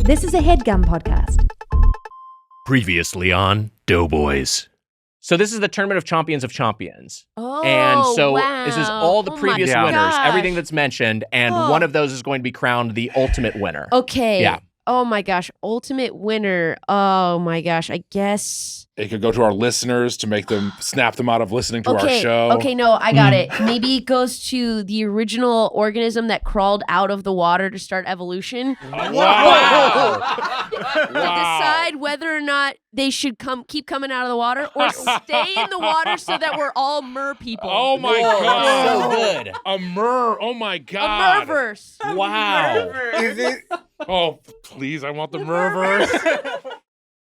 This is a Headgum podcast. Previously on Doughboys. So this is the Tournament of Chompions. Oh, And so wow. this is all the previous winners, gosh. everything that's mentioned, and one of those is going to be crowned the ultimate winner. Okay. Yeah. Oh my gosh. Ultimate winner. Oh my gosh. I guess. It could go to our listeners to make them snap them out of listening to our show. Okay, no, I got it. Maybe it goes to the original organism that crawled out of the water to start evolution. Wow. To decide whether or not they should keep coming out of the water or stay in the water so that we're all mer people. Oh my God. So good. A mer. Oh my God. A merverse. Wow. Is it? Oh, please. I want the merverse.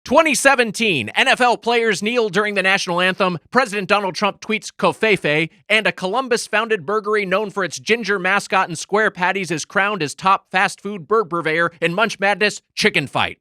2017, NFL players kneel during the national anthem, President Donald Trump tweets Covfefe, and a Columbus-founded burgery known for its ginger mascot and square patties is crowned as top fast food bird purveyor in Munch Madness Chicken Fight.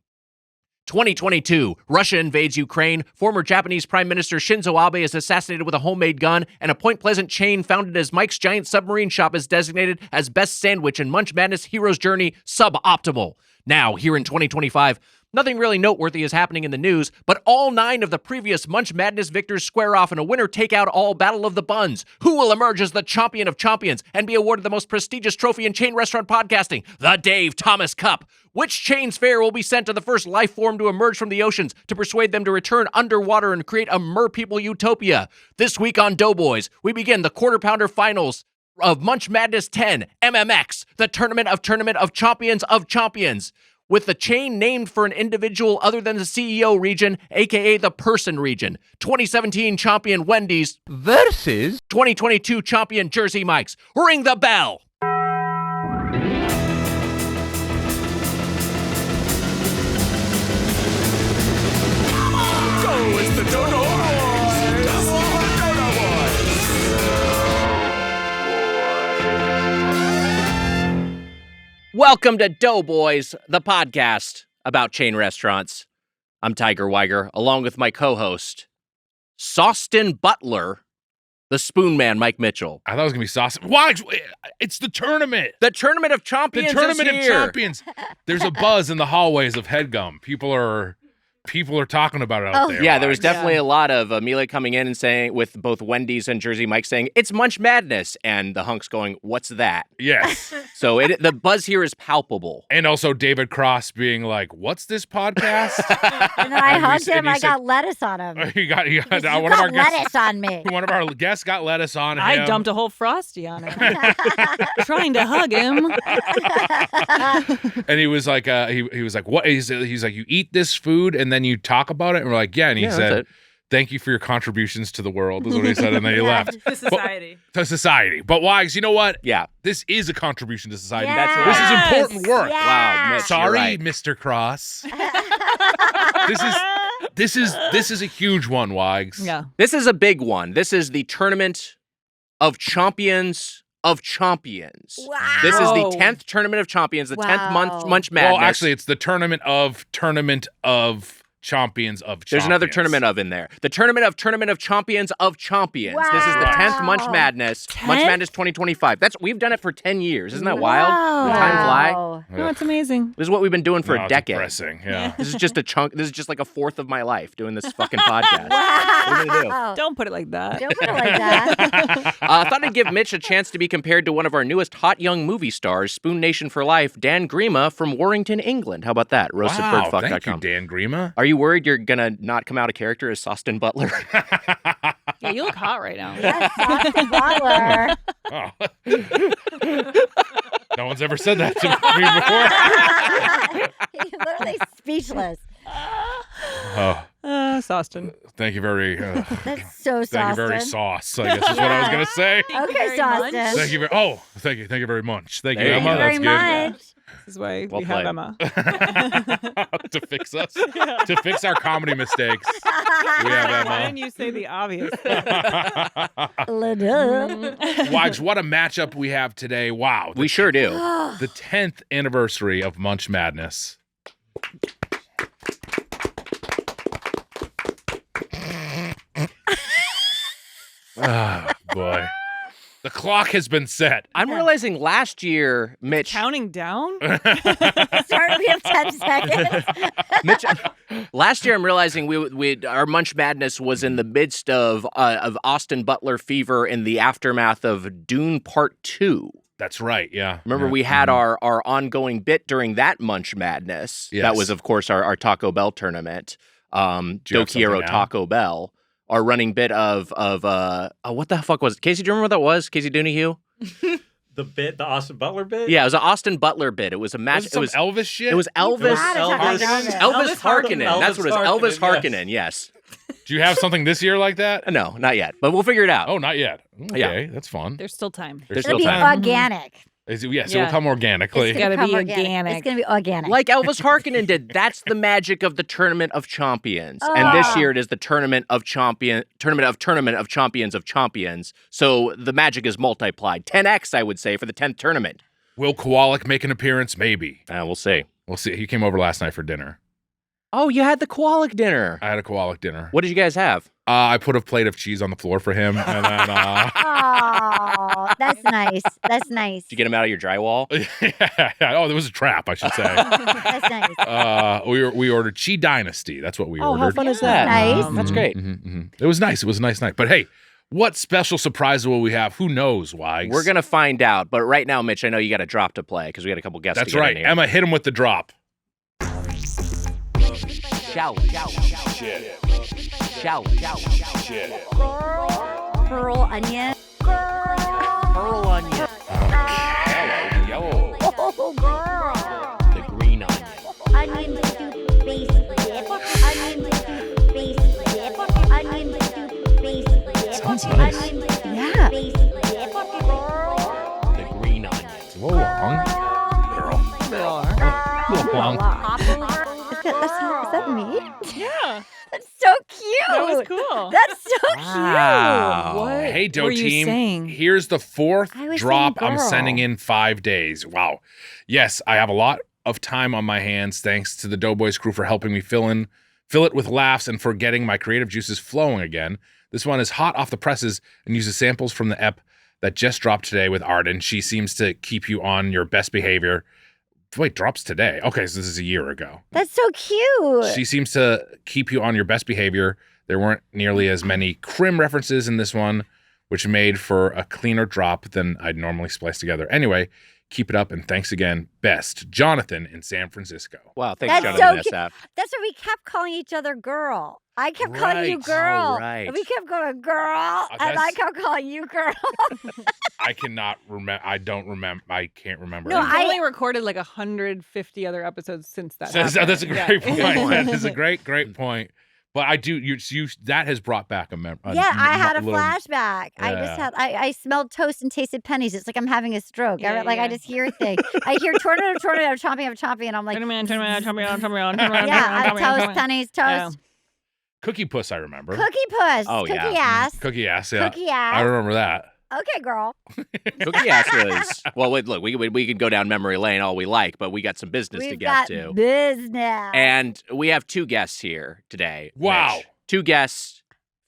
2022, Russia invades Ukraine, former Japanese Prime Minister Shinzo Abe is assassinated with a homemade gun, and a Point Pleasant chain founded as Mike's Giant Submarine Shop is designated as best sandwich in Munch Madness Hero's Journey suboptimal. Now, here in 2025, nothing really noteworthy is happening in the news, but all 9 of the previous Munch Madness victors square off in a winner-take-out-all battle of the buns. Who will emerge as the champion of champions and be awarded the most prestigious trophy in chain restaurant podcasting, the Dave Thomas Cup? Which chain's fare will be sent to the first life form to emerge from the oceans to persuade them to return underwater and create a mer-people utopia? This week on Doughboys, we begin the quarter-pounder finals of Munch Madness 10, MMX, the Tournament of Chompions, with the chain named for an individual other than the CEO region, aka the person region. 2017 champion Wendy's Versus 2022 champion Jersey Mike's. Ring the bell! Go is the Welcome to Doughboys, the podcast about chain restaurants. I'm Tiger Weiger, along with my co-host, Sawston Butler, the Spoon Man, Mike Mitchell. I thought it was going to be sauce. Why? It's the tournament. The Tournament of Chompions The tournament is of here. champions. There's a buzz in the hallways of Headgum. People are talking about it out there. Yeah, there was Wags. definitely a lot of Amelia coming in and saying, with both Wendy's and Jersey Mike saying, it's Munch Madness, and the hunks going, what's that? Yes. So the buzz here is palpable. And also David Cross being like, what's this podcast? And I hugged him. and he I said- got lettuce on him. you got You one of got our guests. lettuce on me. One of our guests got lettuce on him. I dumped a whole Frosty on him. Trying to hug him. And he was like, he was like, what? He's like, you eat this food and then you talk about it. And we're like, yeah. And he Yeah, that's said, it. thank you for your contributions to the world, is what he said. And then he left. To society. To society. But Wags, you know what? Yeah. This is a contribution to society. Yes. That's right. This is important work. Yes. Wow, Mitch, Sorry, you're right. Mr. Cross. This is a huge one, Wags. Yeah. This is a big one. This is the Tournament of Chompions of Chompions. Wow. This is the Whoa. 10th Tournament of Chompions, the 10th Wow. Munch Madness. Well, actually, it's the Tournament of Champions of Champions. There's another tournament of in there. The Tournament of Chompions of Chompions. Wow. This is the 10th Munch Wow. Madness. Munch 10th? Madness 2025. We've done it for 10 years. Isn't that wild? Wow. Time fly. Wow. No, it's amazing. This is what we've been doing for No, a it's decade. depressing, yeah. This is just a chunk. This is just like a fourth of my life doing this fucking podcast. What are you gonna do? Wow. Don't put it like that. Don't put it like that. I thought I'd give Mitch a chance to be compared to one of our newest hot young movie stars, Spoon Nation for Life, Dan Grima from Warrington, England. How about that? Wow, RoastedBirdFuck.com. thank you, Dan Grima. Are you worried you're gonna not come out of character as Sawston Butler? Yeah, you look hot right now. Yes, Austin Butler. Oh. No one's ever said that to me before. He's literally speechless. Oh, Sawston. thank you very. That's so Thank you very Austin. sauce. I guess is what I was gonna say. Okay, Austin. Thank you very. Oh, thank you very much. Thank you, There you Emma. go. Very That's much. This is why Well we have played. Emma. good. To fix us, to fix our comedy mistakes, we have Why Emma. didn't you say the obvious? Wags, what a matchup we have today! Wow, We sure do. the 10th anniversary of Munch Madness. Oh, boy. The clock has been set. I'm realizing last year, Mitch. Counting down? Sorry, we have 10 seconds. Mitch, last year, I'm realizing our Munch Madness was in the midst of Austin Butler fever in the aftermath of Dune Part 2. That's right, yeah. Remember, we had our ongoing bit during that Munch Madness. Yes. That was, of course, our Taco Bell tournament. Do you have Dokiero something now? Taco Bell. Our running bit of what the fuck was it? Casey, do you remember what that was? Casey Doonahue? The Austin Butler bit? Yeah, it was an Austin Butler bit. It was a match. Was it some Elvis shit? It was Elvis. Elvis Harkonnen. That's what it was. Elvis Harkonnen, Harkonnen. Yes. Do you have something this year like that? No, not yet. But we'll figure it out. Oh, not yet. Okay, that's fun. There's still time. There's It'll still be time. organic. Yes, it Yeah. will come organically. It's gotta gonna be come organic. It's going to be organic. Like Elvis Harkonnen did. That's the magic of the Tournament of Chompions. And this year it is the Tournament of Chompions of Chompions. So the magic is multiplied. 10x, I would say, for the 10th tournament. Will Kowalik make an appearance? Maybe. We'll see. We'll see. He came over last night for dinner. Oh, you had the Kowalik dinner. I had a Kowalik dinner. What did you guys have? I put a plate of cheese on the floor for him, and then Oh, that's nice. That's nice. Did you get him out of your drywall? oh, there was a trap, I should say. That's nice. We ordered Chi Dynasty. That's what we Oh, ordered. how fun is that? Nice. That's great. It was nice. It was a nice night. But hey, what special surprise will we have? Who knows, Wags? We're going to find out. But right now, Mitch, I know you got a drop to play because we got a couple guests That's to get right. in here. Emma, hit him with the drop. Shout. Pearl onion. Pearl onion. Yellow. Oh, girl. The green onion. Onion soup base dip. Onion soup base dip. Onion soup base dip. Sounds nice. Onion soup Yeah. base dip. The green onion. It's a little long. A little long. Hop over. Is that me? Yeah. That's so cute. That was cool. That's so Wow. What Hey, Doe were you team. saying? Here's the fourth I was drop saying I'm girl. sending in 5 days. Wow. Yes, I have a lot of time on my hands. Thanks to the Doughboys crew for helping me fill it with laughs and for getting my creative juices flowing again. This one is hot off the presses and uses samples from the ep that just dropped today with Arden. She seems to keep you on your best behavior. Wait, drops today. Okay, so this is a year ago. That's so cute. She seems to keep you on your best behavior. There weren't nearly as many crim references in this one, which made for a cleaner drop than I'd normally splice together. Anyway, keep it up, and thanks again. Best, Jonathan in San Francisco. Wow, thanks, That's Jonathan. so cute. SF. That's why we kept calling each other girl. I kept calling you Right. girl. Oh, right. And we kept going girl, and I that's- kept calling you girl. I cannot remember. I don't remember. I can't remember. No, anything. I only recorded like 150 other episodes since that. That's happened. a great point. Yeah. That is a great point. But I do. You that has brought back a memory. Yeah, I had a little- flashback. I just Yeah. had I smelled toast and tasted pennies. It's like I'm having a stroke. Yeah, I yeah. just hear things. I hear tornado, chompy, and I'm like, Turn around, turn around, turn around, turn around, turn around, yeah, turn around, toast, pennies, toast, Yeah. Cookie Puss. I remember. cookie puss, Oh, cookie yeah. ass, Cookie ass. Yeah, cookie I ass. remember that. Okay, girl. Cookie ass was well. Wait, look, we can go down memory lane all we like, but we got some business to We've get got to, business. and we have two guests here today. Wow. Mitch. Two guests,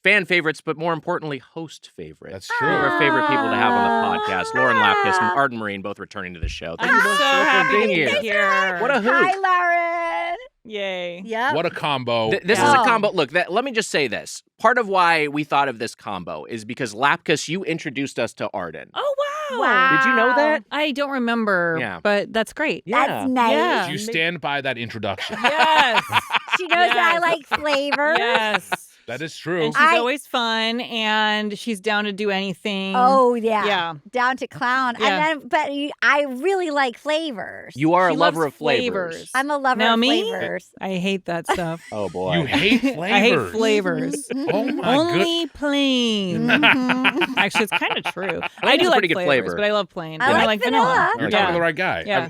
fan favorites, but more importantly, host favorites. That's Two true. of our favorite people to have on the podcast, Lauren Lapkus and Arden Myrin, both returning to the show. Thank I'm you so both for happy being to here. be here. What a hoot! Hi, Lauren. Yay. Yep. What a combo. This is Yeah. a combo. Look, let me just say this. Part of why we thought of this combo is because Lapkus, you introduced us to Arden. Oh, wow. Wow. Did you know that? I don't remember, Yeah. but that's great. That's nice. Yeah. Do you stand by that introduction? Yes. She knows that I Yes. like flavors. Yes. That is true. And she's always fun, and she's down to do anything. Oh yeah. Yeah. Down to clown. Yeah. And then, but I really like flavors. You are She a lover loves of flavors. I'm a lover Now of me? flavors. I hate that stuff. Oh boy. You hate flavors. I hate flavors. Oh my good. Only plain. Mhm. Actually, it's kind of true. I I do it's a like pretty good flavors, flavor. but I love plain. I don't like vanilla. vanilla. You're yeah. talking to the right guy. Yeah.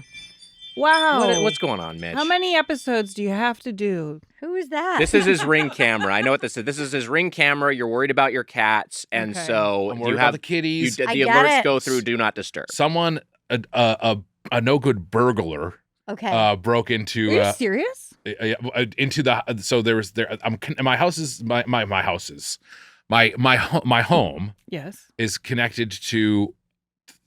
Wow. What's going on, Mitch? How many episodes do you have to do? Who is that? This is his ring camera. I know what this is. This is his ring camera. You're worried about your cats, and Okay. so I'm worried you about have the kitties. the I get alerts it. go through do not disturb. Someone, a no good burglar, okay. broke Are into you serious? into the. So there was my house is my houses. My home Yes. is connected to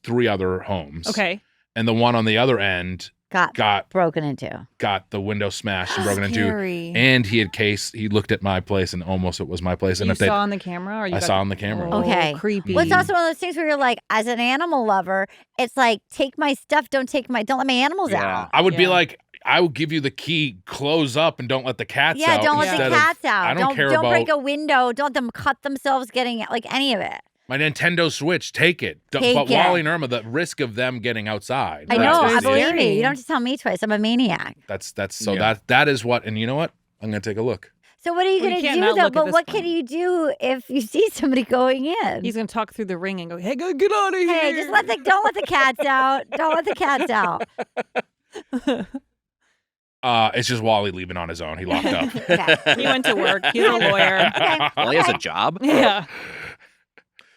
3 other homes. Okay. And the one on the other end got broken into. Got the window smashed and broken into. Scary. And he looked at my place and almost it was my place. And You if they saw on the camera? Or you I got- saw on the camera. Oh, Okay. Creepy. Well, it's also one of those things where you're like, as an animal lover, it's like, take my stuff, don't let my animals out. I would be Yeah. like, I will give you the key, close up, and don't let the cats out. Yeah, don't let the instead of- cats out. I don't care don't about break a window. Don't let them cut themselves getting like any of it. my Nintendo Switch. Take it. Take but it. Wally and Irma, the risk of them getting outside. I that's know. the I issue. believe scary. me. You don't have to tell me twice. I'm a maniac. That's Yeah. that is what. And you know what? I'm gonna take a look. So what are you Well, you going to can't do not though? look at But this what point. can you do if you see somebody going in? He's gonna talk through the ring and go, "Hey, get out of here!" Hey, just don't let the cats out. Don't let the cats out. It's just Wally leaving on his own. He locked up. Okay. He went to work. He's a lawyer. Okay. Well, he has a job. Yeah.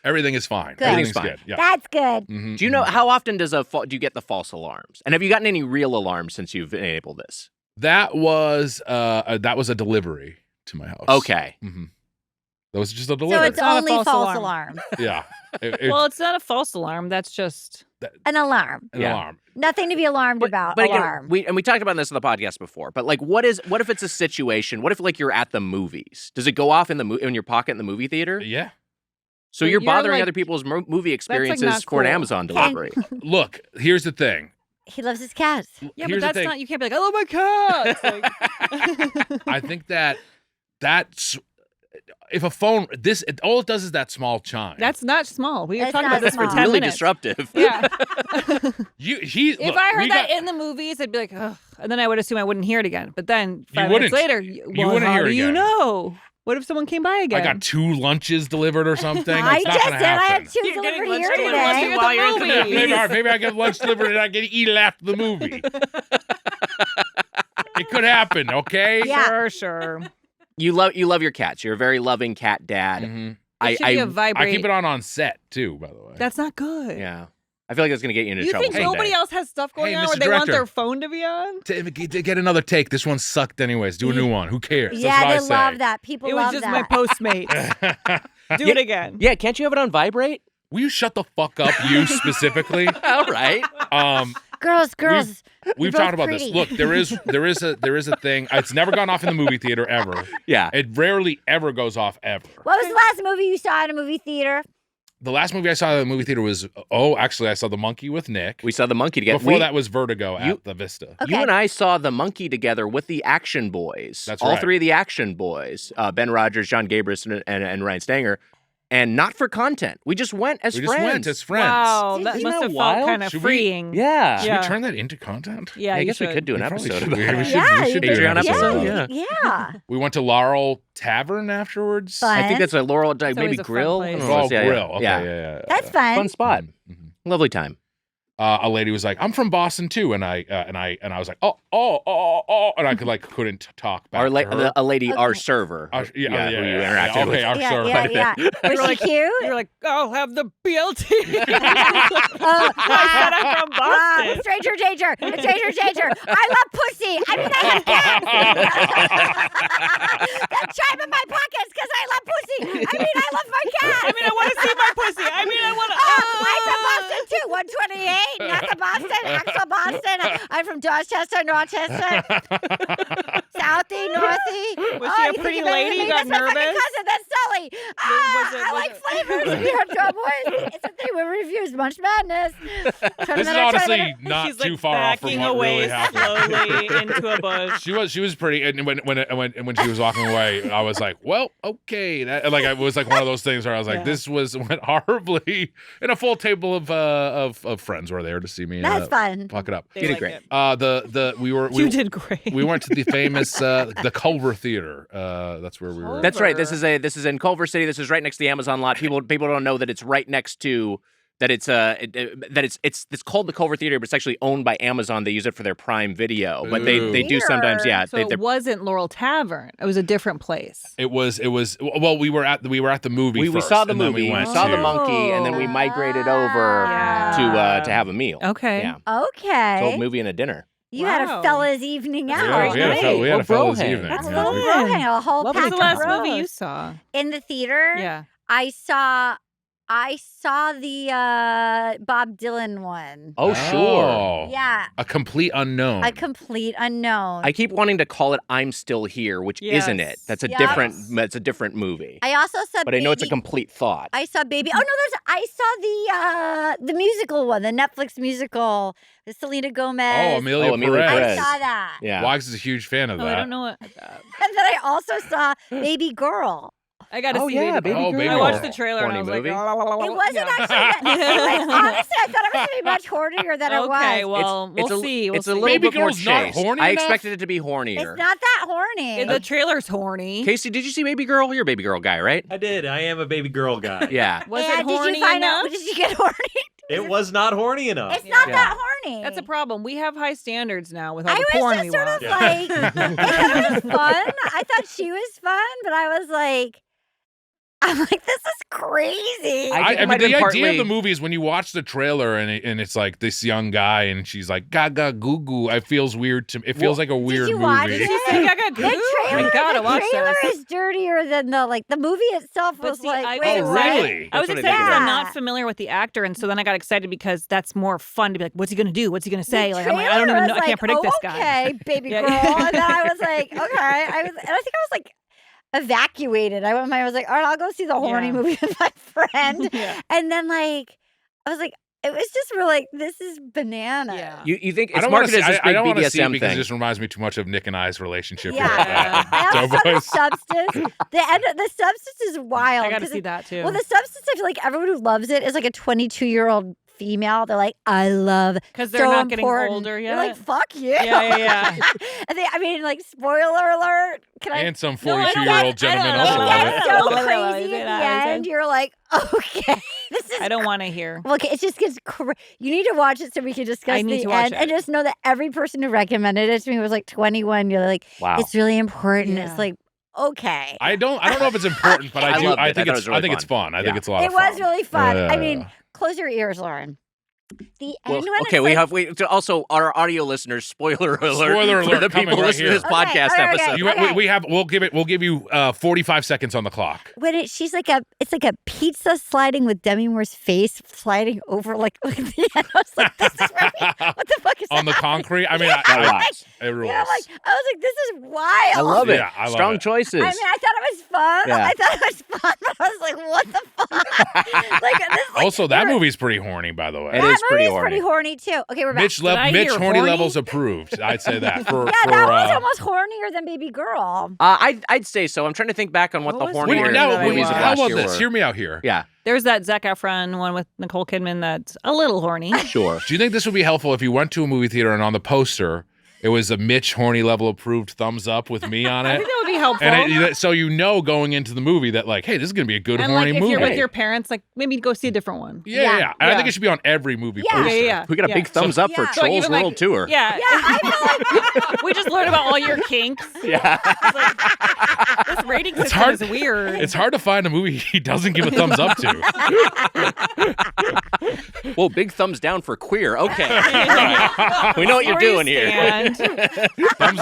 Everything is fine. Good. Everything's Everything's good. Yeah. That's good. Mhm, Do you know mhm. how often do you get the false alarms? And have you gotten any real alarms since you've enabled this? That was a delivery to my house. Okay. Mm-hmm. That was just a So delivery. it's not a only false false alarm. alarm. Yeah. Well, it's not a false alarm. That's just An alarm. an yeah. alarm. Nothing to be alarmed about. But again, alarm. we talked about this on the podcast before. But like, what if it's a situation? What if like you're at the movies? Does it go off in your pocket in the movie theater? Yeah. So But you're you're, bothering like- other people's movie like, experiences not for an cool. Amazon delivery. Look, here's the thing. He loves his cats. yeah, Here's but that's the thing. not. You can't be like, "I love my cats." Like, I think that's if a phone all it does is that small chime. that's not small. We were It's talking not about this for small. 10 Really minutes. disruptive. Yeah. if If I heard that in the movies, I'd be like, ugh. And then I would assume I wouldn't hear it again. But then 5 minutes wouldn't. later, You well, wouldn't how hear it do you again. know? What if someone came by I again? got 2 lunches delivered or something. I It's not just gonna said I happen. had 2 You're getting delivered lunch here delivered today. while you're at the movies. Maybe I get lunch delivered and I get to eat it after the movie. It could happen, okay? Yeah. Sure. You love your cats. You're a very loving cat dad. Mhm. It should be a vibrate. I keep it on set too, by the way. That's not good. Yeah. I feel like that's gonna get you into You trouble think someday. nobody else has stuff going Hey, on where Mr. they want Director. their phone to be on? To get another take. This one sucked anyways. Do a new one. Who cares? Yeah, That's what they I say. love that. People It was love just that. my Postmates. Do it again. Yeah, can't you have it on vibrate? Will you shut the fuck up, you specifically? All right. Girls. We've both talked about this. pretty. Look, there is a thing. It's never gone off in the movie theater ever. Yeah. It rarely ever goes off ever. What was the last movie you saw in a movie theater? The last movie I saw in the movie theater was actually I saw The Monkey with Nick. We saw the monkey together. Before that was Vertigo You- at the Vista. Okay. You and I saw the monkey together with the Action Boys. That's all right. 3 of the Action Boys: Ben Rogers, John Gabrus, and Ryan Stanger. And not for content. We just went as We friends. just went as friends. Wow, that Isn't must that have wild? felt kind of Should we- freeing. Yeah. Should Yeah. we turn that into content? Yeah, I you guess we should. could do an We probably episode. should. about We it. should- Yeah, we should you do an Patreon episode. episode, Yeah. We went to Laurel Tavern afterwards. Fun. I think that's a Laurel, always maybe a fun Grill. place. I don't know. Oh, Yeah, Grill. Okay, yeah. yeah. That's fun. Fun spot. Mhm. Lovely time. A lady was like, "I'm from Boston too," and I was like, "Oh," and I couldn't talk back. to her. A lady, our Okay. server. Our- who you interacted okay, with. our Yeah, server. yeah. Was she cute? You're like, I'll have the BLT. Oh, I said I'm from Boston. stranger danger. I love pussy. I mean, I have cats. That chime in my pockets because I love pussy. I mean, I love my cat. I mean, I want to see my pussy. I mean, I want to. Oh, I'm from Boston too. 128, not the Boston, actual Boston. I'm from Dorchester, Norchester, Southie, Northie. Was she a you think pretty you're better lady? than You me? got That's my fucking nervous? cousin. That's Sully. I like flavors. We are Doughboys. It's a thing we reviews Munch Madness. This is honestly not She's too like far off from backing what away really happened. slowly into a bush. She was pretty, and when she was walking away, I was like, well, okay, that like it was like one of those things where I was like, Yeah. this went horribly, and a full table of friends were there to see me. That's fun. Fuck it up. They You did like great. it. We You did great. we went to the famous the Culver Theater. That's where we were. That's right. This is in Culver City. This is right next to the Amazon lot. People don't know that it's right next to that it's called the Culver Theater, but it's actually owned by Amazon. They use it for their Prime Video, but they do sometimes. Yeah, So it wasn't Laurel Tavern. It was a different place. It was. Well, we were at the movie. we first, saw the and then movie. We went saw the to- monkey, and then we migrated over Yeah. to have a meal. Okay. Yeah, it's Okay. a whole movie and a dinner. You had a Wow. fella's evening out. Yeah, we had Hey, we had or a fellas brohang. evening. That's Yeah. fun. Brohang, a whole What pack was the of last bros. movie you saw? In the theater? Yeah. I saw the Bob Dylan one. Oh, sure. Yeah. A complete unknown. A complete unknown. I keep wanting to call it "I'm Still Here," which isn't it. That's a Yes. different. That's a different movie. I also saw but I know it's a complete thought. I saw Baby. Oh no, I saw the musical one, the Netflix musical, the Selena Gomez. Oh, Amelia Amelia Perez. Perez. I saw that. Yeah. Wags is a huge fan of Oh, that. I don't know what. And then I also saw Baby Girl. I got to Oh, see yeah, Baby Baby Girl. Girl. I watched the Horny trailer and I was movie. like, It wasn't yeah. actually that. Honestly, I thought it was going to be much hornier than it Okay, was. well, we'll see. We'll It's a see. little Baby bit more Girl's not chaste. horny I enough? expected it to be It's hornier. not that horny. The trailer's horny. Casey, did you see Baby Girl? You're a Baby Girl guy, right? I did. I am a baby girl guy. Yeah. Was and it horny did you find enough? out? Did you get horny? It was not horny enough. It's not Yeah. that horny. That's a problem. We have high standards now with all I the was porn just we sort watch. of like, I thought it was fun. I thought she was fun, but I was like, I'm like, this is crazy. I think it I might mean, have the been idea of partly- the movie is when you watch the trailer and it's like this young guy and she's like gaga goo goo. It feels weird to. It feels like a weird you movie. watch Did it? you say Gaga Goo? The gotta watch trailer this. is dirtier than the movie itself But was see, like. I wait, was Oh, what? excited. really? I was That's what I excited think because it I'm is. not familiar with the actor, and so then I got excited because that's more fun to be like, what's he gonna do? What's he gonna say? The Like, I'm like, I don't trailer even know. was I can't like, predict this guy. Okay, baby Yeah. girl. And then I was like, okay. I think I was like evacuated. I was like, all right, I'll go see the horny Yeah. movie with my friend. Yeah. And then like, I was like, it was just real like, this is bananas. Yeah. You think I it's don't want to marketed see. as this I big don't want to see it BDSM because it thing? just reminds me too much of Nick and I's relationship. Yeah. with, I also saw Doughboys. the substance. The substance is wild. I got to 'cause see that too. Well, the substance, I feel like everyone who loves it is like a 22-year-old female. They're like, I love Because they're so not getting important. older yet. They're like, fuck you. Yeah. And I mean, like, spoiler alert. Can I? And some No, I don't 42-year-old want- gentleman I also don't It love want gets it. so Blah, blah, blah, crazy blah, at blah, the blah, end. You're like, okay, this is. I don't want to hear. Well, it just gets. You need to watch it so we can discuss I need the to watch end, it. and just know that every person who recommended it to me was like 21. You're like, Wow. it's really important. Yeah. It's like, okay. I don't know if it's important, but I I do. loved I it. think I thought it's. it was really I think it's fun. I fun. think Yeah. it's a lot It of fun. was really fun. I mean, Yeah. close your ears, Lauren. The Well, end when okay, it's we like, have also our audio listeners. Spoiler alert! Spoiler for alert the coming people right listening to here. this podcast Okay, episode. You, Okay. we have. We'll give you 45 seconds on the clock. when she's like it's like a pizza sliding with Demi Moore's face sliding over like at the end. I was like, this is right. What the fuck is On the happening? concrete. I mean, That I, rocks. it rules. You know, like I was like, this is wild. I love it. Yeah, I love Strong it. choices. I mean, I thought it was fun. Yeah. I thought it was fun, but I was like, what the fuck? like, this, like, Also, that you're- movie's pretty horny, by the way. It that is pretty movie's pretty horny too. Okay, we're back. Mitch, Did I Mitch hear horny horny? levels approved. I'd say that for Yeah, for. that was almost hornier than Baby Girl. I'd say so. I'm trying to think back on what the What was Wait, hornier horny now, that I movies of watched? how last about year this? were. Hear me out here. Yeah, There's that Zac Efron one with Nicole Kidman that's a little horny. sure. Do you think this would be helpful if you went to a movie theater and on the poster it was a Mitch horny level approved thumbs up with me on I it? think that would be helpful. And so you know going into the movie that like, hey, this is gonna be a good and horny like if movie. you're with your parents, like maybe go see a different one. yeah. And I think Yeah. it should be on every movie Yeah. poster. Yeah. We got a big thumbs up for Yeah. So Trolls even, like, World Tour. Yeah. Yeah, I feel like We just learned about all your kinks. Yeah. This rating It's system hard- is weird. It's hard to find a movie he doesn't give a thumbs up to. Whoa, big thumbs down for queer. Okay. All right. We know what you're Where you doing here. stand. Thumbs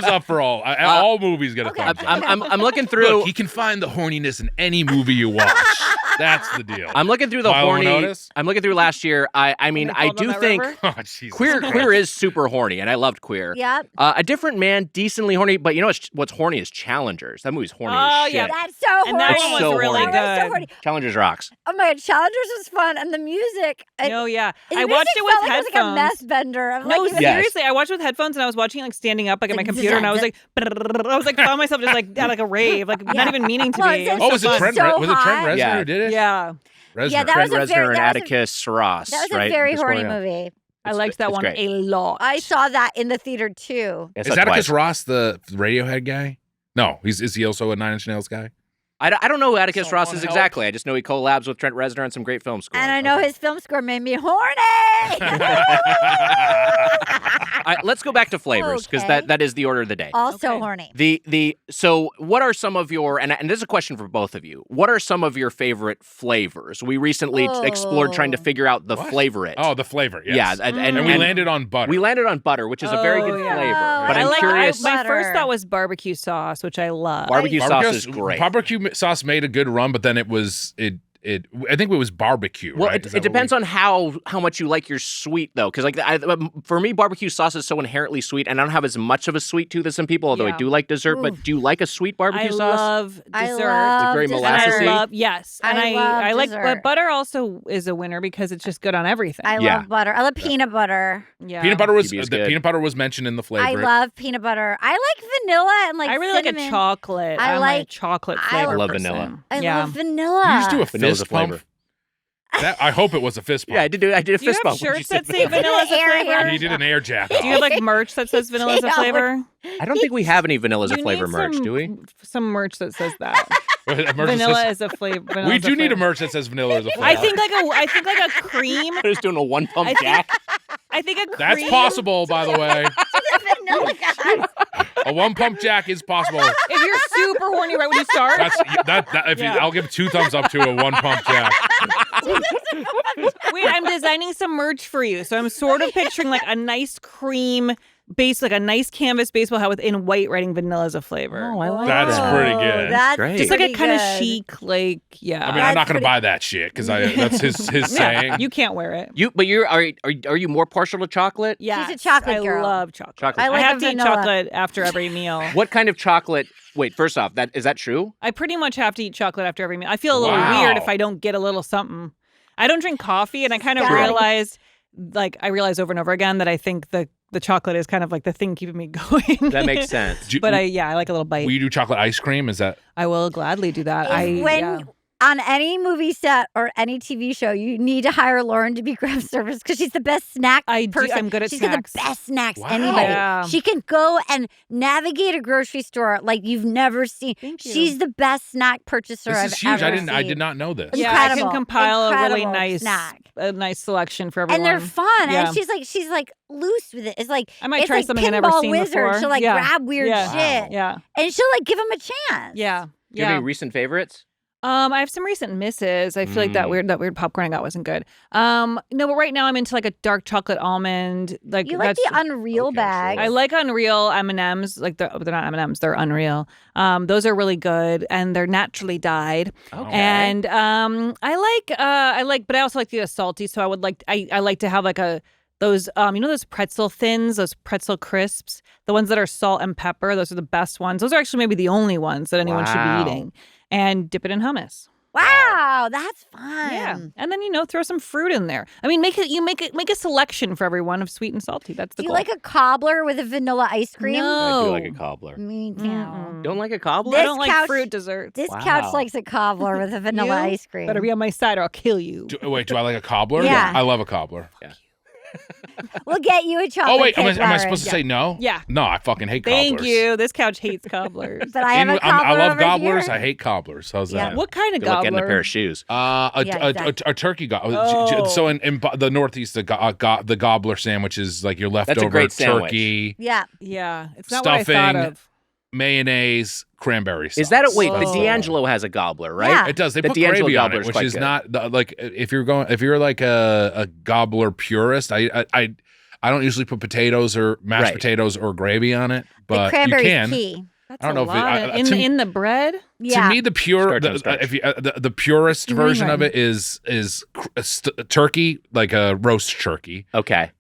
up for all. All movies get a thumbs up. I'm looking through. Look, you can find the horniness in any movie you watch. That's the deal. I'm looking through the Milo horny. Notice? I'm looking through last year. I mean, They I called on do that think river? Oh, Jesus queer Christ. is super horny, and I loved Queer. Yep. A Different Man, decently horny, but you know what's horny is Challengers. That movie's horny Oh, as shit. yeah. That's so horny. And that It's one was so really horny. That was so good. horny. Challengers rocks. Oh my god, Challengers was fun, and the music. Oh yeah, the I music watched it with felt like headphones. It was like a mess bender. I'm No, like, Yes. seriously, I watched it with headphones and I was watching it like standing up like at my Like, computer and I was like, found myself just like at like a rave, like not even meaning to Well, be. it's It Oh, was was so it fun. Trent? so Was it Trent hot. Reznor Yeah. who did it? Yeah, Reznor. Yeah, that Trent was a Reznor and that was a- Atticus Ross. that was a right? very The horny story. movie. I liked that it's one great. a lot. I saw that in the theater too. It's Is not Atticus twice. Ross the Radiohead guy? No, is he also a Nine Inch Nails guy? I don't know who Atticus Someone Ross is help. exactly. I just know he collabs with Trent Reznor on some great film scores. And I know Okay. his film score made me horny. Let's go back to flavors because Okay. that is the order of the day. Also Okay. horny. So what are some of your and this is a question for both of you. What are some of your favorite flavors? We recently explored trying to Oh. figure out the What? flavor it. Oh, the flavor. Yes. Yeah, and And we landed on butter. We landed on butter, which is a very good Oh, yeah. flavor. Oh, But I I'm like curious. butter. My first thought was barbecue sauce, which I love. Barbecue sauce is Barbecue- great. Barbecue. sauce made a good run, but then it I think it was barbecue. Well, right? it depends on how much you like your sweet, though. Because for me, barbecue sauce is so inherently sweet, and I don't have as much of a sweet tooth as some people, although I Yeah. do like dessert. Ooh. But do you like a sweet barbecue I sauce? love dessert. I love It's very dessert. And I molassesy. love yes, and I love I like, dessert. but butter also is a winner because it's just good on everything. I Yeah. love butter. I love peanut butter. yeah, Peanut butter was PB is the good. peanut butter was mentioned in the flavor. I love peanut butter. I like vanilla and like I really cinnamon. like a chocolate. I I'm like- a chocolate I flavor love person. vanilla. I yeah. love vanilla. You just do a Vanilla's a fist pump. flavor. I hope it was a fist pump. Yeah, I did a Do you fist have bump. when you shirts said that say vanilla as a Air flavor? He did an air jack. Do you have like merch that says vanilla as a Yeah, flavor? I don't think we have any vanilla as a You flavor need merch, do we? Some merch that says that. Vanilla vanilla is a flavor. We do need a merch that says vanilla as a flavor. I think like a cream. They're just doing a one pump I think- jack. I think a cream. That's possible, by the way. vanilla guys. A one pump jack is possible. If you're super horny right when you start. I'll give 2 thumbs up to a one pump jack. Wait, I'm designing some merch for you. So I'm sort of picturing like a nice cream base, like a nice canvas baseball hat in white writing vanilla as a flavor. Oh, I like That's that. pretty good. That's Great. Just like a pretty kind of good. chic, like, yeah. I mean, I'm not That's going to pretty- buy that shit because that's his saying. You can't wear it. But are you more partial to chocolate? Yeah, She's a chocolate I girl. love chocolate. Chocolate. I I like have a to eat vanilla. chocolate after every meal. What kind of chocolate? Wait, first off, is that true? I pretty much have to eat chocolate after every meal. I feel a little Wow. weird if I don't get a little something. I don't drink coffee, and I kind of Got it. realized, I realize over and over again that I think the chocolate is kind of like the thing keeping me going. That makes sense. But I like a little bite. Will you do chocolate ice cream? Is that I will gladly do that. When on any movie set or any TV show, you need to hire Lauren to be craft service because she's the best snack I do- person. I'm good at she's snacks. got the best snacks Wow. anybody. Yeah. She can go and navigate a grocery store like you've never seen. Thank you. She's the best snack purchaser this I've is huge? ever I seen. did not know this. Yeah, I Incredible. can compile a really Incredible nice snack. a nice selection for everyone. And they're fun. Yeah. And she's like loose with it. It's like I might it's try like something I've Pinball never seen Wizard. before. She'll like Yeah. grab weird Yeah. shit. Yeah. And she'll like give him a chance. Yeah. Do you have Yeah. any recent favorites? I have some recent misses. I feel like that weird popcorn I got wasn't good. No, but right now I'm into like a dark chocolate almond. Like You like that's the Unreal Okay, bag. I like Unreal M&Ms. Like they're not M&Ms, they're Unreal. Those are really good and they're naturally dyed. Okay. And I like, but I also like to get salty. So I like to have like those those pretzel thins, those pretzel crisps, the ones that are salt and pepper. Those are the best ones. Those are actually maybe the only ones that anyone should Wow. be eating. And dip it in hummus. Wow, that's fun. Yeah, and then throw some fruit in there. I mean, make a selection for everyone of sweet and salty. That's the Do you goal. like a cobbler with a vanilla ice cream? No. I do like a cobbler. Me too. Mm-mm. Don't like a cobbler? I This don't like couch- fruit desserts. This Wow. couch likes a cobbler with a vanilla You ice cream. Better be on my side or I'll kill you. Do I like a cobbler? Yeah. I love a cobbler. We'll get you a chocolate Oh wait, am cake, I Lauren. supposed to say no? Yeah. No, I fucking hate cobblers. Thank you. This couch hates cobblers. But I have a cobbler I love over gobblers. here. I hate cobblers. How's Yeah. that? What kind of Good luck getting a gobbler? pair of shoes. Yeah, exactly. A turkey gobbler. Oh. So in the Northeast, the gobbler sandwich is like your leftover great sandwich. turkey, Yeah. Yeah, it's not what I thought Stuffing. of. mayonnaise, cranberry sauce. Is that wait? But Whoa. D'Angelo has a gobbler, right? Yeah. It does. They The put D'Angelo gravy on gobbler it, is which quite is good. not like if you're like a gobbler purist. I don't usually put potatoes or mashed Right. potatoes or gravy on it, The but you cranberry's can. key. That's I don't a know if it- lot I- of- to- in the bread. Yeah. To me, the pure, Starch on starch. the purest New version of England. it is turkey, like a roast turkey, Okay.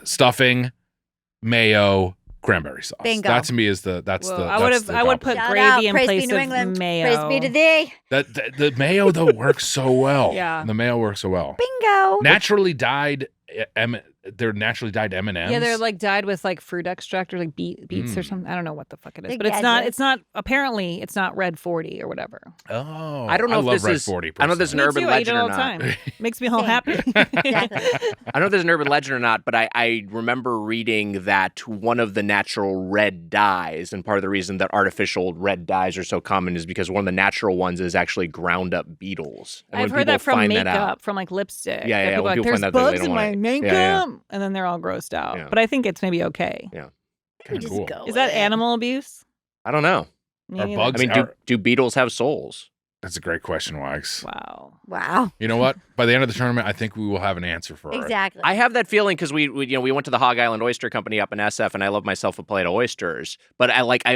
stuffing, mayo, cranberry sauce. Bingo. That to me is the I would put Shout gravy out. in Praise place be New of England. mayo. Praise be to thee. the mayo though works so well. Yeah. The mayo works so well. Bingo. Naturally dyed they're naturally dyed M&Ms. Yeah, they're like dyed with like fruit extract or like beets or Mm. something. I don't know what the fuck it is, Big but it's gadgets. not. Apparently, it's not red 40 or whatever. Oh, I don't know if love this Red is- 40. I know this is an Me urban too, I eat legend it or all the not. time. Makes me all Same. happy. Exactly. I don't know if there's an urban legend or not, but I remember reading that one of the natural red dyes, and part of the reason that artificial red dyes are so common is because one of the natural ones is actually ground up beetles. And I've when heard that people from find makeup, that out, from like lipstick. Yeah, yeah, That people when are people like, find there's that, they bugs don't in want my it. makeup, Yeah, yeah. and then they're all grossed out. Yeah. But I think it's maybe okay. Kinda Just cool. go Is that with it. animal abuse? I don't know. Me Are neither. bugs- I mean, do beetles have souls? That's a great question, Wags. Wow. Wow. You know what? By the end of the tournament, I think we will have an answer for it. Exactly. I have that feeling because we went to the Hog Island Oyster Company up in SF, and I love myself a plate of oysters. But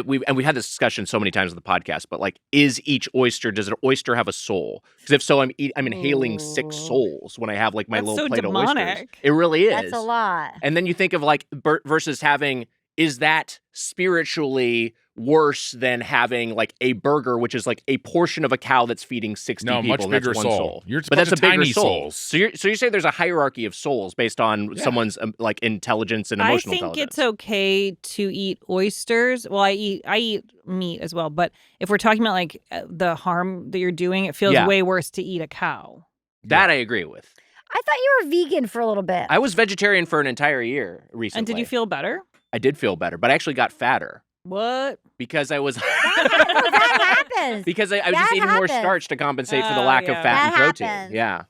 we had this discussion so many times on the podcast. But like, is each oyster? Does an oyster have a soul? Because if so, I'm inhaling 6 souls when I have like my That's little so plate demonic. of oysters. It really is. That's a lot. And then you think of like versus having, is that spiritually worse than having like a burger, which is like a portion of a cow that's feeding 60 No, people? much and that's bigger one soul. You're but that's a bigger tiny soul. souls. So you say there's a hierarchy of souls based on someone's like intelligence and emotional I think intelligence. it's okay to eat oysters. Well, I eat meat as well, but if we're talking about like the harm that you're doing, it feels way worse to eat a cow. That I agree with. I thought you were vegan for a little bit. I was vegetarian for an entire year recently. And did you feel better? I did feel better, but I actually got fatter. What? Because I was That happens. because I was That just eating more happens. starch to compensate for the lack of yeah. fat and That protein. happens. Yeah.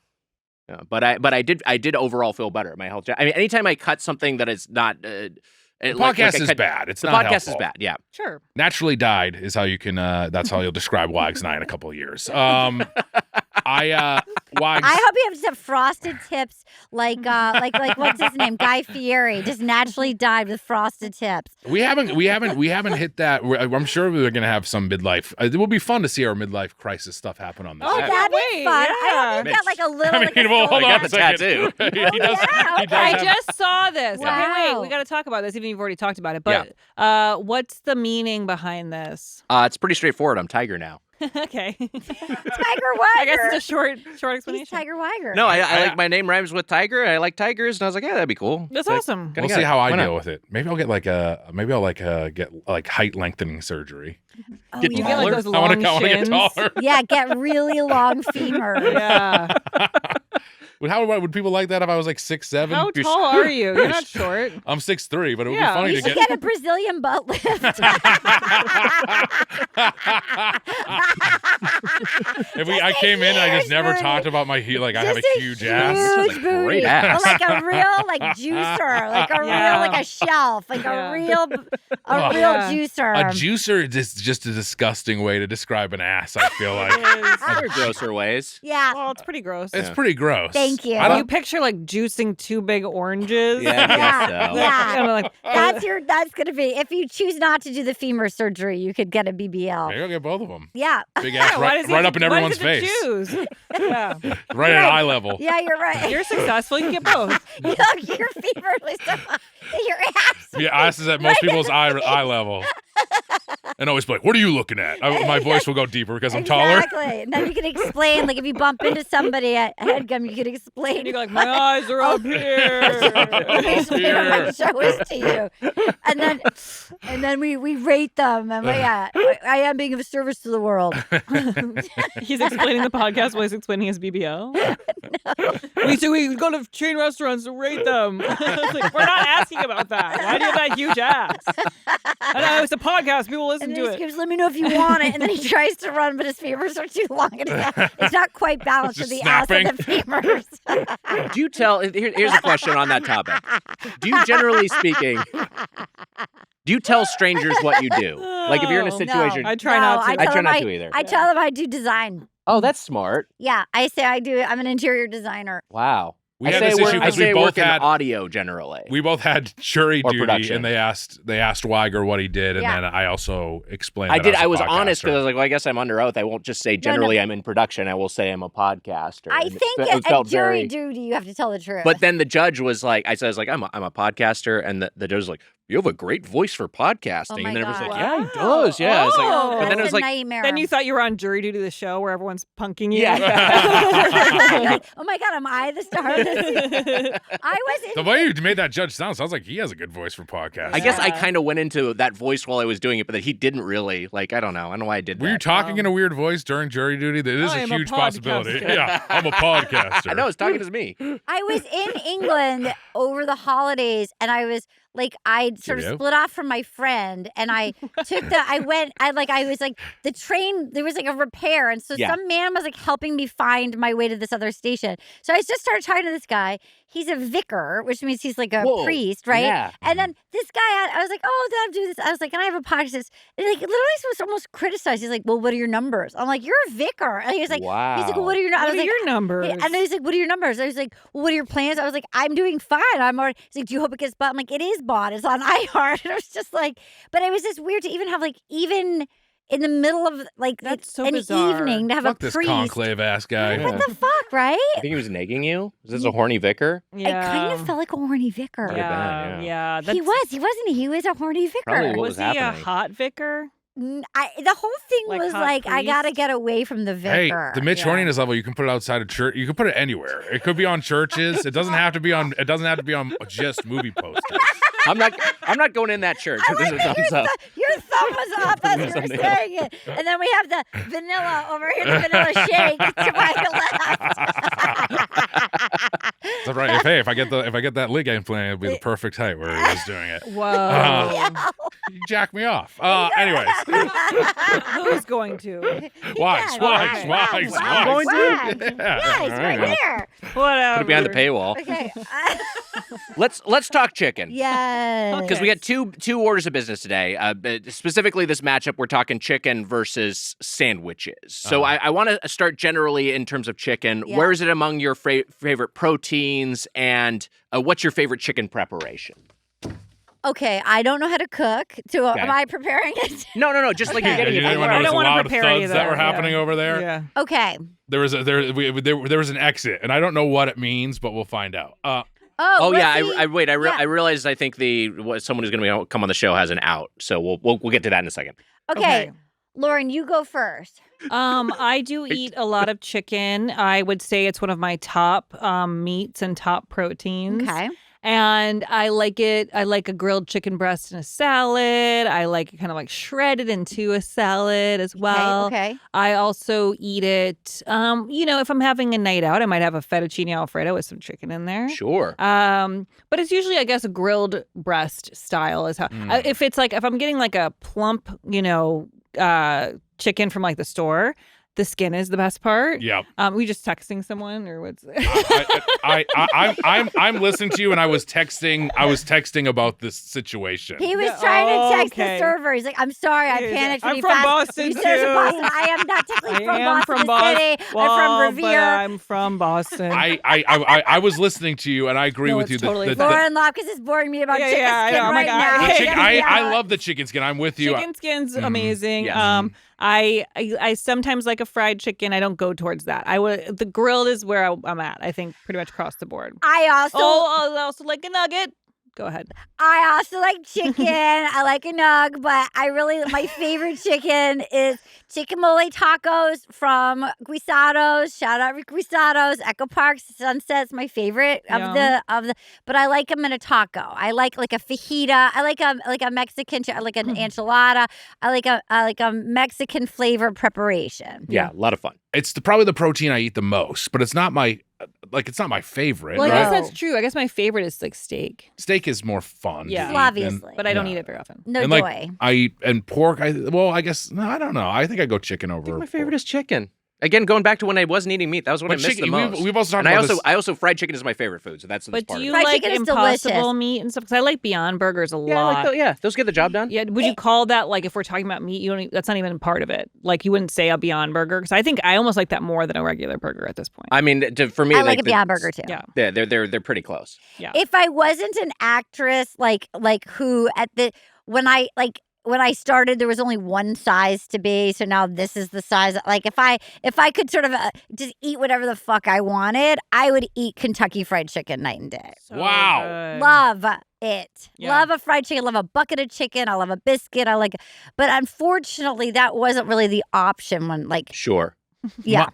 But I did overall feel better. My health. I mean, anytime I cut something that is not The podcast is bad. It's the not podcast helpful. is bad. Yeah. Sure. Naturally died is how you can. That's how you'll describe Wags and I in a couple of years. Wags. I hope you have some frosted tips, like what's his name, Guy Fieri, just naturally died with frosted tips. We haven't hit that. I'm sure we're gonna have some midlife. It will be fun to see our midlife crisis stuff happen on this. Oh, show. that'd be wait, fun. yeah. I hope you got like a little. I mean, like a well, hold soul on got a the second. tattoo. he does. yeah, He does I have- just saw this. Wow. Okay, wait, we got to talk about this, even if you've already talked about it. But what's the meaning behind this? It's pretty straightforward. I'm Tiger now. Okay. Tiger Weiger. I guess it's a short He's explanation. Tiger Weiger. No, I like my name rhymes with tiger. I like tigers, and I was like, yeah, that'd be cool. That's Like, awesome. kinda We'll got see it. how I Why not? deal with it. Maybe I'll get height lengthening surgery. Oh, Get You yeah. get like taller? those I long want to get shins. taller. Yeah, get really long femurs. Yeah. How would people like that if I was like 6'7"? How tall are you? You're not short. I'm 6'3", but it would Yeah. be funny You to should get. get a Brazilian butt lift. I came in, and I just huge never booty. talk about my like I have Just a huge ass. Huge Like, booty. great ass. Or like a real like juicer, like a Yeah. real like a shelf, like Yeah. a real Oh. Yeah. juicer. A juicer is just a disgusting way to describe an ass. I feel like There are grosser ways. Yeah. Well, it's pretty gross. it's pretty gross. Thank you. I You don't. picture like juicing 2 big oranges. Yeah, I guess Yeah, so. yeah. Kinda like, That's gonna be if you choose not to do the femur surgery, you could get a BBL. Maybe I'll get both of them. Yeah. Big ass why right, does he right have up in to- why everyone's does he have face. to choose? Yeah. Right at eye level. Yeah, you're right. You're successful. You can get both. Look, your femur is your ass. Yeah, ass is at most people's eye level. And always be like, what are you looking at? My voice will go deeper because I'm taller. Exactly. And then you can explain, like if you bump into somebody at Headgum, you can explain. And you go like, my eyes are up here. Explain what my show is to you. And then we rate them. And I am being of service to the world. He's explaining the podcast while he's explaining his BBL. We go to chain restaurants to rate them. It's like, we're not asking about that. Why do you have that huge ass? I know, it's a podcast. People listen And to then he it. goes, let me know if you want it. And then he tries to run, but his femurs are too long. And it's not quite balanced with Just the ass and snapping. the femurs. Do you tell? Here's a question on that topic. Do you, generally speaking, do you tell strangers what you do? Like if you're in a No. situation. I try not to. I try not to either. I tell them I do design. Oh, that's smart. Yeah, I say I'm an interior designer. Wow. We I had say this work- issue I because we say both work in had audio generally. we both had jury Or duty, production. and they asked Weiger what he did, and Yeah. then I also explained. I that did. was a I was honest podcaster. because I was like, well, I guess I'm under oath. I won't just say generally I'm in production. I will say I'm a podcaster. I And think it at felt jury very- duty, you have to tell the truth. But then the judge was like, I was like, I'm a podcaster, and the judge was like, you have a great voice for podcasting. Oh my and then it was God. like, yeah, he does. Yeah. It's like, Oh. but then it That's was a like, nightmare. Then you thought you were on jury duty, the show where everyone's punking you. yeah. Oh my God, am I the star of this? I was in. The way you made that judge sounds like he has a good voice for podcasting. I guess I Yeah. kind of went into that voice while I was doing it, but that he didn't really. Like, I don't know. I don't know why I did Were that. you talking in a weird voice during jury duty? That is I a am a huge possibility. podcaster. Yeah, I'm a podcaster. I know. It's talking to me. I was in England over the holidays, and I was like, I sort of Cheerio. split off from my friend, and I took the train, there was like a repair, and so Yeah. some man was like helping me find my way to this other station. So I just started talking to this guy. he's a vicar, which means he's like a Whoa, priest, right? yeah. And then this guy, I was like, oh, then I'm doing this. I was like, and I have a podcast. And like, literally, was almost criticized. He's like, well, what are your numbers? I'm like, you're a vicar. And he was like, Wow. he's like, well, what are your numbers? What are your numbers? And he's like, what are your numbers? I was like, well, what are your plans? I was like, I'm doing fine. I'm already. He's like, do you hope it gets bought? I'm like, it is bought. It's on iHeart. And it was just like, but it was just weird to even have like even in the middle of like That's so an bizarre. evening to have Fuck a this priest. conclave ass guy. What the fuck, right? I think he was nagging you. Is this a horny vicar? Yeah. It kind of felt like a horny vicar. Might have been, Yeah. He wasn't he? He was a horny vicar. Probably what Was was he happening? a hot vicar? The whole thing Like was hot like, I gotta priest? get away from the Hey, vicar. the Mitch Yeah. horniness level, you can put it outside of church. You can put it anywhere. It could be on churches. It doesn't have to be on. It doesn't have to be on just movie posters. I'm not going in that church. I This is like a that thumbs up. your thumb was up as you were Something saying it. And then we have the vanilla over here, the vanilla shake to my left. That's right. If I get that leg implant, it'll be the perfect height where he was doing it. Whoa. You jack me off. Anyways, Who's going to? wags. I'm going to. Yeah, it's right there. Whatever. Put it behind the paywall. Okay. Let's talk chicken. Yes. Because we got two orders of business today. But specifically, this matchup, we're talking chicken versus sandwiches. So I want to start generally in terms of chicken. Yeah. Where is it among your favorite proteins, and what's your favorite chicken preparation? Okay, I don't know how to cook. So Okay. am I preparing it? No. Just like Okay. you're getting You it. didn't anywhere. notice don't the wanna loud prepare thuds either, that were yeah. happening over there. Yeah. Okay. There was an exit, and I don't know what it means, but we'll find out. Oh let's yeah, see. I realized I think someone who's going to come on the show has an out. So we'll get to that in a second. Okay. Lauren, you go first. I do eat a lot of chicken. I would say it's one of my top meats and top proteins. Okay. And I like it. I like a grilled chicken breast in a salad. I like it kind of like shredded into a salad as well. Okay. I also eat it, if I'm having a night out, I might have a fettuccine Alfredo with some chicken in there. Sure. But it's usually, I guess, a grilled breast style is how. If I'm getting like a plump, chicken from like the store, the skin is the best part. Yep. We just texting someone or what's? I'm listening to you, and I was texting about this situation. He was trying to text okay. the server. He's like, I'm sorry, I panicked. when I'm you from fast- Boston, you said it was too. Boston. I am not technically I am from from Boston Boston. City. I'm from Revere. I'm from Boston. I was listening to you, and I agree No, with it's you. totally that- fine. Lauren Lapkus is boring me about Yeah, chicken yeah, I skin know. Oh my right God. now. The chicken- I love the chicken skin. I'm with you. Chicken skin's amazing. Yes. I sometimes like a fried chicken. I don't go towards that. The grilled is where I'm at. I think pretty much across the board. I also like a nugget. Go ahead. I also like chicken. I like a nug, but my favorite chicken is chicken mole tacos from Guisados. Shout out Guisados. Echo Park Sunset's my favorite of the. But I like them in a taco. I like a fajita. I like a Mexican. I like an enchilada. I like a Mexican flavor preparation. Yeah, a lot of fun. It's probably the protein I eat the most, but it's not my favorite. Well, I guess right? that's true. I guess my favorite is like steak. Steak is more fun. Yeah. to eat, Obviously. But I don't yeah. eat it very often. No and joy. like I eat and pork. I guess no, I don't know. I think I go chicken over. I think my favorite is chicken. Again, going back to when I wasn't eating meat, that was what I missed chicken. the most. We've also talked and about this. I also fried chicken is my favorite food, so that's But part do you of it. Fried like chicken is Impossible delicious. meat and stuff? Because I like Beyond Burgers a Yeah, lot. those get the job done. Yeah, would you call that like if we're talking about meat? That's not even part of it. Like you wouldn't say a Beyond Burger because I think I almost like that more than a regular burger at this point. I mean, for me, I like a Beyond Burger too. Yeah. they're pretty close. Yeah. If I wasn't an actress, like who when I started, there was only one size to be. So now this is the size. Like if I could sort of just eat whatever the fuck I wanted, I would eat Kentucky Fried Chicken night and day. Wow. good. Love it. Yeah. Love a fried chicken. Love a bucket of chicken. I love a biscuit. But unfortunately, that wasn't really the option when Sure. yeah.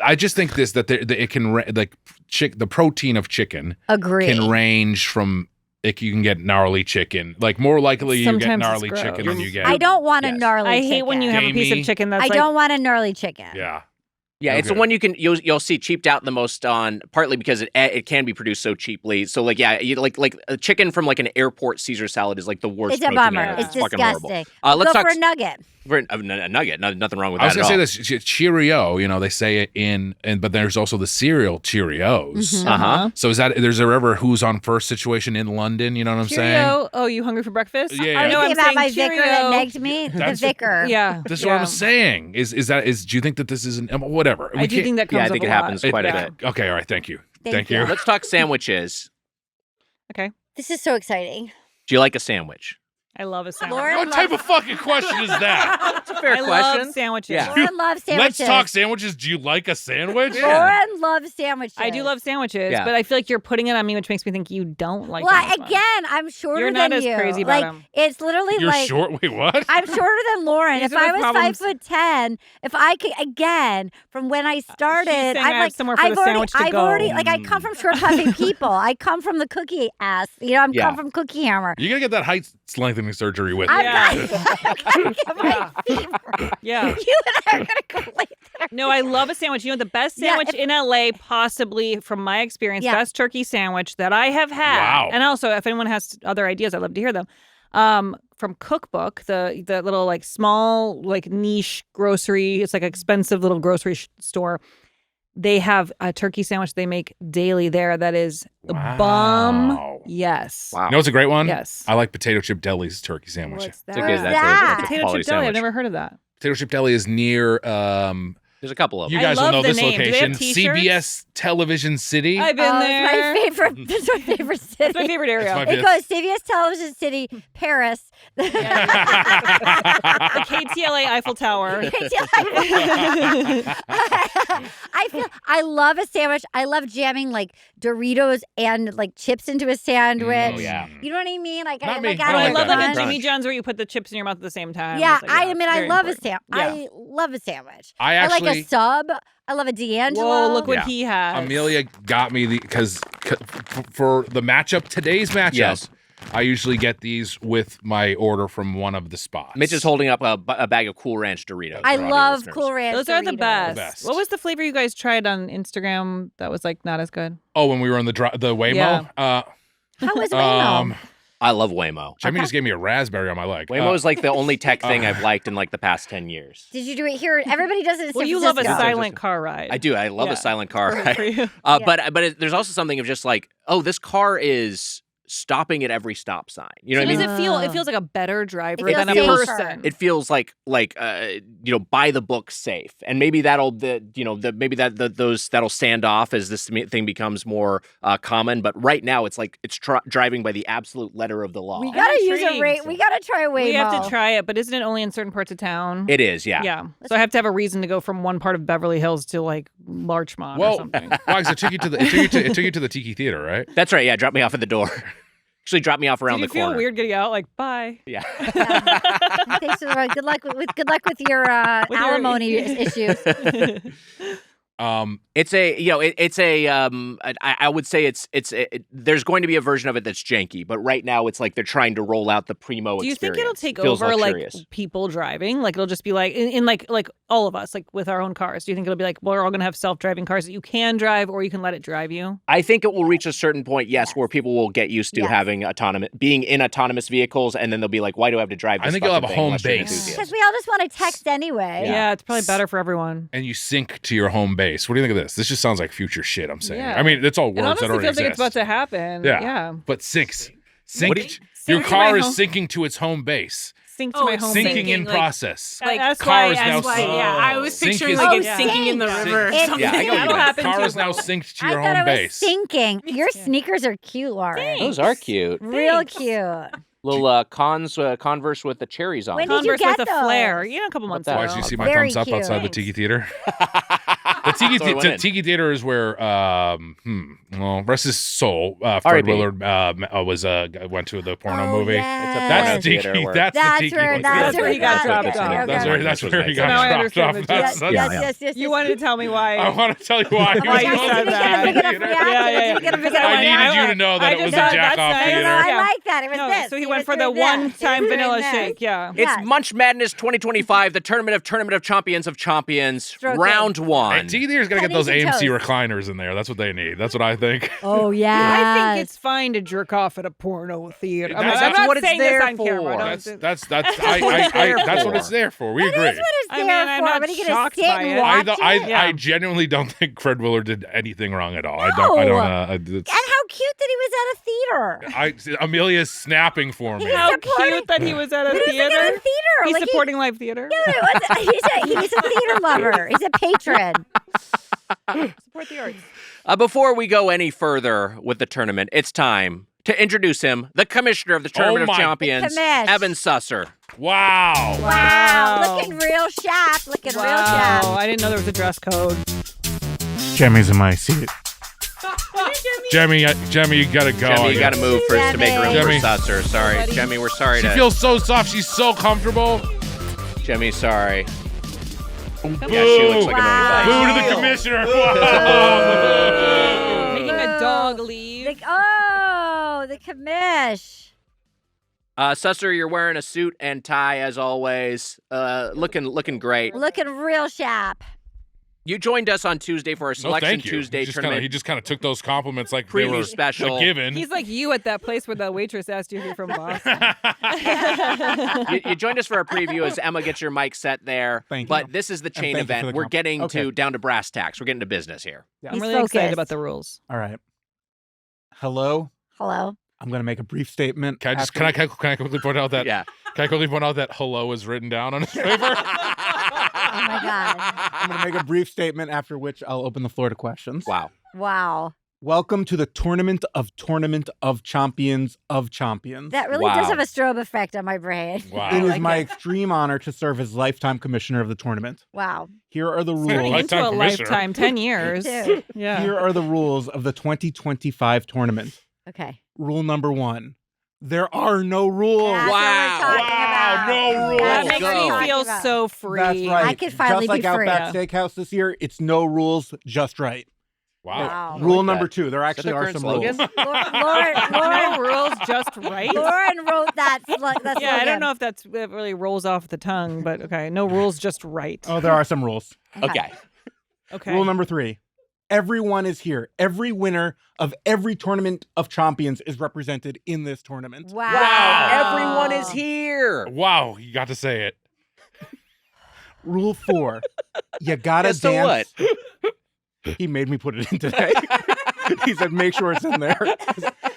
I just think that it can the protein of chicken Agree. can range from. Like you can get gnarly chicken. Like more likely you get Sometimes it's gnarly gross. chicken than you get. I don't want a Yes. gnarly I chicken. hate when you have a piece Gamey. of chicken that's I like don't want a gnarly chicken. Yeah. Yeah, it's the Okay. one you'll see cheaped out the most on, partly because it can be produced so cheaply. So you like a chicken from like an airport Caesar salad is like the worst. It's a protein bummer. ever. It's fucking horrible. disgusting. Let's Go talk. for a nugget. For a nugget, nothing wrong with I was that gonna at say this Cheerio. They say it but there's also the cereal Cheerios. Uh-huh. So there's a ever who's on first situation in London? You know what I'm saying? Cheerio. Oh, you hungry for breakfast? Yeah, Are yeah. you No, thinking I'm about my saying vicar that Cheerio. negged me? That's- The vicar. Yeah. This is what I'm saying. Do you think that this is whatever? I do think that comes Yeah, I up think a it lot. happens quite a bit. Okay, all right. Thank you. Thank you. Let's talk sandwiches. Okay. This is so exciting. Do you like a sandwich? I love a sandwich. Lauren What type of fucking question is that? That's a fair I question. love sandwiches. Yeah. Lauren loves sandwiches. Let's talk sandwiches. Do you like a sandwich? Lauren loves sandwiches. I do love sandwiches, Yeah. but I feel like you're putting it on me, which makes me think you don't like them. Well, as much. again, I'm shorter You're not than as you. crazy about like, 'em. It's literally You're like short. Wait, what? I'm shorter than Lauren. These If are the I was problems. 5'10", if I could again from when I started, saying I I'm have like somewhere for the sandwich to I've go. already like I come from short puffy people. I come from the cookie ass. I'm Yeah. come from Cookie Hammer. You're gonna get that height lengthening surgery with I've me. gotta get my feet. Yeah. You and I are gonna go later. No, I love a sandwich. The best Yeah, sandwich in LA, possibly from my experience, Yeah. best turkey sandwich that I have had. Wow. And also, if anyone has other ideas, I'd love to hear them. From Cookbook, the little like small like niche grocery, it's like expensive little grocery store. They have a turkey sandwich they make daily there that is Wow. bomb. Yes. Wow. You know what's a great one? Yes. I like Potato Chip Deli's turkey sandwich. What's It's a that? good- What's that's a- that? that's a Potato quality chip deli. I've sandwich. never heard of that. Potato Chip Deli is near. There's a couple of You them. I guys will love know the this name. Do they have location. t-shirts? CBS Television City. I've been there. It's my favorite. It's my favorite city. It's my favorite area. It's my It goes CBS Television City, Paris. The KTLA Eiffel Tower. I love a sandwich. I love jamming like Doritos and like chips into a sandwich. Oh, yeah. You know what I mean? Like Not I me. like I out don't of I like the love like a crunch. Jimmy John's where you put the chips in your mouth at the same time. Yeah, It's like, I very love important. a sandwich. I love a sandwich. I like actually. a sub. I love a D'Angelo. Whoa, look what Yeah. he has. Amelia got me because for the matchup, today's matchup, Yes. I usually get these with my order from one of the spots. Mitch is holding up a bag of Cool Ranch Doritos. I for audio love listeners. Cool Ranch. Those are the Doritos. best. best. What was the flavor you guys tried on Instagram that was like not as good? Oh, when we were on the Waymo, Yeah. How was Waymo? I love Waymo. Jamie just gave me a raspberry on my leg. Waymo is like the only tech thing I've liked in like the past 10 years. Did you do it here? Everybody does it in Well, San you love a Francisco. silent car ride. I do. I love Yeah. a silent car Perfect ride. for you. But there's also something of just like, oh, this car is stopping at every stop sign. You know So what I does mean? it feel? It feels like a better driver It than a feels safer. person. It feels like by the book safe, and maybe that'll stand off as this thing becomes more common. But right now, it's like it's driving by the absolute letter of the law. We gotta use a intrigued. rate. We gotta try a Waymo. We have to try it, but isn't it only in certain parts of town? It is, yeah. Yeah. So I have to have a reason to go from one part of Beverly Hills to like Larchmont or Well, something. Wags, it took you to the Tiki Theater, right? That's right. Yeah, drop me off at the door. Actually, drop me off around Did you the feel corner. weird getting out? Like, bye. Yeah. Thanks for good luck with your With your- alimony issues. It's I would say there's going to be a version of it that's janky, but right now it's like they're trying to roll out the primo Do you think experience. it'll take Feels over luxurious. like people driving? Like it'll just be like in like all of us, like with our own cars. Do you think it'll be like we're all gonna have self-driving cars that you can drive or you can let it drive you? I think it will reach a certain point, yes, where people will get used to Yes. having being in autonomous vehicles, and then they'll be like, why do I have to drive this I think you'll have a fucking thing home unless you're an base. enthusiast? Because we all just want to text anyway. Yeah, it's probably better for everyone. And you sync to your home base. What do you think of this? This just sounds like future shit. I'm saying. Yeah. I mean, it's all It words honestly that already feels like exist. it's about to happen. Yeah. Yeah. But synced. What do you- Synced. Your Sync to car my is home- syncing to its home base. Sync to Oh, my it's home Syncing base. in like- process. Like, That's car why. is now That's why. sync. Yeah, I was Sync picturing is- like Oh, it sinking in the sync. river. or It's- something. Yeah, I know That'll you mean. happen Car too, is now bro. synced to I your thought home it was base. sinking. Your sneakers are cute, Lauren. Those are cute. Real cute. Little Converse with the cherries on. When them. did you Converse get with a flare. those? You know, a couple months that? ago. Why did you see my Very thumbs up cute. outside the Thanks. Tiki Theater? That's why I went in. Tiki Theater is where, well, rest his soul. Fred R.I.P. Willard went to the porno Oh, movie. yes. That's Theater Tiki. where- That's the That's Tiki. where- one. that's where he got dropped okay, off. okay, That's okay. where he got Now I dropped understand off. the That's- joke. Yes. You wanted to tell me why. I want to tell you why. he Why was you going said to the that. Tiki Get a Theater. free access. You get a free I access. needed you to know that I it was a just- jack that's off nice. No, theater. I Yeah. like that. It was No, this. so he It went was for the doing this. one-time It was vanilla doing shake. this. Yeah. It's Yes. Munch Madness 2025, the tournament of Champions of Champions, Stroke round it. one. Hey, Tiki Theater's got to get those Pennies and AMC toast. recliners in there. That's what they need. That's what I think. Oh, yeah. I think it's fine to jerk off at a porno theater. That's I'm not what it's saying there this on camera. for. I don't- That's what it's that's what for. it's there for. We agree. That's what it's I there mean, for. I'm not What are you gonna shocked sit by and it. watch it? I genuinely don't think Fred Willard did anything wrong at all. I No. don't. And how cute that he was at a theater. Amelia's snapping for me. How supporting- cute that he was at a He was theater. like at a theater. He's like supporting live theater. he's a theater lover. He's a patron. Support the arts. Before we go any further with the tournament, it's time to introduce him, the commissioner of the Tournament of my- Chompions, The commish. Evan Susser. Wow. Wow. Looking real sharp. Looking real Wow, sharp. I didn't know there was a dress code. Jemmy's in my seat. Jemmy, you gotta go. Jemmy, you got to move first to make room Jemmy. for Susser. Sorry, Buddy. Jemmy, we're sorry She to. feels so soft. She's so comfortable. Jemmy, sorry. Boo. Yeah, she looks like Wow. a Boo million to the bucks. commissioner. Making a dog leave. The commish. Susser, you're wearing a suit and tie as always. Looking great. Looking real sharp. You joined us on Tuesday for our No, Selection thank you. Tuesday He tournament just kind of took those compliments like they preview were special. a given. He's like you at that place where the waitress asked you if you're from Boston. You joined us for our preview as Emma gets your mic set there. Thank But you. this is the And chain thank you for event. the We're comp- getting Okay. to down to brass tacks. We're getting to business here. Yeah. I'm He's really excited focused. about the rules. All right. Hello. Hello. I'm going to make a brief statement. Can I quickly point out that Yeah. can I quickly point out that hello is written down on his paper? Oh my God. I'm going to make a brief statement after which I'll open the floor to questions. Wow. Wow. Welcome to the Tournament of Chompions of Chompions. That really Wow. does have a strobe effect on my brain. Wow. It is like my it. extreme honor to serve as lifetime commissioner of the tournament. Wow. Here are the Turning rules. into a commissioner. lifetime, 10 years. too. Yeah. Here are the rules of the 2025 tournament. Okay. Rule number 1. There are no rules. That's what Wow. we're talking about. no rules. That That's makes what we're me talking feel about. so free. That's right. I could finally Just like be free. Outback Steakhouse this year, it's no rules, just right. Wow. Wow. Rule like number that. 2. There Is that actually the are current some slogan? rules. No rules, just right. Lauren wrote that. That Yeah, I slogan. don't know if that really rolls off the tongue, but okay. No rules, just right. Oh, there are some rules. Okay. Okay. Rule number 3. Everyone is here. Every winner of every tournament of Chompions is represented in this tournament. Wow. Wow. Everyone is here. Wow, you got to say it. Rule 4. You gotta Yeah, so dance. He made me put it in today. He said, make sure it's in there.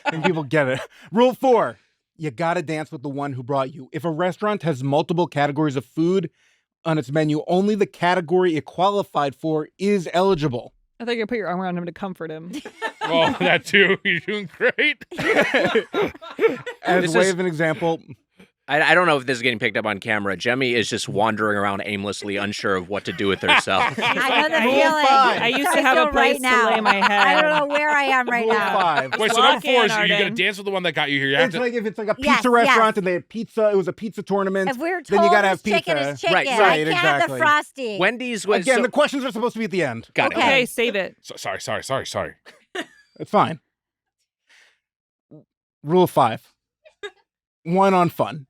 And people get it. Rule 4. You gotta dance with the one who brought you. If a restaurant has multiple categories of food on its menu, only the category it qualified for is eligible. I thought you were going to put your arm around him to comfort him. Oh, that too. You're doing great. As This a way is- of an example, I don't know if this is getting picked up on camera. Jemmy is just wandering around aimlessly, unsure of what to do with herself. I know the Rule feeling. I used to have a feel place right to now. lay my head. I don't know where I am right Rule now. 5. Wait, so Walk number 4 is in, you're gonna Arden. dance with the one that got you here. You have It's to. like if it's like a Yes, pizza yes. restaurant and they have pizza, it was a pizza tournament. If we're Then told you gotta have it's chicken, pizza. it's chicken. Right, I right, can't have the exactly. frosty. Wendy's was Again, so- the questions are supposed to be at the end. got Okay. it. Okay, save it. Sorry. It's fine. Rule 5. 1 on fun.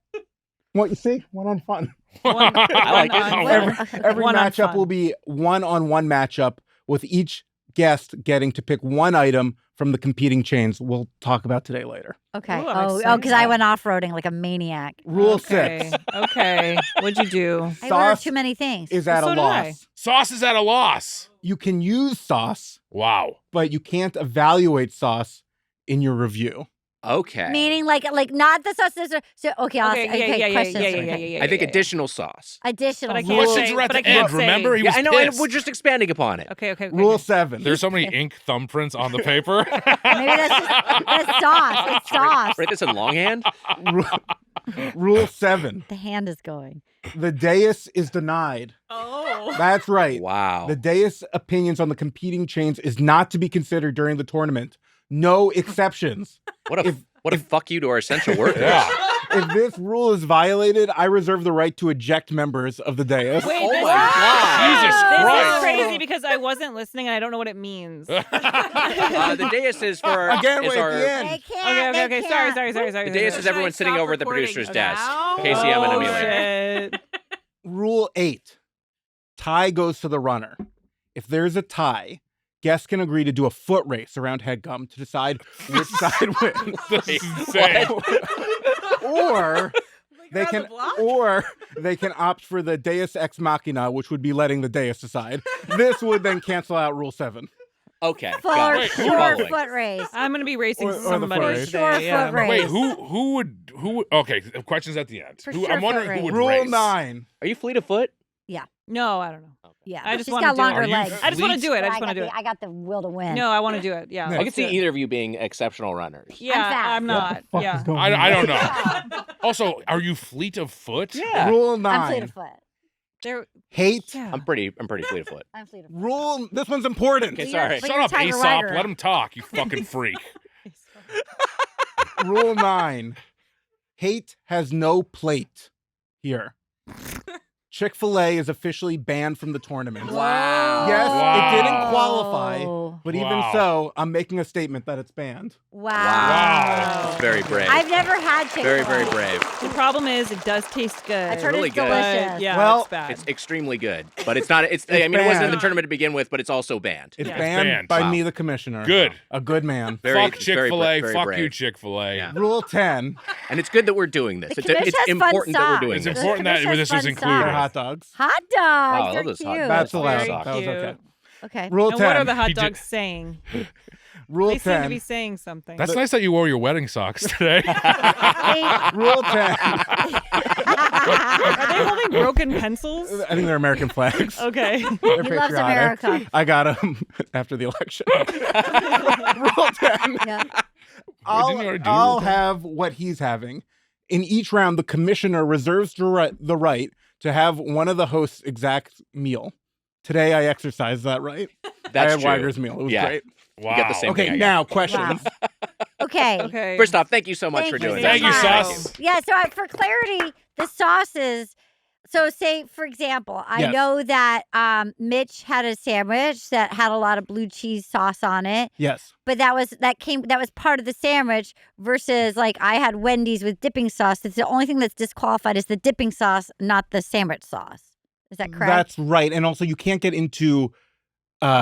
What you see? 1 on fun. One, I like it. on- Every one on matchup fun. will be 1-on-1 matchup with each guest getting to pick one item from the competing chains we'll talk about today later. Okay. Ooh, I'm Oh, excited. because I went off-roading like a maniac. Rule Okay. 6 Okay. What'd you do? I ordered Sauce too many things. is at So a did I. loss. Sauce is at a loss. You can use sauce, Wow. but you can't evaluate sauce in your review. Okay. Meaning like not the sauce. So okay, I'll Okay, okay, questions. yeah. I think additional sauce. Additional. But I sauce. can't Questions say- are at but I the can't end. Remember, he Yeah, was I know, pissed. and we're just expanding upon it. Okay. Rule 7. There's so many ink thumbprints on the paper. Maybe that's sauce. It's sauce. Write this in longhand. Rule 7. The hand is going. The dais is denied. Oh. That's right. Wow. The dais opinions on the competing chains is not to be considered during the tournament. No exceptions. What a fuck you to our essential workers. Yeah. If this rule is violated, I reserve the right to eject members of the dais. Wait, Oh this, my God. Jesus this Christ. is crazy because I wasn't listening and I don't know what it means. The dais is for Again, is wait, our, at the end. They can't. Okay. they Sorry. can't. The dais is everyone sitting over at the producer's desk. Casey, Oh, Em, and Amelia. shit. Rule 8. Tie goes to the runner. If there's a tie, guests can agree to do a foot race around Headgum to decide which side wins. This is insane. or they can opt for the Deus Ex Machina, which would be letting the Deus decide. This would then cancel out Rule 7. Okay. For it. sure foot race. I'm gonna be racing Or the somebody foot race. today. Sure yeah. foot race. Wait, who would? Okay, questions at the end. For Who, sure I'm wondering foot who would Rule race. 9. Are you fleet of foot? No, I don't know. Yeah, I just she's wanna got do it. longer Are you legs. I just want to do it. I But just want to do it. I got the will to win. No, I want to do it. Yeah. I I let's can see do it. either of you being exceptional runners. Yeah, fast. I'm not. Fuck Yeah. is going on? I don't know. Also, are you fleet of foot? Yeah. Rule I'm 9. fleet of foot. There. Hate. Yeah. I'm pretty fleet of foot. I'm fleet of foot. Rule. This one's important. Okay, But sorry. you're- but Shut you're up, Tiger Aesop. Rider. Let him talk, you fucking freak. Rule 9. Hate has no plate here. Chick-fil-A is officially banned from the tournament. Wow. Yes, it didn't Wow. qualify, Oh. but even Wow. so, I'm making a statement that it's banned. Wow. Wow. Very brave. I've never had chicken. Very, very brave. The problem is, it does taste good. I've heard Really it's good. delicious. But, yeah, Well, it's bad. It's extremely good, but it's not. It's. I It's mean, it wasn't in the banned. tournament to begin with, but it's also banned. It's Yeah. banned, banned. by Wow. me, the commissioner. Good. A good man. Very, Fuck Chick-fil-A. very, very Fuck brave. you, Chick-fil-A. Yeah. Rule 10. And it's good that we're doing this. The It's commission has fun important that we're stuff. doing It's this. important that commission this has was fun included. They're stuff. hot dogs. Hot dogs. Wow, I love They're those cute. hot dogs. That's Very allowed. cute. That was okay. Okay. Rule And 10. what are the hot He did- dogs saying? Rule They seem to 10. be saying something. That's nice that you wore your wedding socks today. Rule 10. Are they holding broken pencils? I think they're American flags. Okay. They're He loves patriotic. America. I got them after the election. Rule 10. Yeah. Didn't you already do I'll Rule 10? have what he's having. In each round, the commissioner reserves the right to have one of the host's exact meal. Today, I exercised that right. I That's had true. Weiger's meal. It was Yeah. great. Wow. get the same Okay, thing I got. now questions. Okay. Okay. First off, thank you so much Thank for you doing so Thank you, this. much. Sauce. Yeah, so for clarity, the sauces. So say, for example, I Yes. know that Mitch had a sandwich that had a lot of blue cheese sauce on it, Yes. but that was part of the sandwich versus like I had Wendy's with dipping sauce. It's the only thing that's disqualified is the dipping sauce, not the sandwich sauce. Is that correct? That's right. And also, you can't get into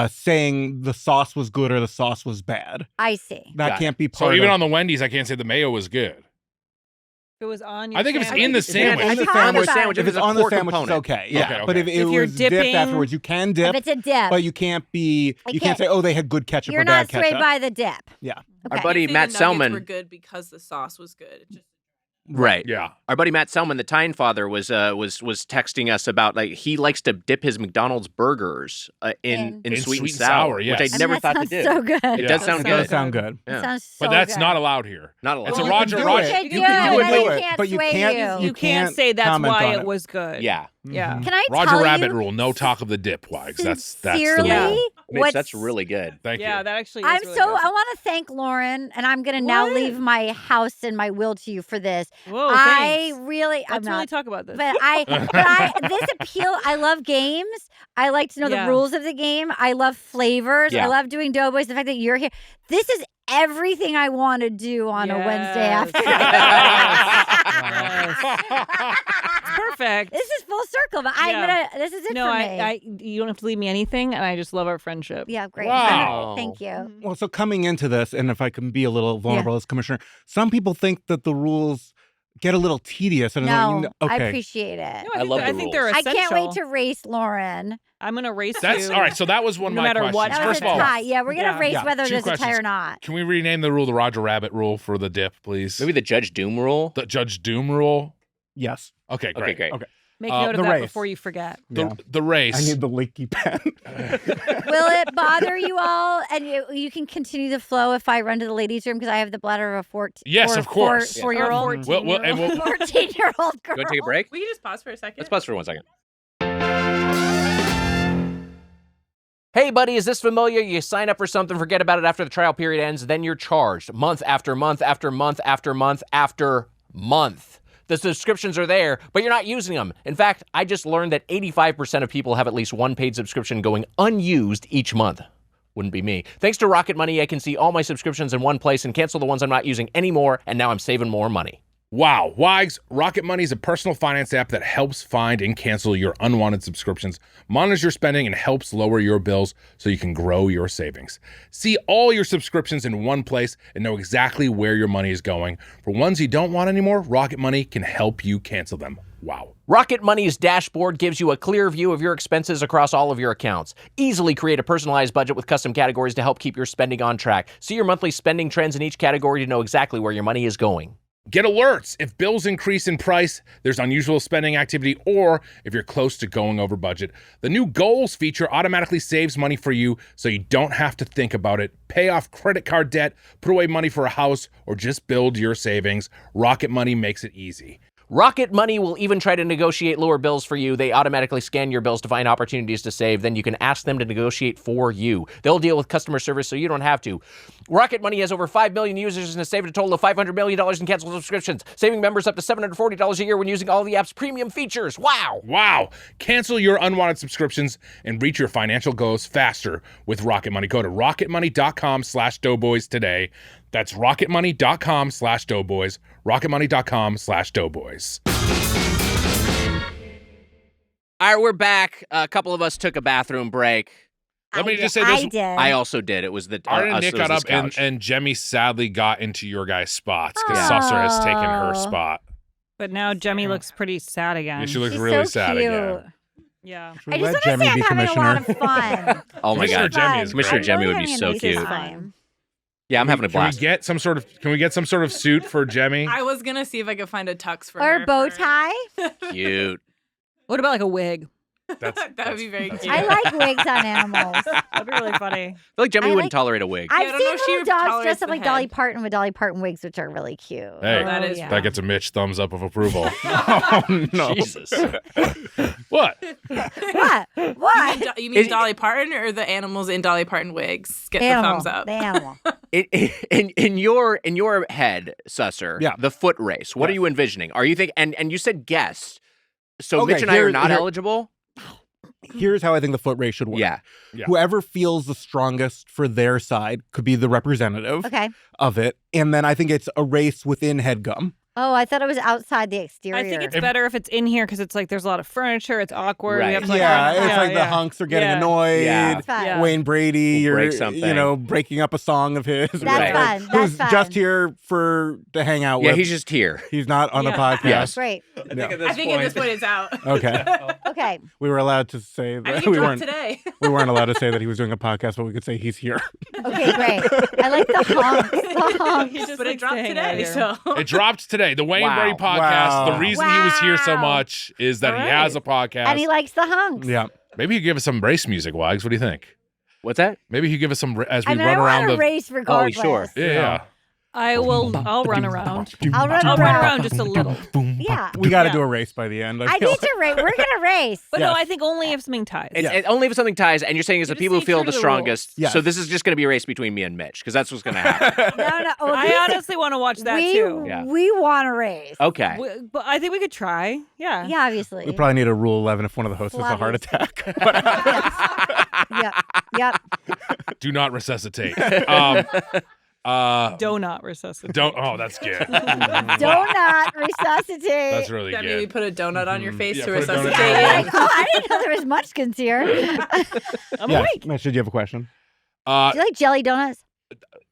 saying the sauce was good or the sauce was bad. I see. That Got it. can't be So part even of on the Wendy's, I can't say the mayo was good. If it was on your I think if it's sandwich- in the It's sandwich. on the Talk sandwich. about it. If it's a on the core sandwich, component. it's okay. Yeah. Okay, But if okay. it If you're was dipped dipping- afterwards, you can dip. If it's a dip, But you can't be. I You can't- can't say, "Oh, they had good ketchup you're or not bad swayed ketchup." by the dip. Yeah. Our Okay. buddy The Matt nuggets Selman. were good because the sauce was good. It just Right. Yeah. Our buddy Matt Selman, the Tyne father, was texting us about like he likes to dip his McDonald's burgers in sweet and sour, yes. which I And never that thought to sounds do. so good. It Yeah. does sound It good. does sound good. Yeah. It sounds so But that's good. not allowed here. Not allowed. It's Well, a you Roger. can do Roger. it. Should You do can it, do and then it, he can't but you sway can't. you. You can't say that's comment why on it was good. Yeah. Yeah. Can I Roger tell Rabbit you rule. No talk of the dip, Wags. That's the sincerely, rule. Mitch, what's- that's really good. Thank Yeah, you. that actually is I'm really so good. I want to thank Lauren, and I'm gonna now What? leave my house and my will to you for this. Whoa, I thanks. really, I'm Let's really not. talk about this. But this appeal. I love games. I like to know Yeah. the rules of the game. I love flavors. Yeah. I love doing Doughboys. The fact that you're here. This is everything I want to do on a Wednesday Yes. afternoon. It's perfect. This is full circle, but this is it No, for me. you don't have to leave me anything, and I just love our friendship. Yeah, great. Wow. Thank you. Well, so coming into this, and if I can be a little vulnerable as commissioner, some people think that the rules get a little tedious. And No, I okay. appreciate it. No, love the I think they're rules. I essential. can't wait to race Lauren. I'm gonna race That's you. all right. So that was one of No my matter questions. what That was First a of all, tie. Yeah, we're gonna Yeah. race Yeah. whether Two there's a tie or questions. not. can we rename the rule the Roger Rabbit rule for the dip, please? Maybe the Judge Doom rule. the Judge Doom rule. Yes. Okay, Okay, great. great. Okay. Make the note of that race. before you forget. Yeah. The race. I need the leaky pen. Will it bother you all? And you can continue the flow if I run to the ladies' room because I have the bladder of a Yes, of course. Four-year-old. and we'll 14-year-old girl. You want to take a break? we can just pause for a second. Let's pause for 1 second. Hey, buddy, is this familiar? You sign up for something, forget about it after the trial period ends, then you're charged month after month after month after month after month. The subscriptions are there, but you're not using them. In fact, I just learned that 85% of people have at least one paid subscription going unused each month. Wouldn't be me. Thanks to Rocket Money, I can see all my subscriptions in one place and cancel the ones I'm not using anymore, and now I'm saving more money. Wow. Wags, Rocket Money is a personal finance app that helps find and cancel your unwanted subscriptions, monitors your spending, and helps lower your bills so you can grow your savings. See all your subscriptions in one place and know exactly where your money is going. For ones you don't want anymore, Rocket Money can help you cancel them. Wow. Rocket Money's dashboard gives you a clear view of your expenses across all of your accounts. Easily create a personalized budget with custom categories to help keep your spending on track. See your monthly spending trends in each category to know exactly where your money is going. Get alerts if bills increase in price, there's unusual spending activity, or if you're close to going over budget. The new Goals feature automatically saves money for you so you don't have to think about it. Pay off credit card debt, put away money for a house, or just build your savings. Rocket Money makes it easy. Rocket Money will even try to negotiate lower bills for you. They automatically scan your bills to find opportunities to save. Then you can ask them to negotiate for you. They'll deal with customer service so you don't have to. Rocket Money has over 5 million users and has saved a total of $500 million in canceled subscriptions, saving members up to $740 a year when using all the app's premium features. Wow. Wow. Cancel your unwanted subscriptions and reach your financial goals faster with Rocket Money. Go to rocketmoney.com/doughboys today. That's rocketmoney.com/doughboys. rocketmoney.com/doughboys. All right, we're back. A couple of us took a bathroom break. Let me just say this. I did. I also did. It was the Arden and us, Nick it was got this up and, couch. and Jemmy sadly got into your guys' spots because Susser has taken her spot. But now Jemmy looks pretty sad again. Yeah, she looks She's really so sad cute. again. Yeah. Should I we just let want to Jemmy say be I'm having a lot commissioner? of fun. Oh my Commissioner God. Jemmy is Commissioner great. Jemmy I'm would really be having so an amazing cute. time. Yeah, I'm having a Can we blast. get some sort of suit for Jemmy? I was gonna see if I could find a tux for Or her. a bow for- tie. Cute. What about like a wig? That's, That would be very cute. I like wigs on animals. That'd be really funny. I feel like Jemmy I wouldn't like- tolerate a wig. I I've don't seen know if she little dogs tolerates dressed up the like Dolly head. Parton with Dolly Parton wigs, which are really cute. Hey, that is yeah. that gets a Mitch thumbs up of approval. Oh, no. Jesus. What? What? What? You mean Dolly Parton or the animals in Dolly Parton wigs? Get Animal. the thumbs up. The animal. In your head, Susser, Yeah. the foot race. What are Yes. you envisioning? Are you think and you said guest. So Okay, Mitch and I are here- not here- eligible? Here's how I think the foot race should work. Yeah. Yeah. Whoever feels the strongest for their side could be the representative Okay. of it. And then I think it's a race within Headgum. Oh, I thought it was outside the exterior. I think it's better if it's in here because it's like there's a lot of furniture. It's awkward. Right. We have to, like, Yeah, it's yeah, like the yeah. hunks are getting Yeah. annoyed. Yeah. That's fun. Yeah. Wayne Brady, We'll you're break something. breaking up a song of his. That's Right. fun. Who's That's just fun. here to hang out Yeah, with. he's just here. He's not on the Yeah. podcast. Yes. Great. I think Yeah. at this I think at this point it's out. Okay. Okay. We were allowed to say I that think it we dropped weren't. today. We weren't allowed to say that he was doing a podcast, but we could say he's here. Okay, great. I like the honks. The honks. He just But it likes to dropped hang out today, here. so. It dropped today. The Wayne Wow. Brady podcast. Wow. The reason he was here so Wow. much is that All he right. has a podcast. And he likes the hunks. Yeah. Maybe you give us some race music, Wags. What do you think? What's that? Maybe you give us some as we I mean, run I around want the. to race regardless. sure. Yeah. I'll run around. I'll run I'll run around. around just a little. Yeah. We got to Yeah. do a race by the end. I feel need to race. We're going to race. But no, Yes. I think only if something ties. It's only if something ties, and you're saying it's the just people who stay feel true the to the strongest. rules. So Yes. this is just going to be a race between me and Mitch, because that's what's going to happen. No. Oh, I honestly want to watch that we, too. Yeah. We want to race. Okay. But I think we could try. Yeah. Yeah, obviously. We probably need a rule 11 if one of the hosts has a heart Obviously. attack. Yep. Do not resuscitate. Donut resuscitate. Don't. Oh, that's good. Donut resuscitate. That's really That good. maybe put a donut on your face Yeah, to put a donut resuscitate on you. your Like, oh, I didn't know there was munchkins here. Do I'm Yes. awake. Mitch, did you have a question? you like jelly donuts?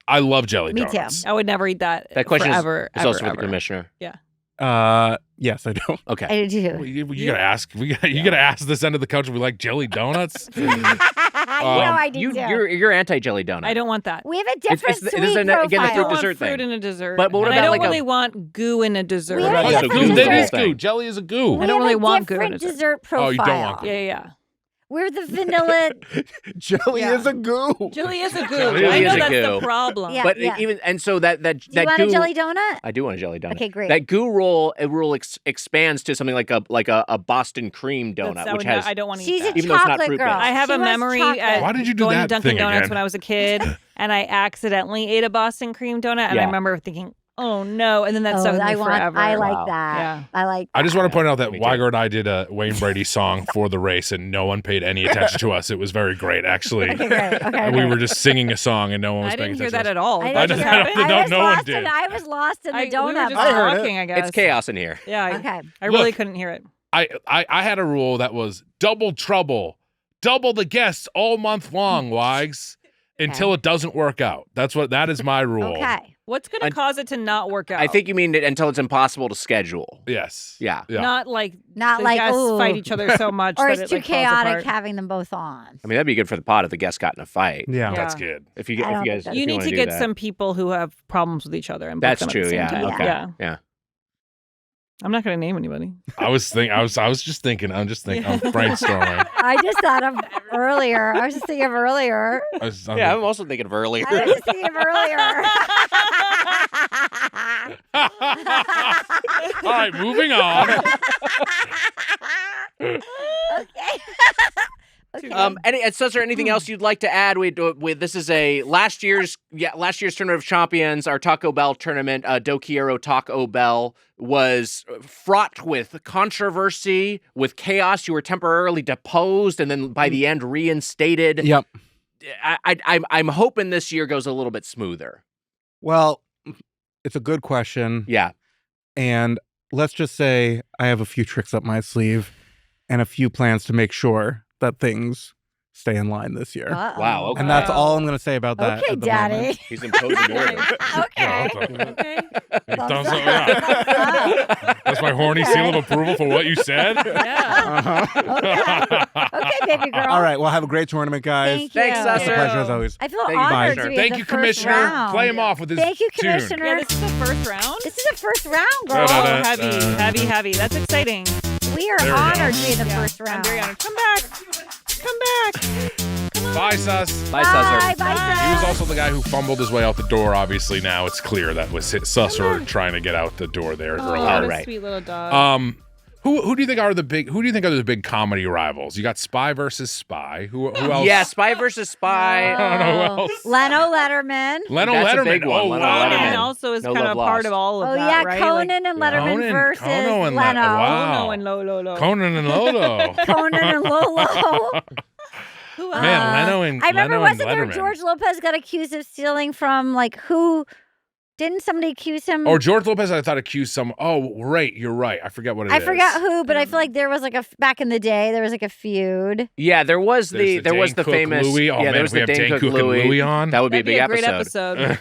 I love jelly Me too. donuts. I would never eat that. That question forever, is ever, also for the ever. commissioner. Yes, I do. Okay. I do too. Well, you gotta ask. You gotta ask this end of the country. We like jelly donuts. I do too. You're anti jelly donut. I don't want that. We have a different it's sweet this is profile. again the I fruit don't want dessert fruit thing. in a dessert. But what and I about don't like really a- want goo in a dessert. We have a Also, different goo. That dessert. is goo. Jelly is a goo. We I don't have really a want goo in different a dessert profile. Oh, you don't want goo. Yeah. We're the vanilla. Jelly Yeah. is a goo. Jelly is a goo. Jelly I is know a that's goo. the problem. Yeah. But even and so that Do you that want goo, a jelly donut? I do want a jelly donut. Okay, great. That goo rule expands to something like a Boston cream donut, That's- which has I don't want to eat She's that. a Even though it's not chocolate fruit-based. girl. I have She a wants memory chocolate. at Why did you do going that to Dunkin' thing Donuts again? when I was a kid, and I accidentally ate a Boston cream donut, and Yeah. I remember thinking, oh no, and then that stuck with me forever. I like Wow. that. Yeah. I like that. I just want to point out that Me too. Weiger and I did a Wayne Brady song for the race, and no one paid any attention to us. It was very great, actually. Okay, great. Okay, And we great. were just singing a song, and no one was I paying didn't hear attention that to at all. I That didn't just hear- happened. No, I was no one lost did. I was lost in the We were donut. just I heard it. talking, I guess. It's chaos in here. Yeah, Okay. I really Look. couldn't hear it. I had a rule that was double trouble, double the guests all month long, Wags, until it doesn't work out. That is my rule. Okay. What's going to cause it to not work out? I think you mean it until it's impossible to schedule. Yes. Yeah. Yeah. not like Not the like, guests ooh. fight each other so much Or that it's it too like falls chaotic apart. having them both on. I mean, that'd be good for the pod if the guests got in a fight. Yeah. Yeah. That's good. If you I don't guys, think if You need wanna to do get that. some people who have problems with each other and book That's them at the true. same Yeah. time. Okay. Yeah. Yeah. I'm not going to name anybody. I was just thinking. I'm brainstorming. I just thought of earlier. I was just thinking of earlier. Yeah. I'm also thinking of earlier. I was just thinking of earlier. All right, moving on. Okay. So is there anything else you'd like to add? This is a last year's tournament of champions. Our Taco Bell tournament, Do Quiero Taco Bell, was fraught with controversy, with chaos. You were temporarily deposed, and then by the end reinstated. Yep. I'm hoping this year goes a little bit smoother. Well, it's a good question. Yeah. And let's just say I have a few tricks up my sleeve and a few plans to make sure that things stay in line this year. Uh-oh. Wow. Okay. And that's all I'm going to say about that. Okay, at the Daddy. moment. He's imposing order. Okay. Okay. Thumbs Thumbs up. up, yeah. That's my horny seal of approval for what you said. Yeah. Uh-huh. Okay, baby girl. All right. Well, have a great tournament, guys. Thank you. Thanks, It's a Susser. pleasure as always. I feel Thank you, honored Commissioner. to be Thank the you, first Commissioner. round. Play him off with his Thank you, tune. Commissioner. Yeah, this is the first round. This is the first round, girl. Da-da-da. Heavy. That's exciting. We are There we go. honored to be in the Yeah, first I'm round. very honored. Come back. Bye, Sus. Bye, Susser. Bye, He was also the guy who fumbled his way out the door. Obviously, now it's clear that was Susser trying to get out the door there Oh, earlier. what a right. sweet little dog. Who do you think are the big comedy rivals? You got Spy versus Spy. Who else? Yeah, Spy versus Spy. I don't know who else. Leno Letterman. Leno That's a Letterman. big one. Oh, Leno wow. Letterman. And also is No kind love of part lost. of all of Oh, that, yeah, right? Conan and Letterman Conan- versus Conan and Leno. Wow. Conan and Lolo. Conan and Lolo. Conan and Lolo. Who else? Man, Leno and I remember, Leno and wasn't there Letterman. George Lopez got accused of stealing from, like, who? Didn't somebody accuse him? Or George Lopez, I thought accused some. Oh, right, you're right. I forget what it is. I forgot who, but I feel like there was, like, back in the day, there was, like, a feud. Yeah, there was There's there was Dane the Cook famous. Louis. Oh, yeah, man, there if was we the have Dane Dane Cook Cook and Louis on. That would be That'd a big great episode.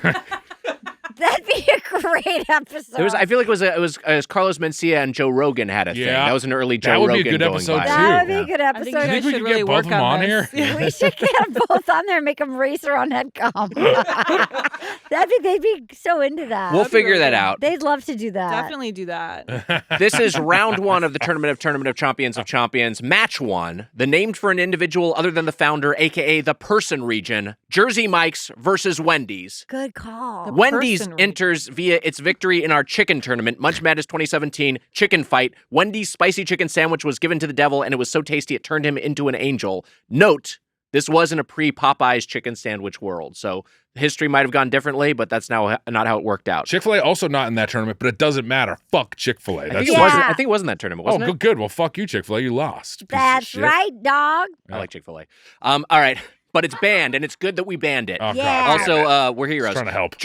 That'd be a great episode. It was. I feel like it was Carlos Mencia and Joe Rogan had a thing. Yeah. That was an early Joe That would be a Rogan good going episode, by. too. That would be a good I think you episode. guys we should could really get both work of them on here? We should get them both on there and make them race around Headgum. They'd be so into that. We'll figure that out. They'd love to do that. Definitely do that. This is round one of the Tournament of Champions. Match one, the named for an individual other than the founder, aka the person region, Jersey Mike's versus Wendy's. Good call. Wendy's person region. enters via its victory in our chicken tournament, Munch Madness 2017 chicken fight. Wendy's spicy chicken sandwich was given to the devil, and it was so tasty it turned him into an angel. Note, this wasn't a pre-Popeyes chicken sandwich world, so history might have gone differently, but that's now not how it worked out. Chick-fil-A also not in that tournament, but it doesn't matter. Fuck Chick-fil-A. I That's think it wasn't that tournament, Oh, wasn't it? good. Well, fuck you, Chick-fil-A. You lost. piece of That's shit. right, dog. I like Chick-fil-A. All right, but it's banned, and it's good that we banned it. Oh, Yeah. God. Also, we're heroes. Just trying to help.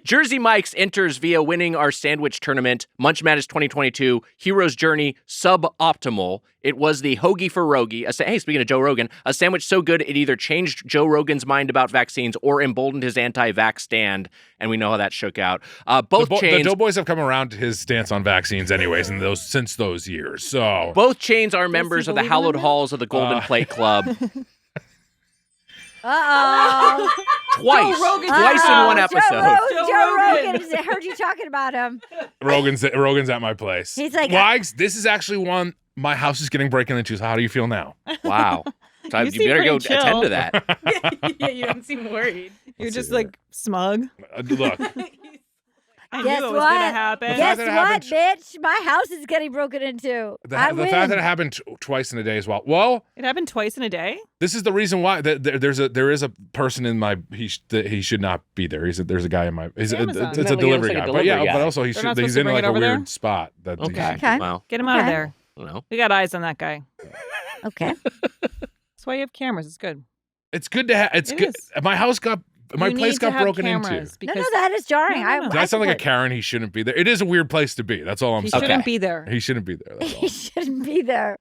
Jersey Mike's enters via winning our sandwich tournament, Munch Madness 2022, Hero's Journey Suboptimal. It was the hoagie for Rogie. Hey, speaking of Joe Rogan, a sandwich so good it either changed Joe Rogan's mind about vaccines or emboldened his anti-vax stand, and we know how that shook out. Both The chains... Doughboys have come around to his stance on vaccines anyways since those years. So Both chains are members of the believe in hallowed them? halls of the Golden Plate Club. Uh-oh. Twice in one episode. Joe Rogan. I heard you talking about him. Rogan's at my place. He's like, Wags, this is actually one my house is getting broken into. So how do you feel now? Wow. So You you seem better go pretty attend chill. to that. Yeah, you don't seem worried. You're Let's just see like smug. Look, I Guess knew it was what? gonna happen. The Guess fact that it happened- what, bitch? My house is getting broken into. The I fact win. that it happened twice in a day as well. Well, It happened twice in a day. this is the reason why there is a person in my he should not be there. There's a guy in my it's Amazon. a No, he delivery looks like a guy. delivery but guy. also They're not he's supposed to in bring like it a over weird there? spot. That he Okay. should- Okay. Well, Get him out of Okay. there. I don't know. We got eyes on that guy. Okay. That's why you have cameras. It's good. It's good to have. It's It good. is. My house got my You place need to got have broken into. cameras No, Because that is jarring. No, no, no. Did I sound like a support- Karen? He shouldn't be there. It is a weird place to be. That's all I'm he saying. shouldn't be there. He shouldn't be there. That's all. He shouldn't be there.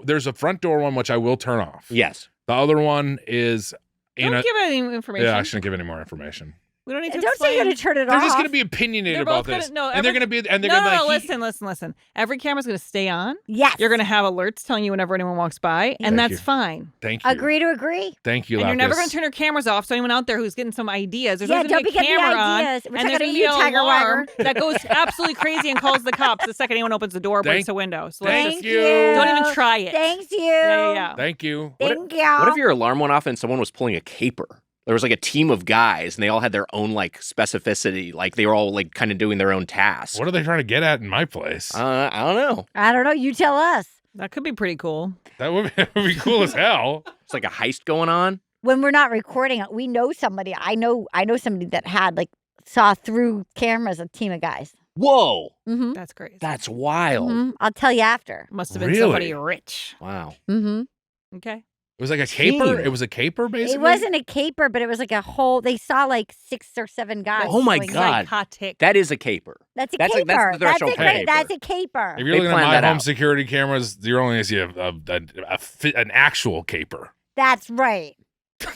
There's a front door one which I will turn off. Yes. The other one is in Don't a. give any information. Yeah, I shouldn't give any more information. We don't need to Don't say you're explain. going to turn it They're off. just going to be opinionated They're about both gonna- this, no, and they're every- going to be, and they're No, going to no, like. listen. Every camera's going to stay on. Yes. You're going to have alerts telling you whenever anyone walks by, and Thank that's you. fine. Thank you. Agree to agree. Thank you. And you're never going Lapkus. to turn your cameras off. So anyone out there who's getting some ideas, there's Yeah, always don't going to be be a getting camera ideas. on, We're and there's talking going to to be you, an Tiger alarm Wagger. that goes absolutely crazy and calls the cops the second anyone opens the door, breaks Thank- a window. So let's Thank just you. don't even try it. Thanks you. Yeah. Thank you. Thank you. What if your alarm went off and someone was pulling a caper? There was like a team of guys and they all had their own like specificity. Like they were all like kind of doing their own tasks. What are they trying to get at in my place? I don't know. I don't know. You tell us. That could be pretty cool. That would be cool as hell. It's like a heist going on. When we're not recording, we know somebody. I know somebody that had like saw through cameras a team of guys. Whoa. Mm-hmm. That's crazy. That's wild. Mm-hmm. I'll tell you after. Must have been Really? somebody rich. Wow. Mm-hmm. Okay. It was like a caper. Team. It was a caper, basically. It wasn't a caper, but it was like a whole. They saw like 6 or 7 guys. Oh my going- God. Psychotic. That is a caper. That's a That's caper. like- that's the threshold a for caper. That's a caper. If you're They looking at planned my that home out. security cameras, you're only going to see an actual caper. That's right.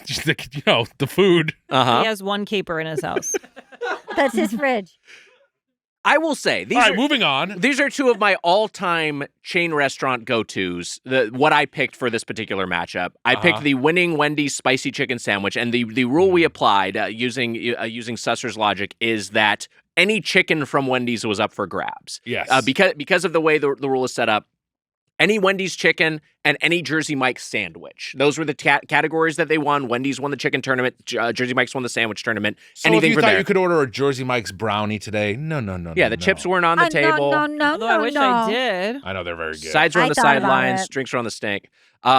Just the food. Uh-huh. He has one caper in his house. That's his fridge. I will say these All right, are moving on. these are two of my all-time chain restaurant go-tos. What I picked for this particular matchup, I picked the winning Wendy's spicy chicken sandwich, and the rule we applied using Susser's logic is that any chicken from Wendy's was up for grabs. Yes. Because of the way the rule is set up. Any Wendy's chicken and any Jersey Mike's sandwich. Those were the categories that they won. Wendy's won the chicken tournament. Jersey Mike's won the sandwich tournament. So Anything if you for thought there. you could order a Jersey Mike's brownie today, no. Yeah, the chips weren't on the table. No, Although I wish I did. I know they're very good. Sides were on I the thought about sidelines. it. Drinks were on the stink. So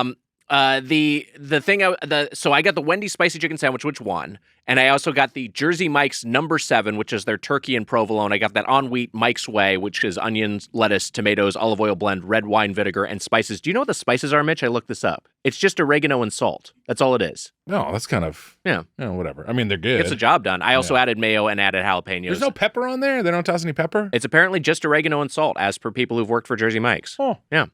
I got the Wendy's spicy chicken sandwich, which won, and I also got the Jersey Mike's number 7, which is their turkey and provolone. I got that on wheat Mike's Way, which is onions, lettuce, tomatoes, olive oil blend, red wine vinegar, and spices. Do you know what the spices are, Mitch? I looked this up. It's just oregano and salt. That's all it is. No, that's kind of whatever. I mean, they're good. Gets the job done. I also added mayo and added jalapenos. There's no pepper on there. They don't toss any pepper. It's apparently just oregano and salt, as per people who've worked for Jersey Mike's. Oh, Yeah.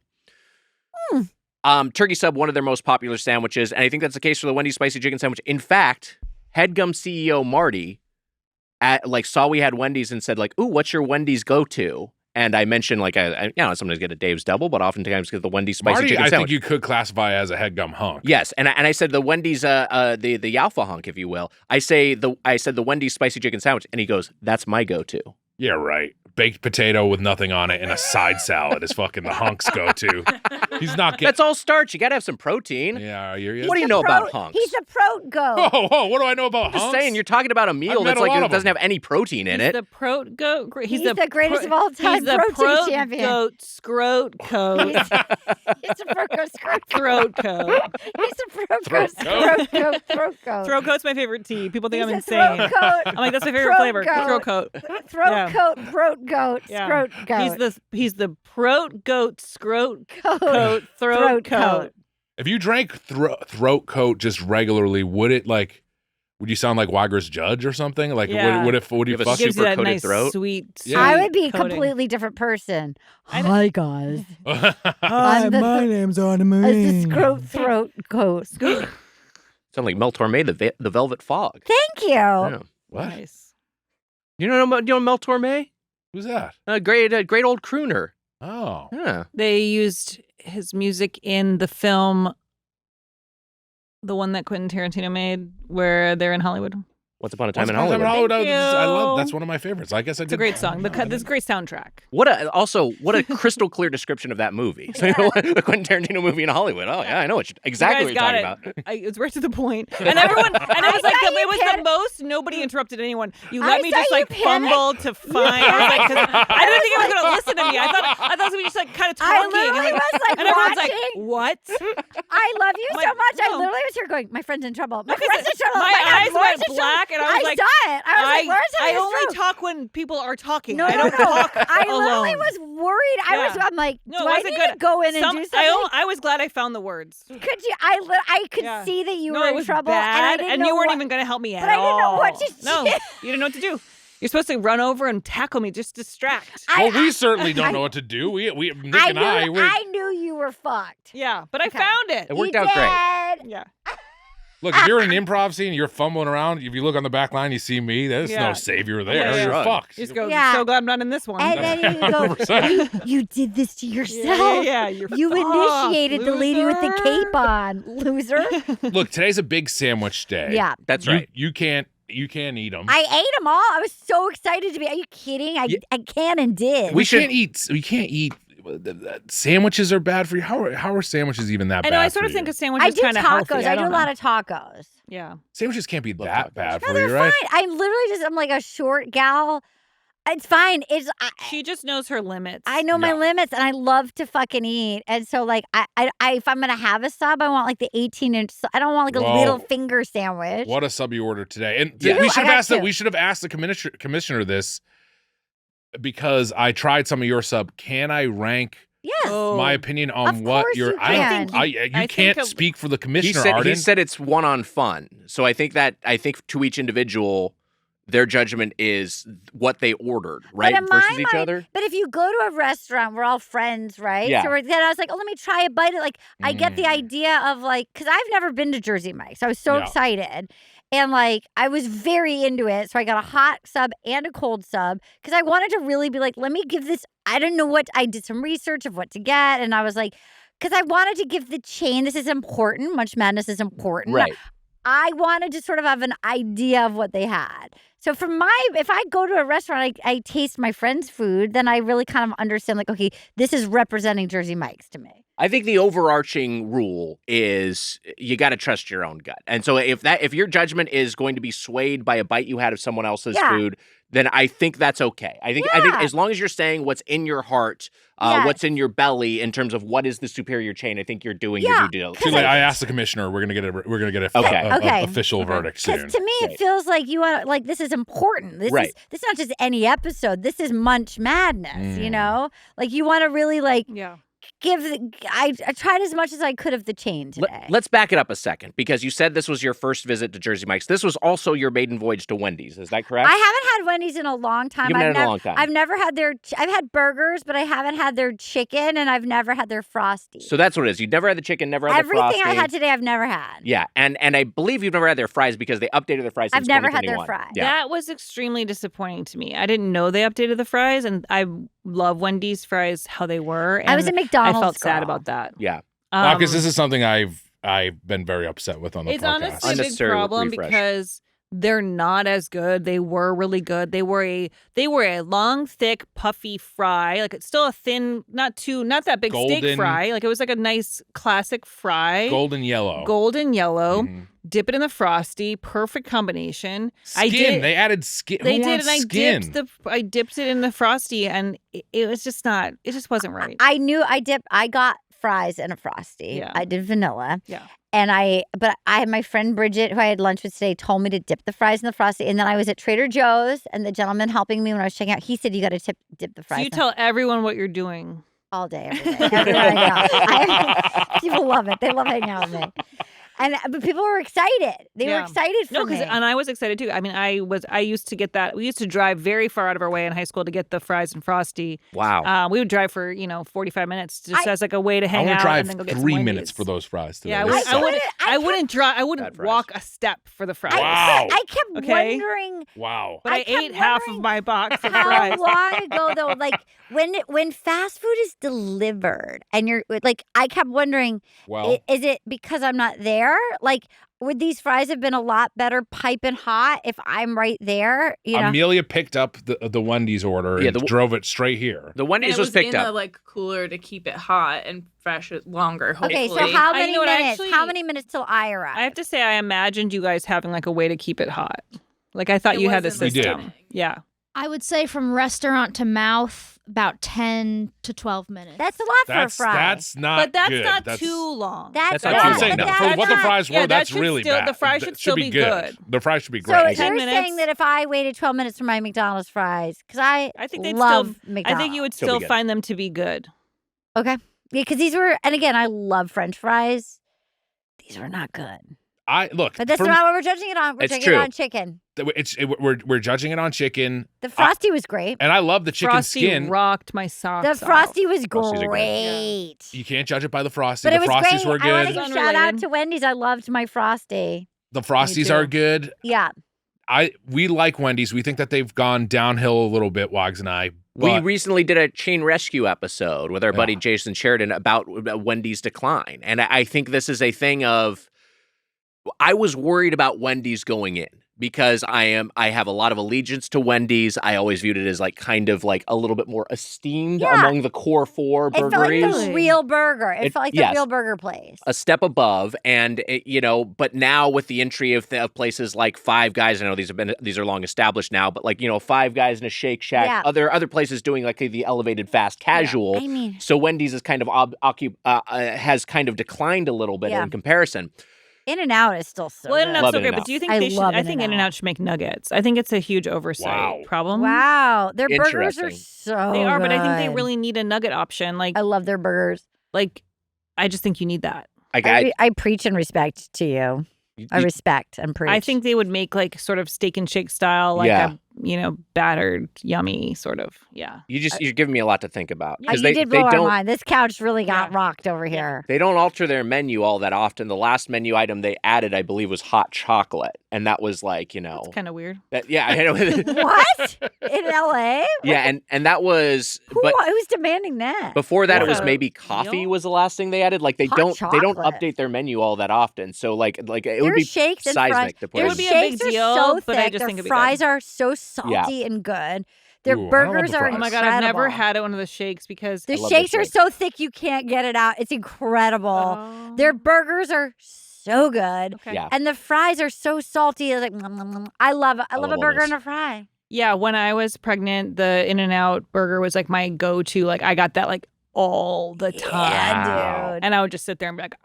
Turkey sub, one of their most popular sandwiches, and I think that's the case for the Wendy's spicy chicken sandwich. In fact, Headgum CEO Marty saw we had Wendy's and said ooh, what's your Wendy's go-to? And I mentioned I sometimes get a Dave's double, but oftentimes get the Wendy's spicy Marty, chicken I sandwich. think you could classify as a Headgum hunk. Yes, and I said the Wendy's the Alpha hunk, if you will. I said the Wendy's spicy chicken sandwich, and he goes, "That's my go-to." Yeah, right. Baked potato with nothing on it and a side salad is fucking the hunks go-to. He's not getting. That's all starch. You got to have some protein. Yeah, you're. What do you know about hunks? He's a prote goat. Oh, what do I know about I'm just hunks? saying, you're talking about a meal I've met that's a lot it of doesn't them. have any protein in He's it. the prote goat. He's the greatest of all time He's the protein champion. goat scrote coat. He's a throat goat. Throat coat. He's a throat Throat goat. goat. Throat goat. Throat coat's my favorite tea. People think He's I'm a throat insane. coat. I'm like, that's my favorite Throat flavor. goat. Throat coat. Throat Yeah. coat. Throat goat. Yeah. Scrote goat. He's the prote goat scrote Coat. coat. Throat Throat coat. coat. If you drank throat coat just regularly, would you sound like Weiger's Judge or something? Like, Yeah. would you You have a fuck Gives you super that coated nice throat? sweet. Yeah. I would be a coating. completely different person. I- Hi guys. Hi, the- my name's Arden It's the Myrin. scrote throat goat. Sound like Mel Torme, the Velvet Fog. Thank you. Yeah. What? Nice. You know Mel Torme? Who's that? Great old crooner. Oh. Yeah. They used his music in the film, the one that Quentin Tarantino made, where they're in Hollywood. Once Upon a Time Once in Upon a Time in Hollywood. Hollywood. I love. you. That's one of my favorites. I guess I It's did. a great song. This great soundtrack. What a crystal clear description of that movie. So, the Quentin Tarantino movie in Hollywood. Oh yeah, I know exactly what You you're guys talking about. It's right to the point. And everyone, and it was like it was the most. Nobody interrupted anyone. You let me just like fumble to find. I didn't think it was gonna listen to me. I thought somebody just like kind of talking. I literally was like and everyone's like, watching. "What?" I love you I'm so like, much. I no. literally was here going, my friend's in trouble. My Because friend's in trouble. my Oh God, eyes Laura's went in trouble. black, and I was like, saw it. I was like, Laura's I having a only stroke. talk when people are talking. No, I don't talk I literally alone. was worried. Yeah. I'm like, No, do it I wasn't need good. to go in and do something? I was glad I found the words. Could you? I could Yeah. see that you No, were it in was trouble, bad, and I didn't know you weren't what, even going to help me at but I didn't know all. what to No, do. you didn't know what to do. You're supposed to run over and tackle me, just distract. Well, we certainly don't know what to do. We Nick and I. I knew you were fucked. Yeah, but I found it. It worked You out great. did. Yeah. Look, if you're in an improv scene, you're fumbling around. If you look on the back line, you see me. There's Yeah. no savior there. Yeah, You're yeah. fucked. You just go, Yeah. so glad I'm not in this one. And then you go, 100%. you did this to yourself. Yeah, you're You fucked, initiated the lady with the loser. cape on, loser. Look, today's a big sandwich day. Yeah. That's right. You can't eat them. I ate them all. I was so excited to be. Are you kidding? I can and did. We can't eat. Sandwiches are bad for you. How are sandwiches even that bad? I know. I sort for of think you? a sandwich I is do kind of tacos. healthy. I do a don't lot know. of tacos. Yeah. Sandwiches can't be that bad No, for they're you, right? fine. I'm literally I'm like a short gal. It's fine. She just knows her limits. I know my Yeah. limits, and I love to fucking eat. And so, like, I if I'm gonna have a sub, I want like the 18-inch. I don't want like a Whoa. little finger sandwich. What a sub you ordered today, and Yeah. we should I have got asked two. we should have asked the commissioner this because I tried some of your sub. Can I rank Yes. my opinion on Of what course your? you I don't can. think you I can't think speak for the He commissioner. Arden. said it's one on fun. So I think to each individual, their judgment is what they ordered, right? But in Versus my each mind- other. But if you go to a restaurant, we're all friends, right? Yeah. So then I was like, oh, let me try a bite. Like, I get the Mm. idea of like, because I've never been to Jersey Mike's. I was so Yeah. excited. And like, I was very into it. So I got a hot sub and a cold sub because I wanted to really be like, let me give this. I didn't know what, I did some research of what to get. And I was like, because I wanted to give the chain, this is important. Munch Madness is important. Right. I wanted to sort of have an idea of what they had. So if I go to a restaurant, I taste my friend's food, then I really kind of understand like, okay, this is representing Jersey Mike's to me. I think the overarching rule is you got to trust your own gut. And so if your judgment is going to be swayed by a bite you had of someone else's Yeah. food, then I think that's okay. I think Yeah. as long as you're saying what's in your heart, Yes. what's in your belly in terms of what is the superior chain, I think you're doing Yeah, your due diligence. Too late. I asked the commissioner. We're gonna get a Okay. Okay. official verdict soon. Because to me, Great. it feels like you want like this is important. This Right. is not just any episode. This is Munch Madness. You know, like you want to really like Yeah. give. I tried as much as I could of the chain today. Let's back it up a second because you said this was your first visit to Jersey Mike's. This was also your maiden voyage to Wendy's. Is that correct? I haven't had Wendy's in a long time. You haven't had it in a long time. I've never had I've had burgers, but I haven't had their chicken, and I've never had their Frosty. So that's what it is. You've never had the chicken, never had Everything the frosty. I had today, I've never had. Yeah, and I believe you've never had their fries because they updated their fries. I've since never had their 2021. fries. Yeah. That was extremely disappointing to me. I didn't know they updated the fries, and I love Wendy's fries how they were. And I was a McDonald's I felt sad girl. about that. Yeah. Because this is something I've been very upset with on the It's podcast. honestly a big Unnecessary problem refresh. because they're not as good. They were really good. They were a long, thick, puffy fry. Like it's still a thin, not that big steak Golden- fry. Like it was like a nice classic fry. Golden yellow. Golden yellow. Mhm. Dip it in the Frosty. Perfect combination. Skin. They added skin. They Who did, wants and skin? I dipped it in the Frosty, and it was just not. It just wasn't right. I got fries and a Frosty. Yeah. I did vanilla. Yeah. And I had my friend Bridget, who I had lunch with today, told me to dip the fries in the Frosty. And then I was at Trader Joe's, and the gentleman helping me when I was checking out, he said, you got to dip the So fries you tell everyone what you're doing. all day, every day. Everywhere I go. People love it. They love hanging out with me. But people were excited. They were excited for me. And I was excited too. I mean, I used to get that. We used to drive very far out of our way in high school to get the fries and Frosty. Wow. We would drive for 45 minutes just as like a way to hang I out. would and then drive go get 3 some minutes Wendy's. for those fries today. Yeah, They suck. I wouldn't drive. I Bad wouldn't fries. walk a step for the fries. Wow. I kept Okay. wondering Wow. But I kept ate half of wondering my box of how fries. long ago though, like when fast food is delivered and you're like, I kept wondering, Well, is it because I'm not there? there, like, would these fries have been a lot better piping hot if I'm right there? You know? Amelia picked up the Wendy's order and drove it straight here. The And Wendy's it was picked in up. a like cooler to keep it hot and fresh longer. Hopefully. Okay, so how many know what, minutes? actually- How many minutes till I arrive? I have to say, I imagined you guys having like a way to keep it hot. Like I thought It you had a wasn't We system. did. Yeah. I would say from restaurant to mouth, about 10 to 12 minutes. That's a lot for a That's fry. that's not. But that's good. not That's too long. That's not no, too I'm long. saying but that. that's For what the not- fries were, Yeah, that that's should really still- bad. the fries That should still be good. The fries should be So great. Ten you're minutes. saying that if I waited 12 minutes for my McDonald's fries, because I think they'd love still. McDonald's. I think you would Still be still good. find them to be good. Okay. Yeah, because these were, and again, I love French fries. These were not good. Look. But that's for- not what we're judging it on. We're It's judging true. it on chicken. We're judging it on chicken, The Frosty was great. and I love the chicken Frosty skin. rocked my socks. The off. Frosty was Frosties are great. You can't judge it by the frosty. But The it was frosties great. were I want to good. give shout out Unrelated. to Wendy's. I loved my Frosty. The frosties too. are good. Yeah. We like Wendy's. We think that they've gone downhill a little bit, Wags and I. We but- recently did a chain rescue episode with our buddy Yeah. Jason Sheridan about Wendy's decline. And I think this is a thing of, I was worried about Wendy's going in because I have a lot of allegiance to Wendy's. I always viewed it as like kind of like a little bit more esteemed Yeah. among the core four It felt like burgeries. the real burger. It felt like the yes. real burger place. A step above, and but now with the entry of places like Five Guys, I know these are long established now, but like Five Guys and a Shake Shack, Yeah. other places doing like the elevated fast casual. I mean, So Wendy's is kind of has kind of declined a little bit Yeah. in comparison. In-N-Out is still so Well, good. In-N-Out's Love so great, In-N-Out. but do you think I they should? love I think In-N-Out. In-N-Out should make nuggets. I think it's a huge oversight Wow. problem. Wow. Their burgers are Interesting. so They are, but I think they good. really need a nugget option. I love their burgers. I just think you need that. I preach and respect to you. I you- respect and preach. I think they would make like sort of steak and shake style, like Yeah. battered, yummy sort of. Yeah. You're giving me a lot to think about you did blow our mind. This couch really got Yeah. rocked over here. They don't alter their menu all that often. The last menu item they added, I believe, was hot chocolate, and that was like It's kind of weird. yeah, I know. What? In LA? Yeah, and that was Who's demanding that? before that it was What? maybe coffee Meal? was the last thing they added. Like they Hot don't chocolate. update their menu all that often. So like it would Their be shakes and seismic fries. to put Their It would be a big shakes are deal, so but I thick. just Their think it'd be fries good. are so salty and good. Their Ooh, I don't love burgers the are fries. Oh my incredible. god, I've never had one of the shakes because The love their shakes are shakes. so thick you can't get it out. It's incredible. Oh. Their burgers are so good. Okay. Yeah. And the fries are so salty. It's like nom, nom, nom. I love a love all burger those. and a fry. Yeah, when I was pregnant, the In-N-Out burger was like my go-to. Like I got that like all the time. Yeah, dude. And I would just sit there and be like,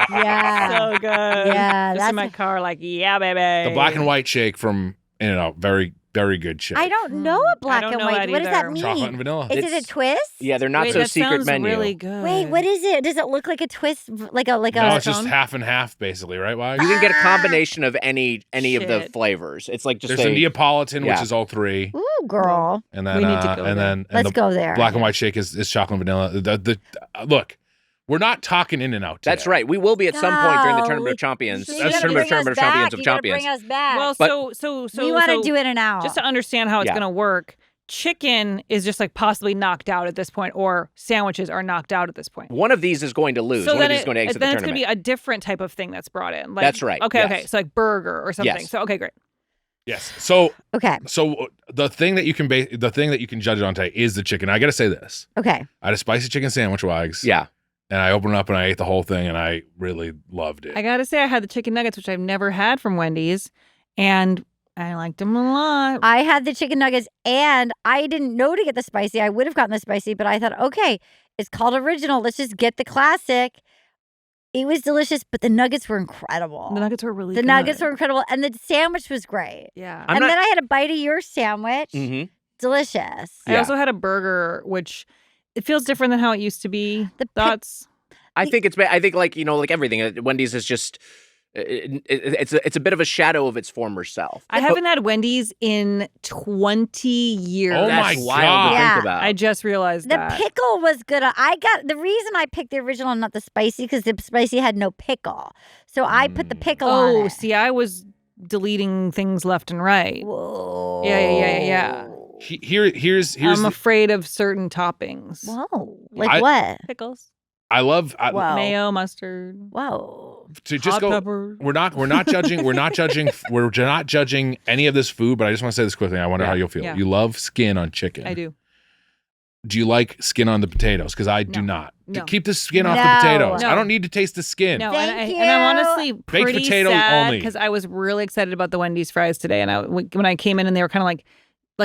Yeah. so good. Yeah, Just that's in my car, like, yeah, baby. The black and white shake from In-N-Out, very, very good shake. I don't know a black don't and know white. that What does that either. mean? Chocolate and vanilla. Is it a twist? Yeah, they're not Wait, so that secret sounds menu. really good. Wait, what is it? Does it look like a twist? Like a No, it's just Stone? half and half, basically, right? Why? You can get a combination of any of the Shit. flavors. It's like just There's a Neapolitan, yeah. which is all three, Ooh, girl. and then We need to go and there. then and Let's the go there. black and white shake is chocolate and vanilla. Look, we're not talking In-N-Out. That's today. right. We will be at some point during the tournament of Golly. champions. You That's gotta tournament bring of us champions back. of You gotta champions. bring us back. Well, But- so we want to do it now. Just to understand how it's Yeah. going to work, chicken is just like possibly knocked out at this point, or sandwiches are knocked out at this point. One of these is going to lose. So One of then, these is going to exit the then it's tournament. going to be a different type of thing that's brought in. Like, That's right, Okay, yes. okay. So like burger or something. Yes. So okay, great. Yes. So Okay. the thing that you can judge it on today is the chicken. I got to say this. Okay. I had a spicy chicken sandwich, Wags. Yeah. And I opened it up and I ate the whole thing and I really loved it. I got to say, I had the chicken nuggets, which I've never had from Wendy's, and I liked them a lot. I had the chicken nuggets and I didn't know to get the spicy. I would have gotten the spicy, but I thought, okay, it's called original. Let's just get the classic. It was delicious, but the nuggets were incredible. The nuggets were really The good. nuggets were incredible. And the sandwich was great. Yeah. I'm and not- then I had a bite of your sandwich. Mm-hmm. Delicious. I Yeah. also had a burger, which it feels different than how it used to be. The Thoughts? I think like everything. Wendy's is just it's a bit of a shadow of its former self. I haven't had Wendy's in 20 years. Oh my That's wild God. to Yeah. think about. I just realized The that. pickle was good. I got the reason I picked the original and not the spicy because the spicy had no pickle. So I put the pickle on Oh, it. see, I was deleting things left and right. Whoa. Yeah. Here's I'm afraid of certain toppings. Whoa. Like I- what? Pickles. I love Whoa. Mayo, mustard. Whoa. to just hot go. pepper. We're not judging. We're not judging any of this food. But I just want to say this quickly. I wonder how you'll feel. Yeah. You love skin on chicken. I do. Do you like skin on the potatoes? Because I do not. No. Keep the skin off No. the potatoes. No. I don't need to taste the skin. No, Thank and I'm you. honestly pretty potatoes sad only. because I was really excited about the Wendy's fries today, and when I came in and they were kind of like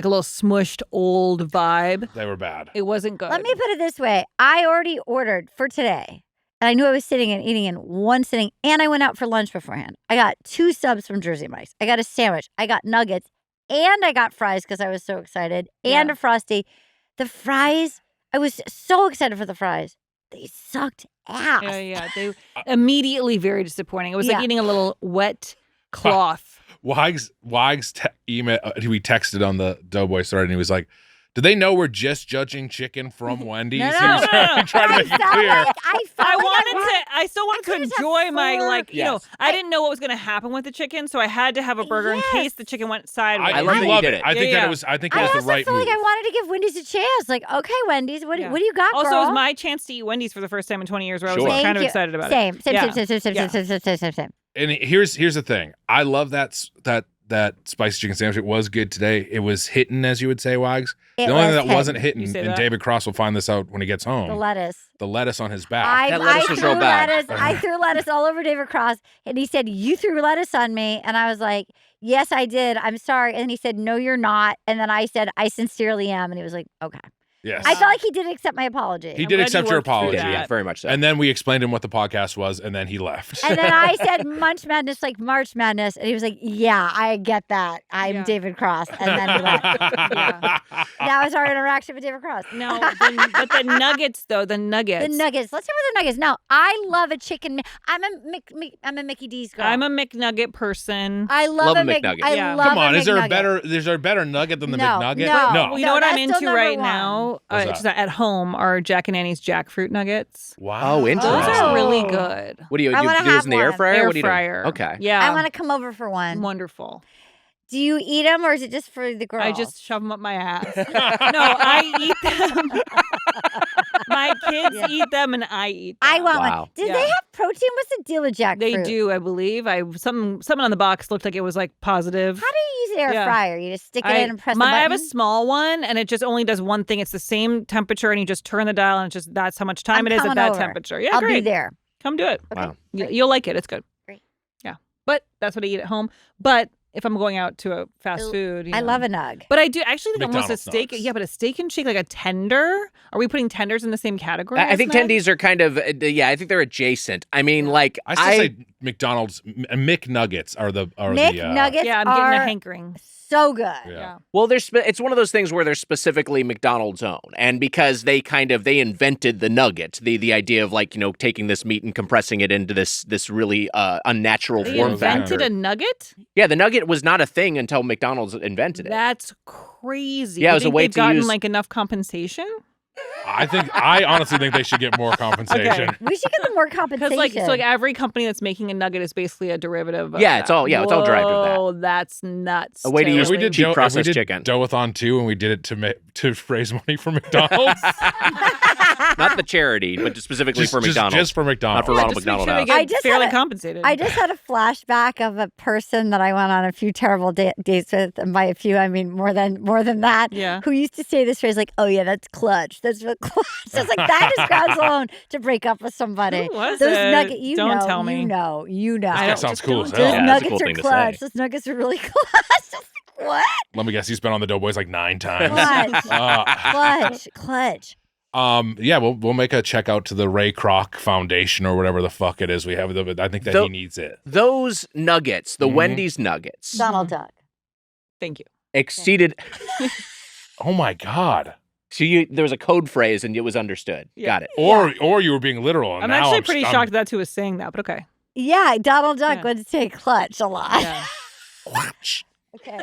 a little smushed old vibe. They were bad. It wasn't good. Let me put it this way. I already ordered for today, and I knew I was sitting and eating in one sitting, and I went out for lunch beforehand. I got 2 subs from Jersey Mike's. I got a sandwich. I got nuggets, and I got fries because I was so excited, and a Frosty. The fries, I was so excited for the fries. They sucked ass. Yeah. They immediately very disappointing. It was like eating a little wet cloth. Wags email. We texted on the Doughboy thread, and he was like, "Do they know we're just judging chicken from Wendy's?" No, He was trying to make it clear. I still wanted to enjoy my I didn't know what was going to happen with the chicken, so I had to have a burger in case the chicken went sideways. I love it. I think that it was. I think it was the right feel move. like I wanted to give Wendy's a chance. Like, okay, Wendy's, what do you got, Also, girl? it was my chance to eat Wendy's for the first time in 20 years, where I was Thank kind of you. excited about Same. it. Same. And here's the thing. I love that spicy chicken sandwich. It was good today. It was hitting, as you would say, Wags. The only thing that wasn't hitting, and David Cross will find this out when he gets home. The lettuce on his back. I threw lettuce all over David Cross, and he said, "You threw lettuce on me," and I was like, "Yes, I did. I'm sorry." And he said, "No, you're not." And then I said, "I sincerely am," and he was like, "Okay." Yes. I felt like he did accept my apology. He did accept your apology. Yeah, very much so. And then we explained him what the podcast was, and then he left. And then I said Munch Madness, like March Madness. And he was like, yeah, I get that. I'm David Cross. And then he left. That was our interaction with David Cross. No, but the nuggets, though, the nuggets. The nuggets. Let's start with the nuggets. Now, I love a chicken. I'm a Mickey D's girl. I'm a McNugget person. I love a McNugget. I love Come on, a is there a McNugget. better nugget than the No, McNugget? no. Well, you know what I'm that's still into right number now? What's Just that? at home are Jack and Annie's jackfruit nuggets. Wow. Oh, interesting. Those are really good. What do you I do? wanna Do those in the have air one. fryer? Air What do you do? fryer. Okay. Yeah. I want to come over for one. Wonderful. Do you eat them or is it just for the girls? I just shove them up my ass. No, I eat them. My kids eat them and I eat them. I want one. Did they have protein? What's the deal with jackfruit? They do, I believe. Someone on the box looked like it was like positive. How do you use an air fryer? You just stick it in and press the button? I have a small one and it just only does one thing. It's the same temperature and you just turn the dial and it's just that's how much time it is at that over. temperature. Yeah, I'll great. be there. Come do it. Okay. Wow. You'll like it. It's good. Great. Yeah. But that's what I eat at home. But if I'm going out to a fast food, I love a nug. But I do actually think almost a McDonald's steak. nugs. Yeah, but a steak and shake, like a tender. Are we putting tenders in the same category? I as think nugs? tendies are kind of, I think they're adjacent. I mean, like, I still say McDonald's McNuggets are the McNuggets Yeah, I'm are getting a hankering. so good. Yeah. Well, it's one of those things where they're specifically McDonald's own, and because they invented the nugget, the idea of like taking this meat and compressing it into this really unnatural They form invented factor. a nugget? Yeah, the nugget was not a thing until McDonald's invented it. That's crazy. Yeah, it You was a think way they've to gotten use- like enough compensation. I honestly think they should get more compensation. Okay. We should give them more compensation. Because like every company that's making a nugget is basically a derivative. Of Yeah, it's all that. it's all derived of that. Oh, that's nuts. A way to Taylor. use We did cheap Dough- processed we did chicken. Dough-a-thon too, and we did it to raise money for McDonald's. Not the charity, but specifically for McDonald's. Just for McDonald's. Not for Ronald Just make McDonald sure House. they I get just fairly had a- compensated. I just had a flashback of a person that I went on a few terrible dates with, and by a few I mean more than that. Yeah. Who used to say this phrase like, "Oh yeah, that's clutch. That's what clutch." It's like that is grounds alone to break up with somebody. Who was Those it? nuggets, you Don't know, tell me. you know. That sounds cool as Those hell. Yeah, that's a nuggets cool are thing to clutch. say. Those nuggets are really clutch. Just like, what? Let me guess, he's been on the Doughboys like 9 times. Clutch. Clutch. Yeah, we'll make a check out to the Ray Kroc Foundation or whatever the fuck it is we have. I think that he needs it. Those nuggets, the Wendy's nuggets, Donald Duck. Thank you. exceeded. Oh my God. So there was a code phrase and it was understood. Yeah. Got it. Or you were being literal. And I'm now actually pretty I'm- shocked that's who was saying that, but okay. Yeah, Donald Duck Yeah. would say clutch a lot. Yeah. Okay.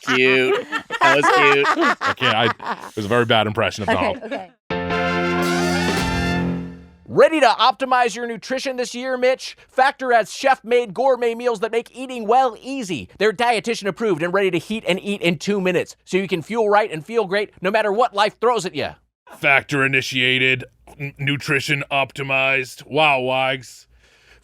Cute. That was cute. Okay, it was a very bad impression of Donald. Okay. Ready to optimize your nutrition this year, Mitch? Factor has chef-made gourmet meals that make eating well easy. They're dietitian approved and ready to heat and eat in 2 minutes, so you can fuel right and feel great no matter what life throws at you. Factor initiated. nutrition optimized. Wow, Wags.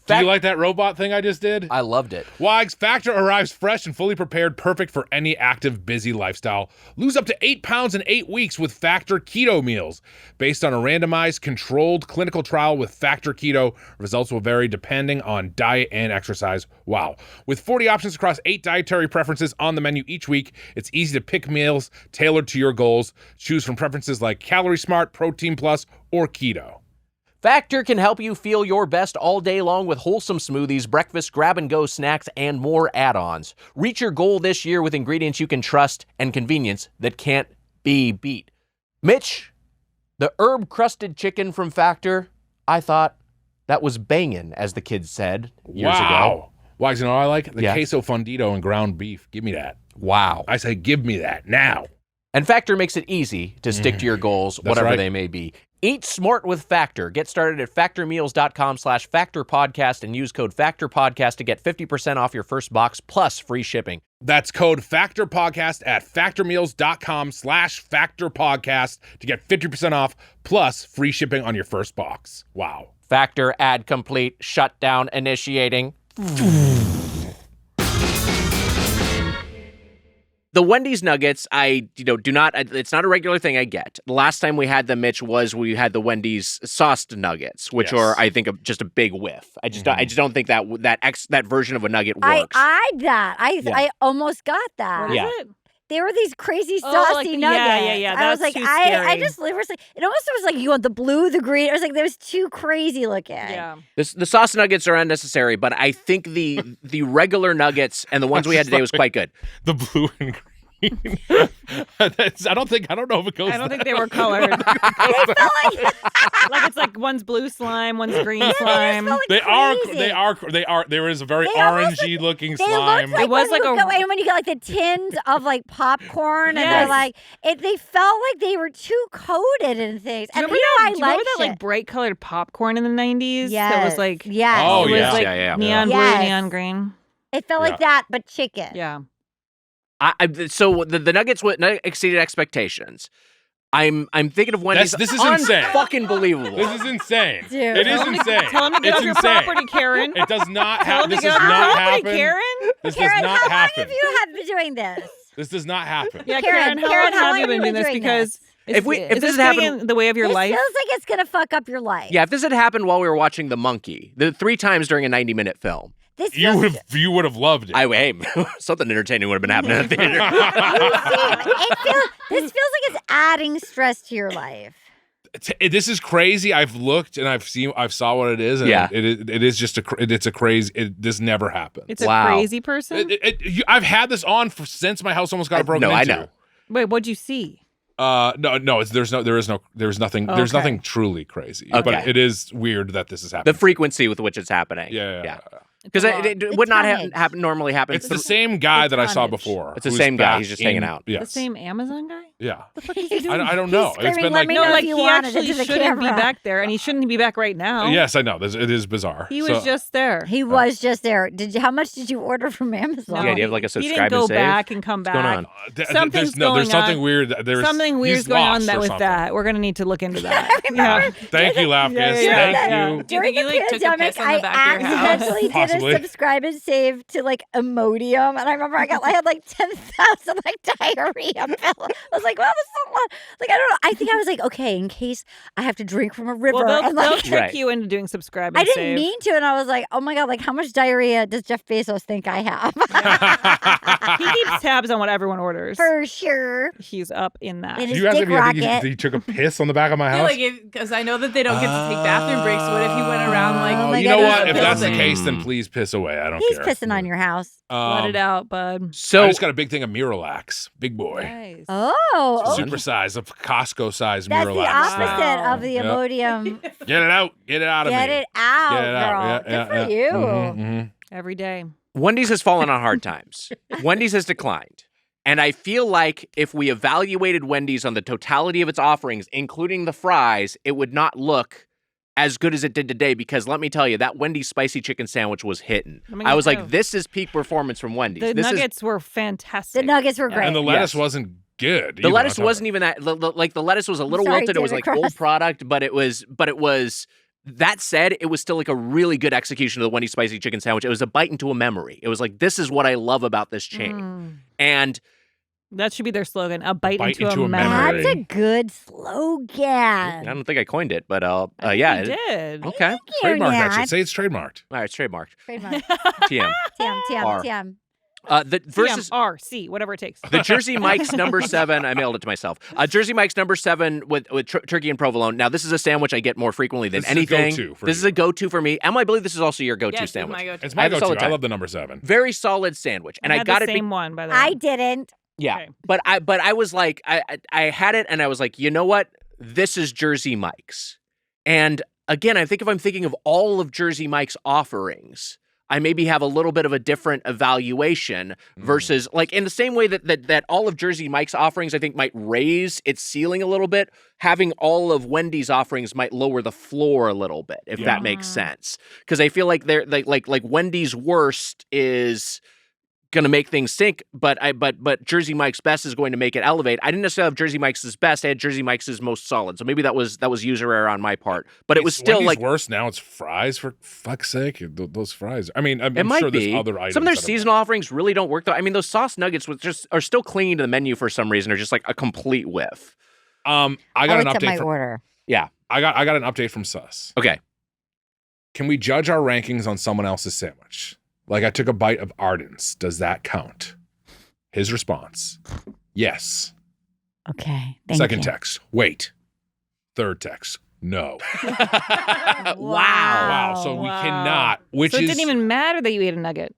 Do you like that robot thing I just did? I loved it. Wags Factor arrives fresh and fully prepared, perfect for any active, busy lifestyle. Lose up to 8 pounds in 8 weeks with Factor Keto meals. Based on a randomized, controlled clinical trial with Factor Keto, results will vary depending on diet and exercise. Wow. With 40 options across 8 dietary preferences on the menu each week, it's easy to pick meals tailored to your goals. Choose from preferences like Calorie Smart, Protein Plus, or Keto. Factor can help you feel your best all day long with wholesome smoothies, breakfast, grab-and-go snacks, and more add-ons. Reach your goal this year with ingredients you can trust and convenience that can't be beat. Mitch, the herb-crusted chicken from Factor, I thought that was bangin', as the kids said years ago. Wags, you know what I like? The queso fundido and ground beef. Give me that. Wow. I say give me that now. And Factor makes it easy to stick to your goals, whatever they may be. Eat smart with Factor. Get started at factormeals.com/factorpodcast and use code factorpodcast to get 50% off your first box plus free shipping. That's code factorpodcast at factormeals.com/factorpodcast to get 50% off plus free shipping on your first box. Wow. Factor ad complete. Shutdown initiating. The Wendy's nuggets, do not. It's not a regular thing I get. The last time we had them, Mitch, was we had the Wendy's sauced nuggets, which are, I think, just a big whiff. I just don't think that version of a nugget works. I eyed that. I almost got that. What is it? They were these crazy saucy nuggets. Yeah. I was like, I just it was like it almost was like you want the blue, the green. It was like it was too crazy looking. Yeah. The sauce nuggets are unnecessary, but I think the regular nuggets and the ones we had today was quite good. The blue and green. I don't know if it goes. I don't think they were colored. like it's like one's blue slime, one's green slime. They are. There is a very orangey looking slime. It was like and when you get like the tins of like popcorn, and they're like they felt like they were too coated in things. And remember that like bright colored popcorn in the 90s? Yes. That was like Oh, it was yeah. like neon blue, Yes. neon green. It felt like that, but chicken. Yeah. So the nuggets exceeded expectations. I'm thinking of Wendy's. This is insane. Fucking believable. This is insane. Dude. It is insane. Tell him to get off your property, Karen. It does not happen. This Tell does him to get off your not property, happen. Karen. This Karen, does not how happen. long have you been doing this? This does not happen. Yeah, Karen, how long how have you been doing this? Because If is this this had getting happened- in the way of your It life? feels like it's gonna fuck up your life. Yeah, if this had happened while we were watching The Monkey, the 3 times during a 90-minute film, This You feels, would have loved it. something entertaining would have been happening in the theater. this feels like it's adding stress to your life. This is crazy. I've looked and I've saw what it is. And it is just it's a crazy. This never happened. It's a crazy person. I've had this on since my house almost got broken into. I know. Wait, what'd you see? No. There's nothing. Okay. There's nothing truly crazy. Okay. But it is weird that this is happening. The frequency with which it's happening. Yeah. Because it would not normally happen. It's the same guy that I saw before. It's the same guy. He's just hanging out. Yes. The same Amazon guy? Yeah. The fuck is he doing? I don't know. It's been like me know if he you wanted actually it to the shouldn't be camera. back there, and he shouldn't be back right now. Yes, I know. It is bizarre. He was just there. He was just there. How much did you order from Amazon? Yeah, do you have like a He subscribe didn't go and save? back and come What's going back. on? Something's There's going something on. weird. Something weird's going on with that. We're gonna need to look into that. Yeah. Thank you, Lapkus. Yeah. Thank you. During you the think, like, took a pandemic, piss on the I back of your house? accidentally did Possibly. a subscribe and save to like Imodium, and I remember I had like 10,000 like diarrhea pills. I was like, well, this is a lot. Like I don't know. I think I was like, okay, in case I have to drink from a river. Well, and, they'll like, trick you into doing subscribe and I didn't save. mean to, and I was like, oh my god, like how much diarrhea does Jeff Bezos think I have? He keeps tabs on what everyone orders. For sure. He's up in that. In Do his you ask dick if you think rocket. he took a piss on the back of my I house? feel like because I know that they don't get to take bathroom breaks. What if he went around like? Oh my You know God, what? he's If that's the building. case, then please piss away. I don't He's care. pissing on your house. Let it out, bud. So I just got a big thing of Miralax. Big boy. Nice. Oh, Super size, a Costco size that's Miralax. the opposite Wow. of the Yep. Imodium. Get it out. Get it out of Get me. it out, Get it out. girl. Yeah, Good yeah, for yeah. you. Mhm, mhm. Every day. Wendy's has fallen on hard times. Wendy's has declined. And I feel like if we evaluated Wendy's on the totality of its offerings, including the fries, it would not look as good as it did today, because let me tell you, that Wendy's spicy chicken sandwich was hitting. Oh my I was God. like, this is peak performance from Wendy's. The This nuggets were fantastic. The nuggets were great. And the lettuce Yes. wasn't good. The lettuce wasn't even that. Like the lettuce was a little sorry, wilted. It was David like old Cross. product, but it was. That said, it was still like a really good execution of the Wendy spicy chicken sandwich. It was a bite into a memory. It was like, this is what I love about this chain. And that should be their slogan: a bite into a memory. memory. That's a good slogan. I don't think I coined it, but yeah, you did. Okay, Trademark that Nat. shit. Say it's trademarked. all right, it's trademarked. Trademark. TM. R. TM. The versus TMRC, whatever it takes. the Jersey Mike's number 7. I mailed it to myself. Jersey Mike's number 7 with turkey and provolone. Now, this is a sandwich I get more frequently than This is a anything. go-to for This you. is a go-to for me. And I believe this is also your go-to Yes, it's sandwich. my go-to. It's I my have this all the go-to. I time. love the number 7. Very solid sandwich, and I had got the it. same one, by the way. I didn't. Yeah, Okay. but I was like, I had it, and I was like, you know what? This is Jersey Mike's. And again, I think if I'm thinking of all of Jersey Mike's offerings, I maybe have a little bit of a different evaluation versus like in the same way that all of Jersey Mike's offerings I think might raise its ceiling a little bit, having all of Wendy's offerings might lower the floor a little bit, if that makes sense. Because I feel like they're like Wendy's worst is going to make things sink, but Jersey Mike's best is going to make it elevate. I didn't necessarily have Jersey Mike's best. I had Jersey Mike's most solid. So maybe that was user error on my part. But it was still Wendy's like worse now. It's fries, for fuck's sake. Those fries. I mean, I'm it might sure be. there's other items. Some of their that are seasonal offerings really don't work though. I mean, those sauce nuggets are still clinging to the menu for some reason. Are just like a complete whiff. I got an looked at update my from order. Yeah. I got an update from Sus. Okay. Can we judge our rankings on someone else's sandwich? Like I took a bite of Arden's. Does that count? His response: yes. Okay. Thank Second you. text: wait. Third text: no. Wow. Wow. So we Wow. cannot. Which So it is didn't even matter that you ate a nugget.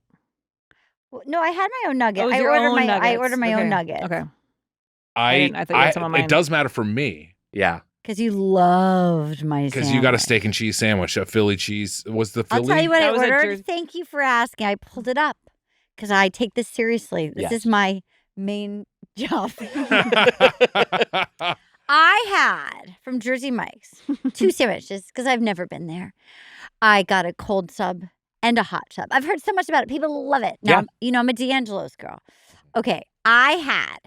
No, I had my own nugget. Oh, it was I your ordered own I nuggets. ordered my own Okay. nugget. Okay. I thought you had some on mine. it does matter for me Yeah. Because you loved my because sandwich. you got a steak and cheese sandwich. A Philly cheese was the I'll Philly. tell you what That I was at ordered. Jersey- Thank you for asking. I pulled it up because I take this seriously. This Yes. is my main job. I had from Jersey Mike's 2 sandwiches because I've never been there. I got a cold sub and a hot sub. I've heard so much about it. People love it. Now, I'm a D'Angelo's girl. Okay, I had.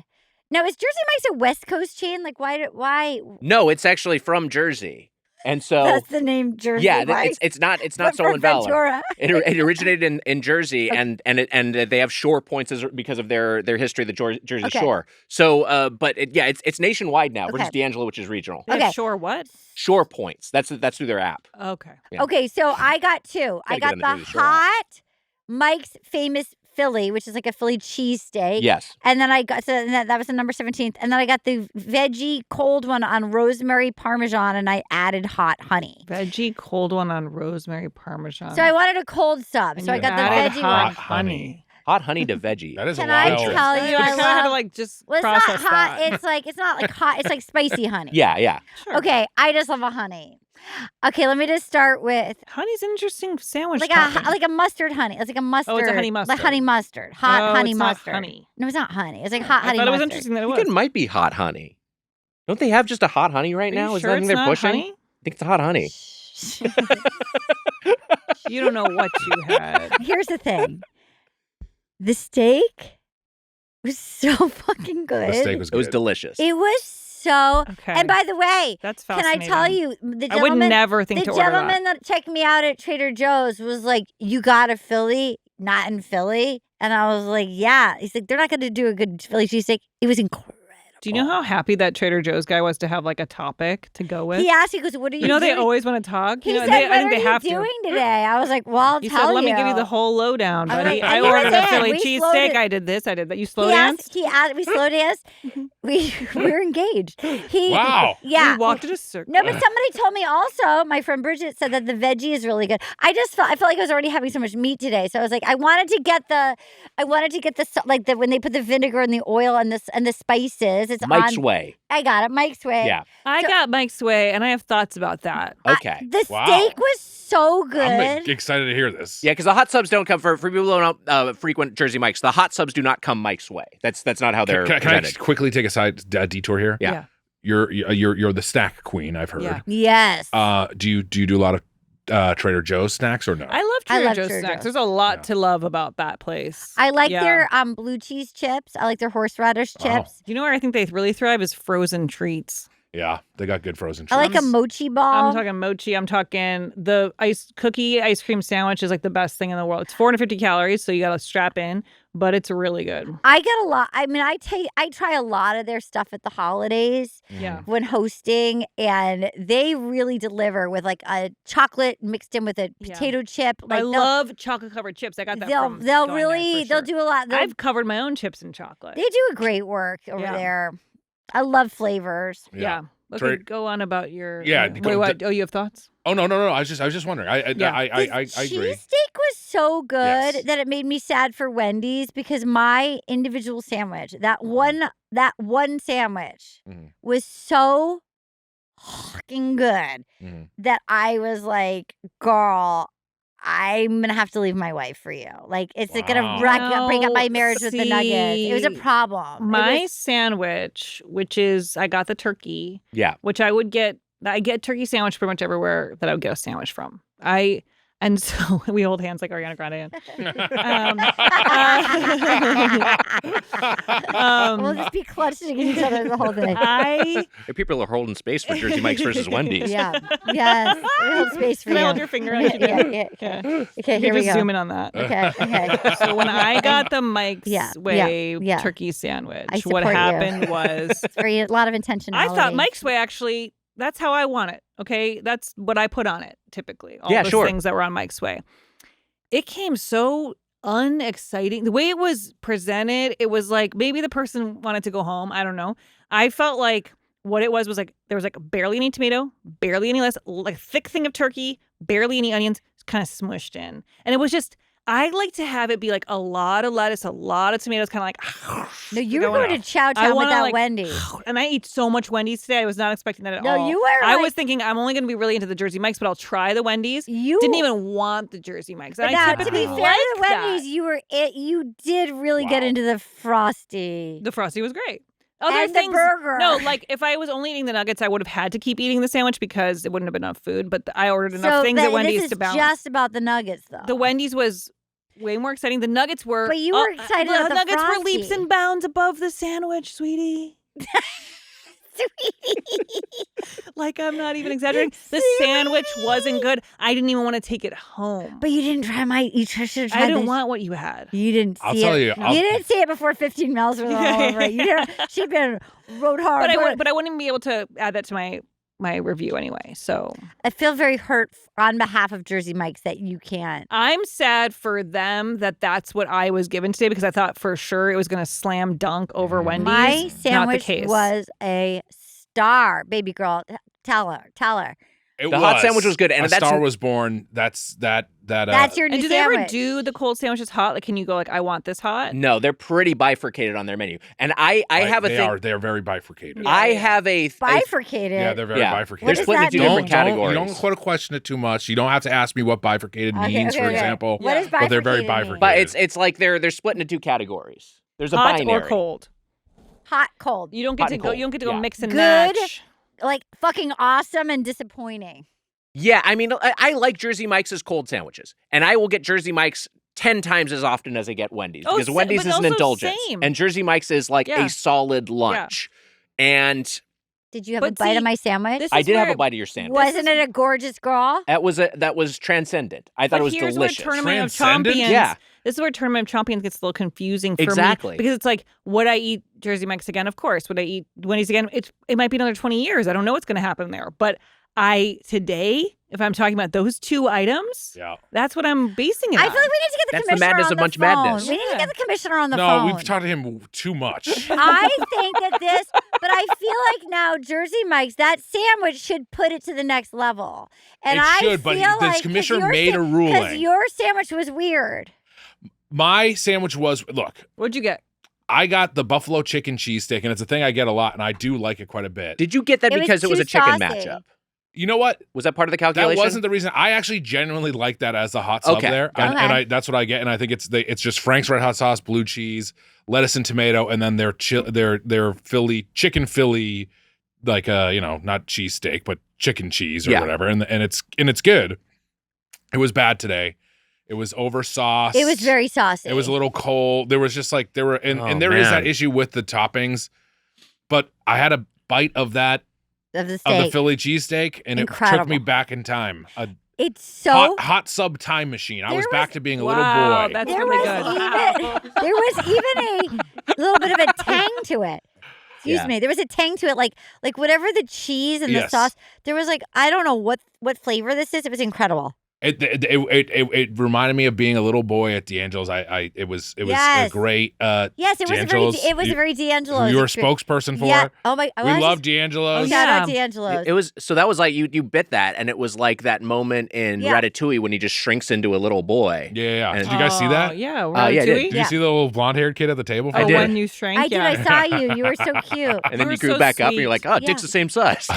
Now, is Jersey Mike's a West Coast chain? Like, why? No, it's actually from Jersey, and so That's the name Jersey yeah, Mike's. it's not But stolen from valor. Ventura. It originated in Jersey, and they have shore points because of their history, the Jersey Okay. Shore. So, but it's nationwide now. We're Okay. just D'Angelo, which is regional. They have Okay. Shore what? Shore points. That's through their app. Okay. Yeah. Okay, so I got 2. I Gotta got get on the the Jersey Shore app. hot Mike's famous Philly, which is like a Philly cheesesteak. Yes. And then I got that was the number 17th. And then I got the veggie cold one on rosemary parmesan, and I added hot honey. Veggie cold one on rosemary parmesan. So I wanted a cold sub. And So I you got the added veggie hot one. honey. Hot honey to veggie. That is Can a I wild. tell you You I kind of had to love? like just Well, it's not process hot. that. It's not like hot. It's like spicy honey. Yeah. Sure. Okay, I just love a honey. Okay, let me just start with Honey's an interesting sandwich. like topping. a mustard honey. It's like a mustard. Oh, it's a honey Like mustard. honey mustard. Hot Oh, honey it's not mustard. honey. No, it's not honey. It's like hot I honey thought it was mustard. interesting that it I was. think it might be hot honey. Don't they have just a hot honey right Are now? you Is sure that the thing it's they're not pushing? honey? I think it's hot honey. You don't know what you had. Here's the thing. The steak was so fucking good. The steak was It was good. delicious. It was so. Okay. And by the way, That's can I fascinating. tell you, the I would gentleman, never think the to order gentleman that. that checked me out at Trader Joe's was like, "You got a Philly, not in Philly," and I was like, "Yeah." He's like, "They're not going to do a good Philly cheesesteak." It was incredible. Do you know how happy that Trader Joe's guy was to have like a topic to go with? He asked, he goes, "What are you?" You know, they doing? always want to talk. He You know, said, they, I "What think are they you have doing to. today?" I was like, "Well, I'll He tell said, "Let you." me give you the whole lowdown, I'm buddy. like, I and here's ordered the a thing, Philly we slowed cheesesteak. it- I did this. I did that. You slow He danced. asked, we slow danced. We were engaged. Wow. Yeah. We walked in a circle. No, but somebody told me also, my friend Bridget said that the veggie is really good. I felt like I was already having so much meat today. So I was like, I wanted to get the when they put the vinegar and the oil and the spices. It's Mike's on. Way. I got it, Mike's Way. Yeah. I got Mike's Way, and I have thoughts about that. Okay. The Wow. steak was so I'm good. excited to hear this. Yeah, because the hot subs don't come for people who don't frequent Jersey Mike's. The hot subs do not come Mike's way. That's not how they're Can I presented. just quickly take a detour here? Yeah. You're the snack queen. I've heard. Yeah. Yes. Do you do a lot of Trader Joe's snacks or no? I love I Trader love Joe's Trader snacks. Joe's. There's a lot to love about that place. I like Yeah. their blue cheese chips. I like their horseradish Wow. chips. You know where I think they really thrive is frozen treats. Yeah, they got good frozen I treats. like a mochi ball. I'm talking mochi. I'm talking the ice cream sandwich is like the best thing in the world. It's 450 calories, so you got to strap in, but it's really good. I get a lot. I mean, I try a lot of their stuff at the holidays Yeah. when hosting, and they really deliver with like a chocolate mixed in with a Yeah. potato chip. Like I love chocolate covered chips. I got that from they'll going there really for sure. do a lot. I've covered my own chips in chocolate. They do a great work over Yeah. there. I love flavors. Yeah. Okay, Tra- go on about your. Yeah, Wait, go- what? Oh, you have thoughts? Oh no. I was just wondering. I The agree. cheesesteak was so good Yes. that it made me sad for Wendy's because my individual sandwich, that one sandwich, Mhm. was so fucking good Mhm. that I was like, girl, I'm gonna have to leave my wife for you. Like, it's gonna Wow. break up my marriage with the nuggets. It was a See, problem. My sandwich, which is I got the turkey, Yeah. which I get turkey sandwich pretty much everywhere that I would get a sandwich from. And so we hold hands like Ariana Grande. We'll just be clutching each other the whole day. If people are holding space for Jersey Mike's versus Wendy's. Yeah. Yes. We hold space for Can you. I hold your finger? Yeah, yeah. Okay. Okay, You here we just go. zoom in on that. Okay. Okay. So when I got the Mike's Yeah, Way yeah. turkey sandwich, I what support you. happened was It's very a lot of intentionality. I thought Mike's Way actually, that's how I want it. Okay. That's what I put on it typically. All Yeah, the sure. things that were on Mike's Way. It came so unexciting. The way it was presented, it was like maybe the person wanted to go home. I don't know. I felt like what it was like there was like barely any tomato, barely any less, like thick thing of turkey, barely any onions, kind of smushed in. And it was just, I like to have it be like a lot of lettuce, a lot of tomatoes, kind of like. No, you were going to chow I chow with wanna, that like, Wendy. And I eat so much Wendy's today. I was not expecting that at No, all. you were I like- was thinking I'm only going to be really into the Jersey Mike's, but I'll try the Wendy's. You didn't even want the Jersey Mike's. But And now, I to be typically fair to like the Wendy's, you did really get into the frosty. The Frosty was great. And the burger. No, like if I was only eating the nuggets, I would have had to keep eating the sandwich because it wouldn't have been enough food. But I ordered enough things at Wendy's this is to balance. just about the nuggets, though. The Wendy's was way more exciting. The nuggets were. But you were excited about the nuggets were leaps Frosty. and bounds above the sandwich, sweetie. Like I'm not even exaggerating. The sandwich wasn't good. I didn't even want to take it home. But you didn't try you should have tried I didn't this. want what you had. You didn't see I'll tell it. you, I'll- You didn't see it before 15 miles were all over it. You didn't. She'd been rode hard. But I wouldn't be able to add that to my review anyway. So I feel very hurt on behalf of Jersey Mike's that you can't. I'm sad for them that that's what I was given today because I thought for sure it was going to slam dunk over Wendy's. My Not the sandwich case. was a star, baby girl. Tell her. It The hot sandwich was good, and a that's- star was born. That's your new And do they sandwich. ever do the cold sandwiches hot? Like, can you go like, I want this hot? No, they're pretty bifurcated on their menu. And I have a thing. They are very bifurcated. I have a bifurcated? Yeah, they're very Yeah. bifurcated. They're split into two different categories. You don't want to question it too much. You don't have to ask me what bifurcated means, for example. What does But they're very bifurcated mean? bifurcated. But it's like they're split into two categories. There's a Hot binary. or cold? Hot, cold. You don't get Hot to and go. cold. You don't get to go Yeah. mix and Good. match. Like fucking awesome and disappointing. Yeah, I mean, I like Jersey Mike's cold sandwiches, and I will get Jersey Mike's 10 times as often as I get Wendy's Oh, because Wendy's but is an also indulgence, same. and Jersey Mike's is like Yeah. a solid lunch. And Did you have a But bite see, of my sandwich? this I is did have where- a bite of your sandwich. Wasn't it a gorgeous girl? That was transcendent. I thought But it was here's delicious. where Tournament of Transcendent? Champions. Yeah. This is where Tournament of Champions gets a little confusing for Exactly. me because it's like, would I eat Jersey Mike's again? Of course. Would I eat Wendy's again? It might be another 20 years. I don't know what's going to happen there. But today, if I'm talking about those two items, Yeah. that's what I'm basing it I on. feel like we need to get the That's the commissioner madness on of the Munch phone. Madness. We need to get the commissioner on the No, phone. we've talked to him too much. I think that but I feel like now Jersey Mike's, that sandwich should put it to the next level. And It I should, but feel the like commissioner made a ruling. because your sandwich was weird. My sandwich was, look, What'd you get? I got the buffalo chicken cheesesteak, and it's a thing I get a lot, and I do like it quite a bit. Did you get that It was because it was too a chicken saucy. matchup? You know what? Was that part of the calculation? That wasn't the reason. I actually genuinely like that as a hot sub Okay. there, Got and, it. and that's what I get. And I think it's just Frank's Red Hot Sauce, blue cheese, lettuce and tomato, and then their chicken Philly, like not cheese steak but chicken cheese or Yeah. whatever, and it's good. It was bad today. It was over sauce. It was very saucy. It was a little cold. There was just like and there is man. that issue with the toppings. But I had a bite of that of the of steak. the Philly cheesesteak, and it took Incredible. me back in time. It's so Hot sub time machine. I There was was- back to being a Wow, little boy. that's there really was good. there was even a little bit of a tang to it. Excuse Yeah. me. There was a tang to it, like whatever the cheese and the Yes. sauce. There was like I don't know what flavor this is. It was incredible. It reminded me of being a little boy at D'Angelo's. It was Yes. a great Yes, it was D'Angelo's. a very D'Angelo's. You were a experience. spokesperson for Yeah. it. Oh my! We love D'Angelo's. Shout out Yeah. D'Angelo's. It was so that was like you bit that, and it was like that moment in Yeah. Ratatouille when he just shrinks into a little boy. Yeah. And- Did you guys see that? Yeah. yeah, I did. Ratatouille? Did you see the little blonde-haired kid at the table? I Oh, did. when you shrank? I did. Yeah. I saw you. You were so cute. And then You you were grew so back up, and you're sweet. like, "Oh, Dick's Yeah. the same size."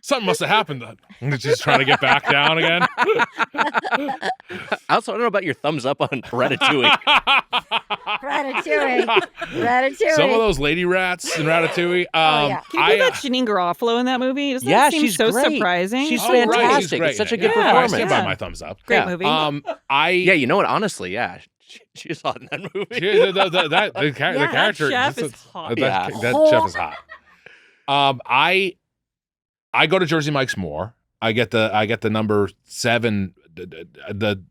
Something must have happened then. Just trying to get back down again. Also, I don't know about your thumbs up on Ratatouille. Ratatouille. Some of those lady rats in Ratatouille. yeah. Can you believe that's Janine Garofalo in that movie? Doesn't Yeah, that seem she's so great. surprising? She's Oh, right, she's fantastic. great It's such a in good it. Yeah. I performance. stand by Yeah. my thumbs up. Great Yeah. movie. Yeah, you know what? Honestly, yeah, she's hot in that movie. The character. chef that's is hot. That, Yeah. that chef is hot. I go to Jersey Mike's more. I get the number 7.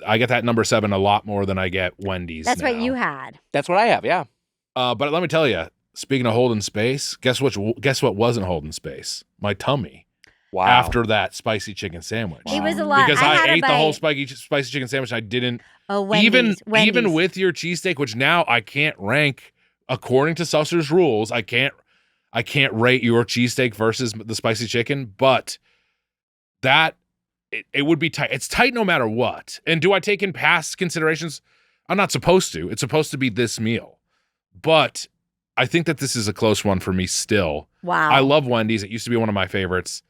I get that number 7 a lot more than I get Wendy's. That's what now. you had. That's what I have. Yeah. But let me tell you, speaking of holding space, guess what wasn't holding space? My tummy. Wow. After that spicy chicken sandwich. It was a lot. Because I I had a ate the whole bite. spicy chicken sandwich. And I didn't Oh, Wendy's. even with your cheesesteak, which now I can't rank according to Susser's rules. I can't rate your cheesesteak versus the spicy chicken, but that it would be tight. It's tight no matter what. And do I take in past considerations? I'm not supposed to. It's supposed to be this meal. But I think that this is a close one for me still. Wow. I love Wendy's. It used to be one of my favorites.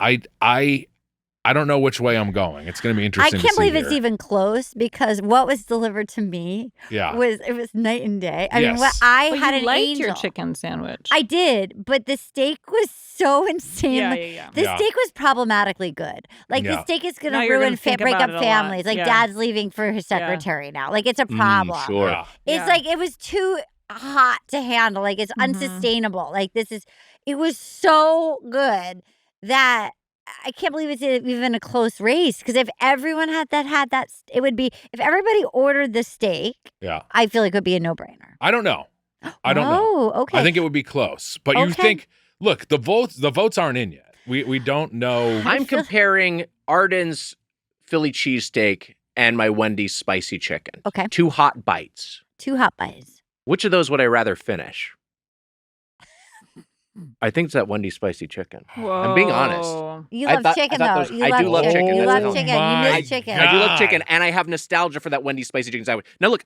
I don't know which way I'm going. It's going to be I interesting. can't to see believe it's here. even close because what was delivered to me Yeah. was night and day. I mean, what Yes. I But had you an liked angel. your chicken sandwich. I did, but the steak was so insane. Yeah, Like, yeah, yeah. The Yeah. steak was problematically good. Like the Yeah. steak is going Now to you're ruin, gonna think break about up it a lot. families. Like Yeah. dad's leaving for his secretary now. Like it's a problem. Sure. Yeah. It's Yeah. like it was too hot to handle. Like it's unsustainable. Like it was so good that I can't believe it's even a close race. Because if everyone had that, it would be, if everybody ordered the steak, Yeah. I feel like it would be a no-brainer. I don't know. I don't know. Oh, okay. I think it would be close. But you Okay. think, look, the votes aren't in yet. We don't know. I'm comparing Arden's Philly cheesesteak and my Wendy's spicy chicken. Okay. 2 hot bites. 2 hot bites. Which of those would I rather finish? I think it's that Wendy's spicy chicken. I'm being honest. Whoa. You I love thought- chicken, I thought though. those- You I love do love chicken, You that's love the- chicken. You my miss chicken. I do love God. chicken, and I have nostalgia for that Wendy's spicy chicken sandwich. Now, look,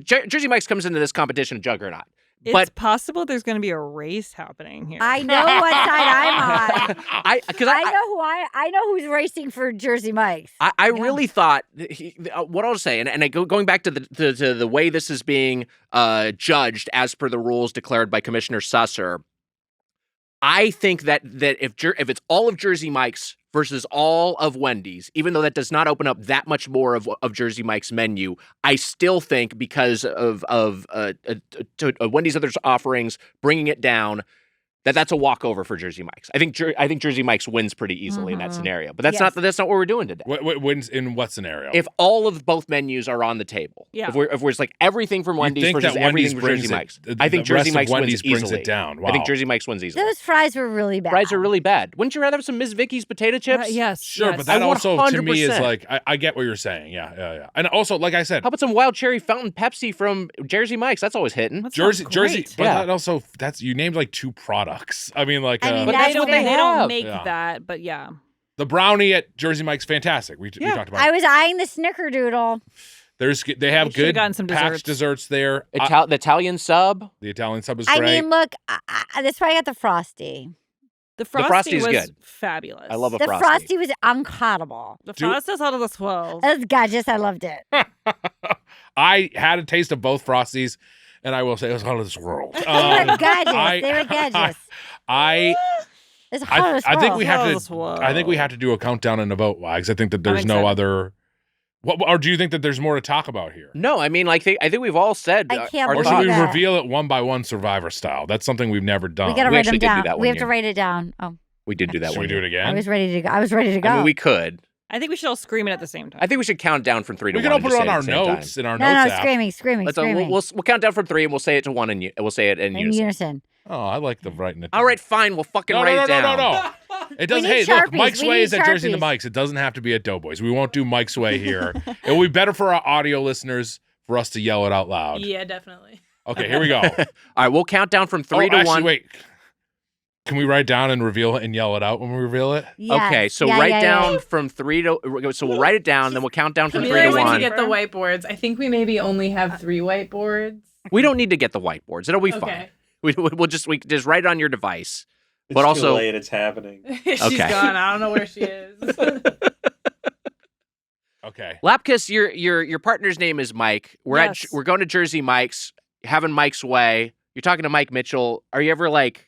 Jersey Mike's comes into this competition juggernaut. It's But possible there's going to be a race happening here. I know what side I'm on. I know who's racing for Jersey Mike's. I really thought what I'll say, and going back to the way this is being judged as per the rules declared by Commissioner Susser. I think that if it's all of Jersey Mike's versus all of Wendy's, even though that does not open up that much more of Jersey Mike's menu, I still think because of Wendy's other offerings bringing it down, that's a walkover for Jersey Mike's. I think Jersey Mike's wins pretty easily in that scenario, but that's not what we're doing today. Wins in what scenario? If all of both menus are on the table, Yeah. if we're just like everything from Wendy's think versus that Wendy's everything from Jersey brings it- Mike's, the- I think the rest Jersey of Mike's Wendy's wins brings easily. it down. I think Wow. Jersey Mike's wins easily. Those fries were really bad. Fries are really bad. Wouldn't you rather have some Miss Vicky's potato chips? Yes. Sure, yes. but that also to me is 100%. like I get what you're saying. Yeah. And also, like I said, How about some wild cherry fountain Pepsi from Jersey Mike's? That's always hitting. That Jersey, sounds Jersey, great. but Yeah. that also you named like 2 products. I mean, like I mean, But that's that's what They they don't have. make Yeah. that, but yeah. the brownie at Jersey Mike's fantastic. We Yeah. talked about. I was eyeing the snickerdoodle. They have They should've good gotten some packed desserts there. The Italian sub. The Italian sub is I great. mean, look, that's why I got the Frosty. The Frosty Frosty is was good. fabulous. I love a The Frosty. Frosty was uncuttable. The Do- Frosty's out of this world. It was gorgeous. I loved it. I had a taste of both Frosties, and I will say it was out of this world. They were gorgeous. They were gorgeous. It's hard as I think well. we have Oh, to. I think we have to do a countdown and a vote, Wags. I think that there's no other. What, or do you think that there's more to talk about here? No, I mean, like, I think we've all said. I can't our Or believe should thoughts. we that. reveal it one by one, Survivor style? That's something we've never done. We gotta We write them actually did do down. that We one have to year. write it down. Oh, We did do that Should one. we do it year. I again? was ready to go. I was ready to go. I mean, we could. I think we should all scream it at the same time. I think we should count down from 3 to We 1. can all and put just it on say our at the same notes time. in our no, notes no, app. screaming. Let's we'll count down from 3 and we'll say it to 1 and we'll say it in In unison. Oh, I like the writing it. All right, fine. We'll fucking No, write no, it down. no. It doesn't. need Hey, look, Sharpies. Mike's We Way need is at Jersey and the Sharpies. Mikes. It doesn't have to be at Doughboys. We won't do Mike's Way here. It will be better for our audio listeners for us to yell it out loud. Yeah, definitely. Okay, here we go. All right, we'll count down from 3 to actually, 1. Wait. Can we write down and reveal it and yell it out when we reveal it? Yes. Okay, so Yeah, write yeah, down yeah. from 3 to. So we'll write it down, then we'll count down from We 3 to went to 1. get the whiteboards. I think we maybe only have 3 whiteboards. We don't need to get the whiteboards. It'll be fine. Okay. We just write it on your device. It's But too also- late. It's happening. She's Okay. gone. I don't know where she is. Okay. Lapkus, your partner's name is Mike. Yes. We're going to Jersey Mike's, having Mike's Way. You're talking to Mike Mitchell. Are you ever like,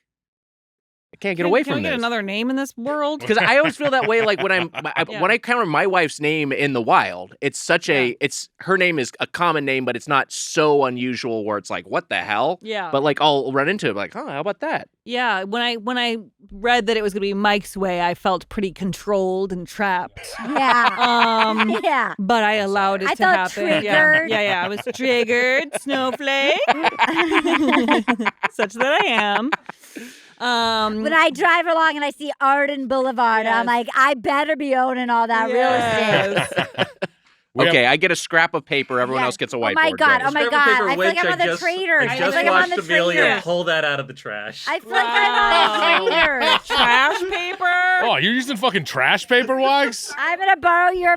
I can't get away Can we from get this? another name in this world? Because I always feel that way, like when Yeah. when I encounter my wife's name in the wild. It's such it's her name is a common name, but it's not so unusual where it's like, what the hell? Yeah. But like I'll run into it, like, oh, how about that? Yeah, when I read that it was going to be Mike's Way, I felt pretty controlled and trapped. Yeah. Yeah. But I allowed it I to felt happen. triggered. Yeah, I was triggered, snowflake. Such that I am. When I drive along and I see Arden Boulevard, I'm Yes. like, I better be owning all that real estate. Okay, I get a scrap of paper. Everyone Yes. else gets a Oh whiteboard. my God, Dennis. oh my Scrap God. paper, I feel like which I'm on the just- traders. I I just feel like I'm on watched the Amelia traders. pull that out of the trash. I feel like I'm on the traders. Trash paper. Oh, you're using fucking trash paper, Wags? I'm going to borrow your...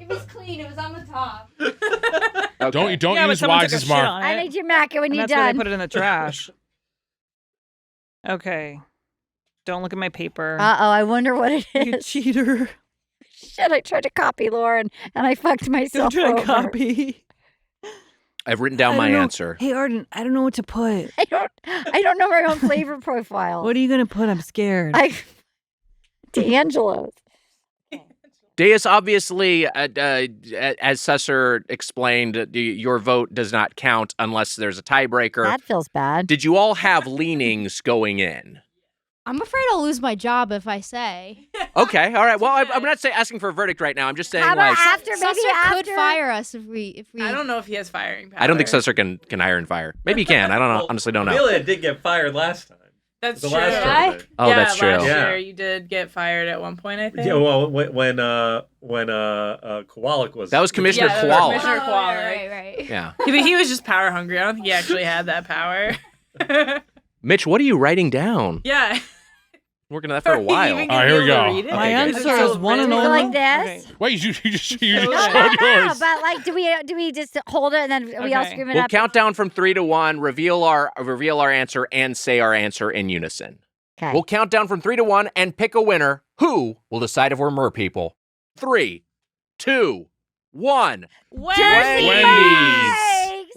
It was clean. It was on the top. Okay. Don't Yeah, but use someone took a Wags' shit mark. on I it. need your Maca when And you're that's why they done. put it in the trash. Okay. Don't look at my paper. Uh-oh, I wonder what it You is. cheater. Shit, I tried to copy Lauren, and I fucked myself Don't try over. to copy. I've written down I my don't know. answer. Hey, Arden, I don't know what to put. I don't know my own flavor profile. What are you going to put? I'm scared. D'Angelo's. Deus, obviously, as Susser explained, your vote does not count unless there's a tiebreaker. That feels bad. Did you all have leanings going in? I'm afraid I'll lose my job if I say. Okay, all right. Well, I'm not asking for a verdict right now. I'm just saying, How about like, after? Maybe Susser after. could fire us if we. I don't know if he has firing power. I don't think Susser can hire and fire. Maybe he can. I don't know. Well, Honestly, don't know. Amelia did get fired last time. That's The true. last I? tournament. Oh, yeah, that's true. Last Yeah. year you did get fired at one point, I think. Yeah, well, when Kowalik was That was Commissioner Yeah, Kowalik. Commissioner Oh, Kowalik. right. Yeah. He was just power hungry. I don't think he actually had that power. Mitch, what are you writing down? Yeah. Working on that for a while. Even All right, gonna here be we able to go. read it? My Okay, Is good. it answer is so one and written? only. Like this? Okay. Wait, you just No, showed yours. but like, do we just hold it and then we all Okay. scream it We'll up? count down from 3 to 1, reveal our answer, and say our answer in unison. Okay. We'll count down from 3 to 1 and pick a winner. Who will decide if we're mer people? 3, 2, 1. Jersey Wendy's. Mike's.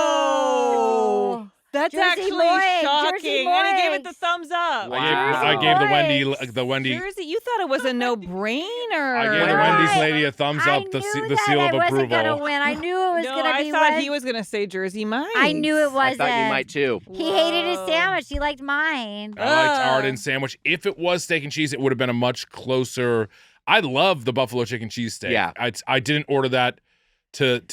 Wow. That's Jersey actually Boys, shocking. Jersey And he gave it Boys. the thumbs up. I gave the Wendy. Jersey, you thought it was a no-brainer. I gave the Right. Wendy's lady a thumbs I up, the knew the that seal I of wasn't gonna approval. win. I knew it was No, gonna I be. thought Wed- he was gonna say Jersey Mike's. I knew it I wasn't. thought you might too. He hated his Whoa. sandwich. He liked mine. I liked Arden sandwich. If it was steak and cheese, it would have been a much closer. I love the buffalo chicken cheese steak. Yeah. I didn't order that but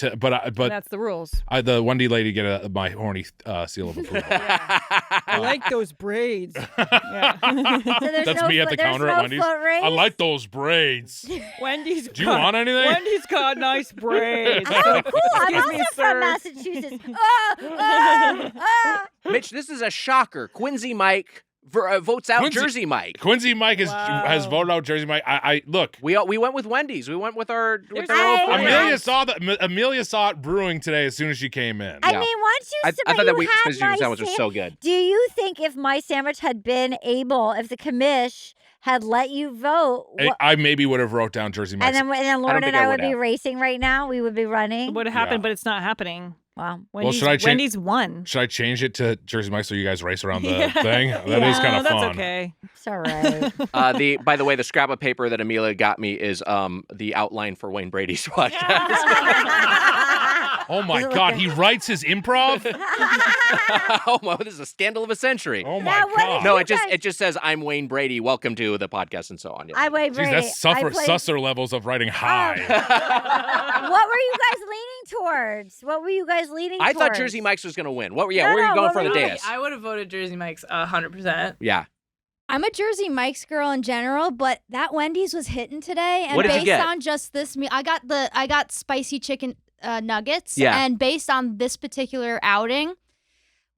That's the rules. the Wendy lady get my horny seal of approval. I like those braids. Yeah. So there's That's no me at the there's counter no at Wendy's. foot race? I like those braids. Wendy's. Do you want anything? Wendy's got nice braids. Oh, cool. I'm Excuse me, also sir. from Massachusetts. Ah. Mitch, this is a shocker. Quincy Mike votes out Jersey Mike. Quincy Mike Wow. has voted out Jersey Mike. I look. We went with Wendy's. We went with our There's our own I- plan. Amelia saw it brewing today as soon as she came in. I Yeah. mean, once you I but thought that you wheat had Snizzers my sandwich was sam- so good. Do you think if my sandwich had been able, if the commish had let you vote, I maybe would have wrote down Jersey Mike. and then Lauren think and I I would would be have. racing right now, we would be It running. would have happened, Yeah. but it's not happening. Wow. Wendy's won. Should I change it to Jersey Mike's so you guys race around the thing? That is kind of that's fun. okay. It's all right. By the way, the scrap of paper that Amelia got me is the outline for Wayne Brady's podcast. Oh my God, he writes his improv? Oh my, this is a scandal of a century. Oh my God. No, it just says I'm Wayne Brady. Welcome to the podcast and so on. Yeah. I'm Wayne Jeez, Brady. that's susser levels of writing high. What were you guys leaning towards? What were you guys leaning I towards? thought Jersey Mike's was going to win. Where were you going for the dais? I would have voted Jersey Mike's 100%. Yeah. I'm a Jersey Mike's girl in general, but that Wendy's was hitting today, and What did you based get? on just this meal, I got spicy chicken nuggets, Yeah. and based on this particular outing,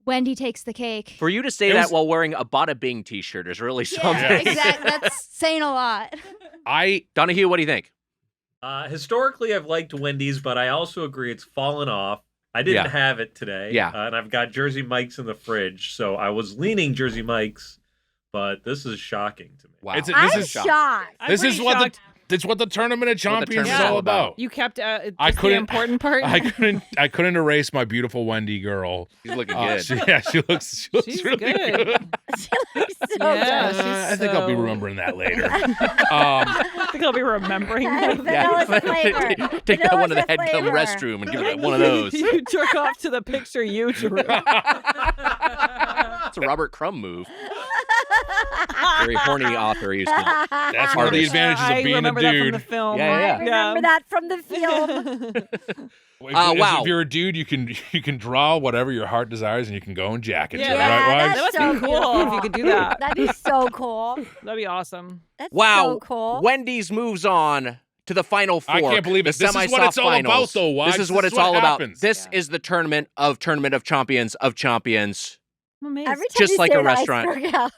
Wendy takes the cake. For you to say that while wearing a Bada Bing t-shirt is really something. Yeah, exactly. That's saying a lot. Donahue, what do you think? Historically, I've liked Wendy's, but I also agree it's fallen off. I didn't Yeah. have it today. Yeah. And I've got Jersey Mike's in the fridge, so I was leaning Jersey Mike's, but this is shocking to me. Wow. I'm shocked. This is what the tournament of Chompions is all about. You kept I the couldn't- important part. I couldn't erase my beautiful Wendy girl. She's looking good. She looks She's really good. I think I'll be remembering that later. I think I'll be remembering that. Vanilla flavor. Take that one to the Vanilla Headgum flavor. restroom and give it one of those. You jerk off to the picture you drew. It's a Robert Crumb move. Very horny author used to. That's one of the advantages of being a remember that from dude. the film. Yeah. I remember that from the film. Wow. If you're a dude, you can draw whatever your heart desires, and you can go and jack it. Yeah, to it, right, Wags? that must so be cool if you could do that. That'd be so cool. That'd be awesome. That's Wow. so cool. Wendy's moves on to the final four. I can't believe it. The This is what semi-soft it's all about, finals. though, Wags. This is what This it's is what all about. happens. This is the tournament of Chompions of Champions. I'm amazed. Every time Just you like say a it, I restaurant. freak out.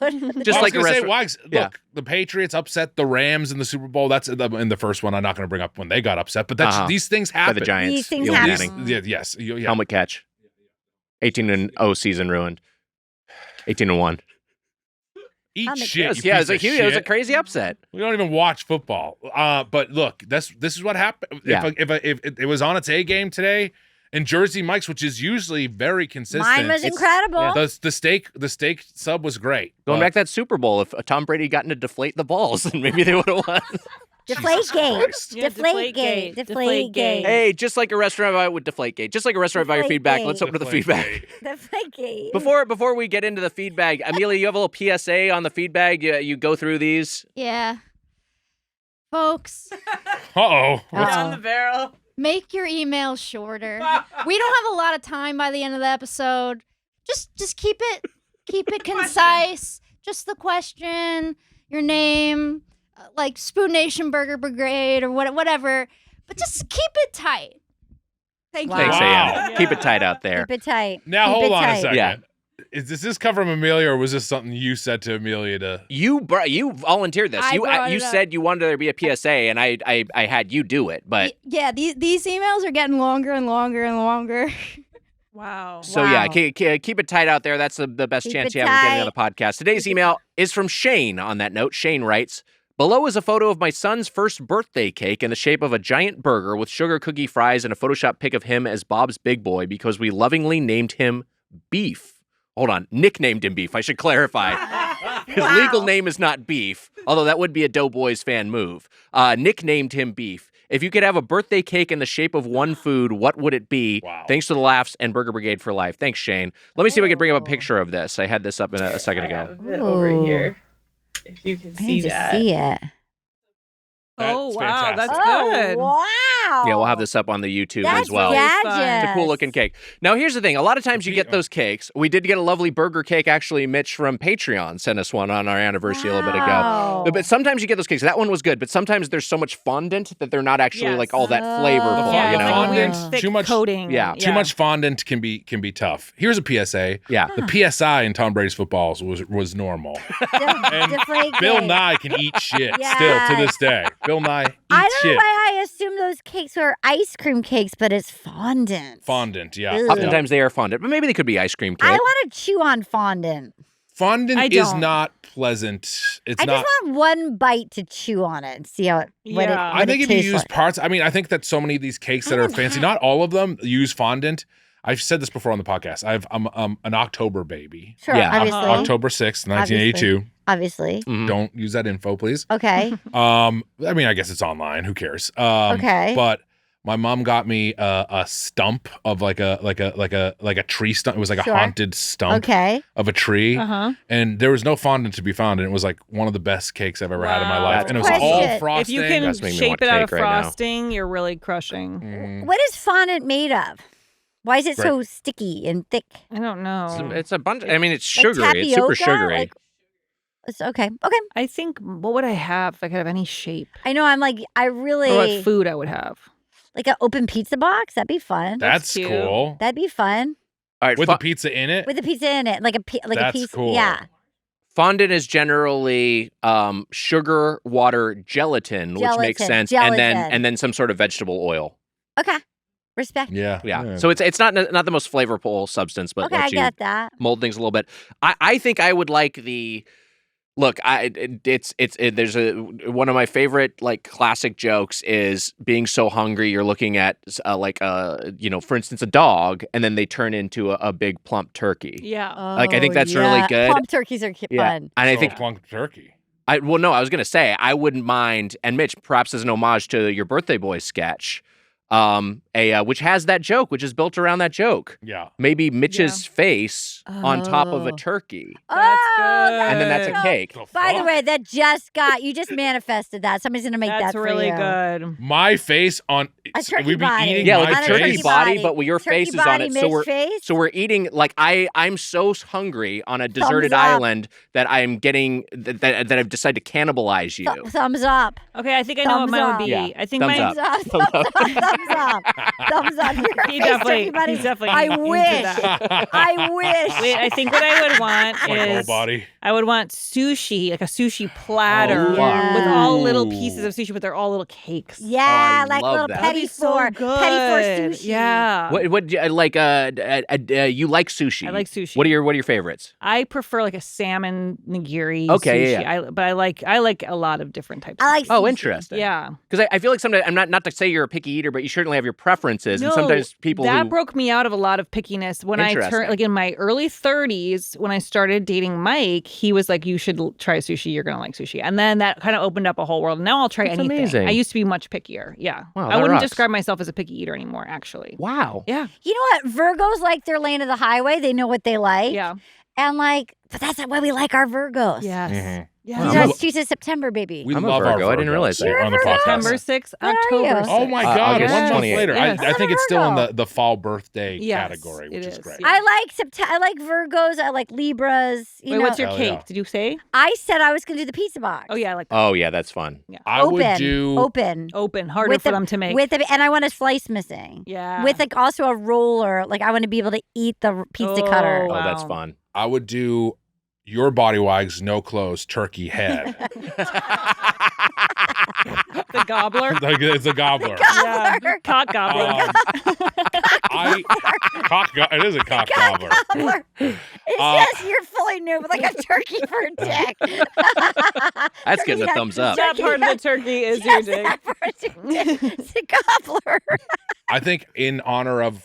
Just I like was a gonna say, restaurant. Wags, look, Yeah. the Patriots upset the Rams in the Super Bowl. That's in the first one. I'm not going to bring up when they got upset, but these things By happen. the Giants. These things Eli happen. Manning. Yes. Helmet catch. 18-0 season ruined. 18-1. Eat Helmet shit. catch. you Yeah, piece of it was a shit. crazy upset. We don't even watch football. But look, this is what happened. Yeah. If it was on its A game today, and Jersey Mike's, which is usually very consistent. Mine was incredible. The steak sub was great. Going but- back to that Super Bowl, if Tom Brady gotten to deflate the balls, then maybe they would have won. Deflate gate. Christ. Yeah, Deflate gate. Deflate gate. Hey, just like a restaurant with Deflategate. Just like a restaurant by your Deflategate. feedback. Let's open to the feedback. Deflate gate. Before we get into the feedback, Amelia, you have a little PSA on the feedback. You go through these. Yeah. Folks, Uh-oh. Down the barrel. make your emails shorter. We don't have a lot of time by the end of the episode. Just keep it concise. Just the question, your name, like Spoon Nation Burger Brigade or whatever. But just keep it tight. Thank you. Thanks, Wow. AM. Keep it tight out there. Keep it tight. Now Keep hold it on tight. a second. Yeah. Does this come from Amelia, or was this something you said to Amelia to? You volunteered this. I brought You it up. said you wanted there to be a PSA, and I had you do it. But Yeah, these emails are getting longer and longer and longer. Wow. so Wow. yeah, keep it tight out there. That's the best Keep chance it you have of getting tight. on the podcast. Today's email is from Shane. On that note, Shane writes, below is a photo of my son's first birthday cake in the shape of a giant burger with sugar cookie fries and a Photoshop pic of him as Bob's big boy because we lovingly named him Beef. Hold on, nicknamed him Beef. I should clarify. His legal name is not Beef, although that would be a Doughboys fan move. Nicknamed him Beef. If you could have a birthday cake in the shape of one food, what would it be? Wow. Thanks to the laughs and Burger Brigade for life. Thanks, Shane. Let me see if I can bring up a picture of this. I had this up a second I ago. have it over Ooh. here. If you can I see need to that. see it. Oh, That's wow. That's fantastic. good. Wow. Yeah, we'll have this up on the YouTube That's as well. gorgeous. It's a cool looking cake. Now, here's the thing. A lot of times you get those cakes. We did get a lovely burger cake. Actually, Mitch from Patreon sent us one on our anniversary a little bit ago. Wow. But sometimes you get those cakes. That one was good, but sometimes there's so much fondant that they're not actually Yes. like all that flavorful, Yeah, you it's know? like a weird Fondant, thick too much- coating. Yeah. Too much fondant can be tough. Here's a PSA. Yeah. The PSI in Tom Brady's footballs was normal. And Deflate Bill gate. Nye can eat shit Yeah. still to this day. Bill Nye eats I don't shit. know why I assumed those cakes were ice cream cakes, but it's fondant. Fondant, yeah. Ugh. Yeah. Oftentimes they are fondant, but maybe they could be ice cream cake. I want to chew on fondant. Fondant I is don't. not pleasant. It's I not. just want one bite to chew on it and see how it, what Yeah. it, I what think it if you tastes use like. parts, I mean, I think that so many of these cakes that I are haven't fancy, had- not all of them use fondant. I've said this before on the podcast. I'm an October baby. Sure, Yeah. obviously. October 6th, 1982. Obviously. Don't use that info, please. Okay. I mean, I guess it's online. Who cares? Okay. But my mom got me a stump of like a tree stump. It was like Sure. a haunted stump Okay. of a tree. Uh-huh. And there was no fondant to be found. And it was like one of the best cakes I've ever had in my Wow. life. That's And it was Question. all If frosting. If you can That's making me shape want it out of cake right now. frosting, you're really crushing. What is fondant made of? Why is it so sticky and thick? I don't know. It's a bunch. I mean, it's Like sugary. It's super tapioca? sugary. Like, it's okay. Okay. I think, what would I have if I could have any shape? I know. I'm like, I Or really what food I would have? like an open pizza box. That'd be fun. That's cute. cool. That'd be fun All right, With the pizza in it? with the pizza in it, like a That's piece. cool. Yeah. fondant is generally sugar, water, gelatin, which makes Gelatin, sense, gelatin. and then some sort of vegetable oil. Okay. Respect. Yeah. Yeah. So it's not the most flavorful substance, but Okay, I lets you get that. mold things a little bit. I think I would like the look. There's one of my favorite like classic jokes is being so hungry you're looking at for instance a dog and then they turn into a big plump turkey. Yeah. Like, I think that's really good. Plump turkeys are fun. And I think plump turkey. I was gonna say I wouldn't mind, and Mitch, perhaps as an homage to your Birthday Boys sketch, which has that joke, which is built around that joke. Yeah. Maybe Mitch's face on top of a Oh. turkey. That's Oh, good. And then that's a no. cake. By the way, you just manifested that. Somebody's gonna make That's that for really you. good. My face on A turkey we'd be body. eating Yeah, my like On a turkey face. body, but with your Turkey face is on it. body, So we're face? so we're eating like I'm so hungry on a deserted up. island that I'm getting that I've decided to cannibalize you. Thumbs up. Okay, I think I know what Thumbs mine up. would be. Yeah. I think Thumbs mine. up. Thumbs up. Thumbs up. Thumbs up. Your He face, definitely- turkey body. he's definitely I into wish. that. I wish. Wait, I think what I would want Like whole is body. I would want sushi, like a sushi platter Oh, yeah. with all little pieces of sushi, but they're all little cakes. Yeah, I like love little that. That'd petty be so four good. sushi. Yeah. What you like? You like sushi? I like sushi. What are your favorites? I prefer like a salmon nigiri. Okay, sushi. yeah. But I like a lot of different types. I of like sushi. Oh, sushi. interesting. Yeah. Because I feel like sometimes I'm not to say you're a picky eater, but you certainly have your preferences, and No, sometimes people that who broke me out of a lot of pickiness when I Interesting. turned like in my early 30s when I started dating Mike. He was like, "You should try sushi. You're gonna like sushi," and then that kind of opened up a whole world. Now I'll try That's anything. amazing. I used to be much pickier. Yeah, Wow, I that wouldn't rocks. describe myself as a picky eater anymore. Actually, wow. yeah, You know what? Virgos like their lane of the highway. They know what they like. yeah, And like, but that's why we like our Virgos. yes, Mhm. yes. Wow. Because she's a September baby. We I'm a love our Virgo. I didn't Virgos realize that. here You're a on the Virgo? podcast. September 6th, What are October you? 6th. Oh my God! August One month 28th. later. Yes. I think it's still in Virgo. the fall birthday Yes, category, it which is is, great. yeah. I like Virgos. I like Libras. You Wait, know, what's your Hell cake? yeah. Did you say? I said I was going to do the pizza box. Oh yeah, I like that. Oh yeah, that's fun. I open, would do. open. Open, harder With for the- them to make. And I want a slice missing. yeah, With like also a roller. Like I want to be able to eat the pizza cutter. Oh, that's Wow. fun. I would do your body wags, no clothes, turkey head. the gobbler. Like it's a gobbler. Yeah, cock gobbler. It is a cock gobbler. Gobbler. It's just you're fully nude with like a turkey for a dick. That's getting a thumbs up. that part of the turkey is your Yes, dick. that part is your dick. It's a gobbler. I think in honor of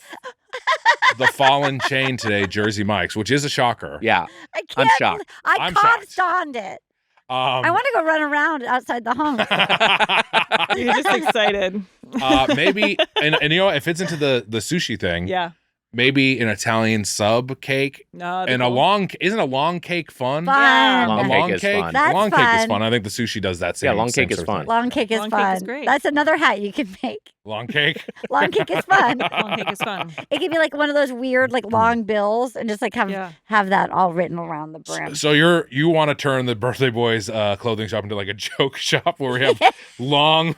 the fallen chain today, Jersey Mike's, which is a shocker. Yeah. I I'm can't. shocked. I'm coughed on it. I Um, want to go run around outside the home. You're just excited. maybe, and you know, what, if it's into the sushi thing, Yeah. maybe an Italian sub cake. No. And isn't a long cake fun? Fun. Long A cake long is cake, fun. That's long cake is fun. fun. I think the sushi does that same. Yeah, long same cake is sort of fun. thing. Long cake is Long fun. cake is great. That's another hat you can make. Long cake. Long cake is fun. Long cake is fun. It could be like one of those weird, like long bills, and just like Yeah. have that all written around the brim. So you want to turn the Birthday Boys clothing shop into like a joke shop where we have long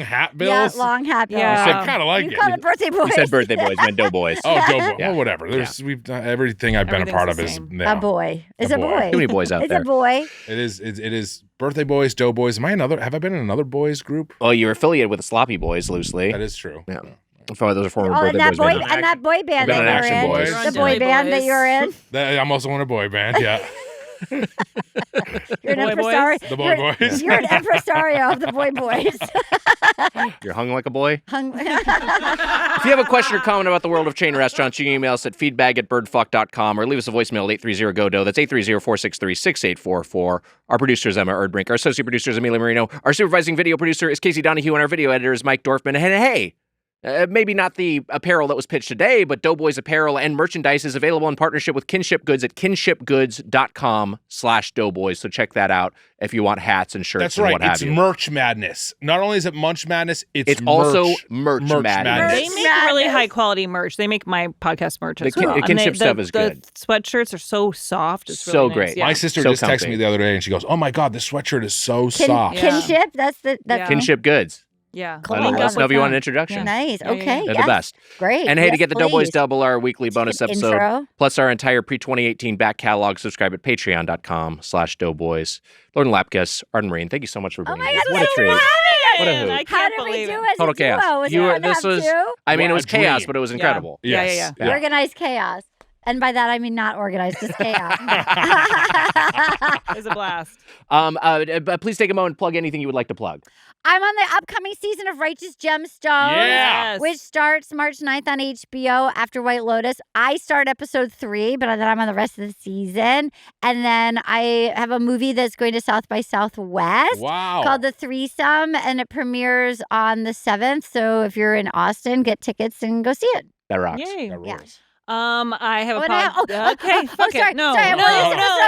hat bills? Yeah, long hat bills. Yeah. I said kind of like You it. call it birthday boys. You said birthday boys, meant doughboys. Oh, Doughboy. Yeah. Well, whatever. We've done everything I've been a Everything's part the of is same. yeah, A boy. It's A a boy. boy. Too many boys out It's there. a boy. It is Birthday Boys, Doughboys. Have I been in another boys group? Well, you're affiliated with the Sloppy Boys loosely. That is true. Yeah. Those are former Oh, and birthday that boys. boy men. and that boy band Been on that Action you're in. Boys. The You're on boy Jelly band that Boys. you're in. I'm also in a boy band. Yeah. You're an Boy boys? impresario. The boy boys. You're an impresario of the boy boys. You're hung like a boy. Hung- If you have a question or comment about the world of chain restaurants, you can email us at feedbag@birdfuck.com or leave us a voicemail at 830-GO-DO. That's 830-463-6844. Our producer is Emma Erdbrink. Our associate producer is Amelia Marino. Our supervising video producer is Casey Donahue, and our video editor is Mike Dorfman. And hey, maybe not the apparel that was pitched today, but Doughboys apparel and merchandise is available in partnership with Kinship Goods at kinshipgoods.com/Doughboys. So check that out if you want hats and shirts That's and right. what have It's you. Merch Madness. Not only is it Munch Madness, it's also Merch Madness. They make really high quality merch. They make my podcast merch as well. The Kinship stuff is good. The sweatshirts are so soft. It's So really great. Nice. Yeah. My sister So just texted comfy. me the other day and she goes, "Oh my God, this sweatshirt is so soft." Yeah. Kinship. That's Yeah. Kinship Goods. Yeah. Cool. Let us know if you want an introduction. Nice. Yeah, yeah, Okay. yeah. They're the best. Great. And hey, to Yes, get the Doughboys please. double, our weekly bonus An episode, intro. plus our entire pre-2018 back catalog, subscribe at patreon.com/Doughboys. Lauren Lapkus, Arden Myrin, thank you so much for being Oh my here. God, What a treat. What a hoot. I How can't did we believe do it. as Total a duo? chaos. Was You it were, fun to this have was, two? I mean, it What was a chaos, dream. but it was Yeah. incredible. Yeah, Yes. yeah. Organized chaos. And by that, I mean not organized, just chaos. It was a blast. But please take a moment and plug anything you would like to plug. I'm on the upcoming season of Righteous Gemstones, Yeah. which starts March 9th on HBO after White Lotus. I start episode 3, but then I'm on the rest of the season. And then I have a movie that's going to South by Southwest Wow. called The Threesome, and it premieres on the 7th. So if you're in Austin, get tickets and go see it. That rocks. Yay. That Yeah. rules. I have a Oh, now- okay, fuck sorry, it. No, sorry. no,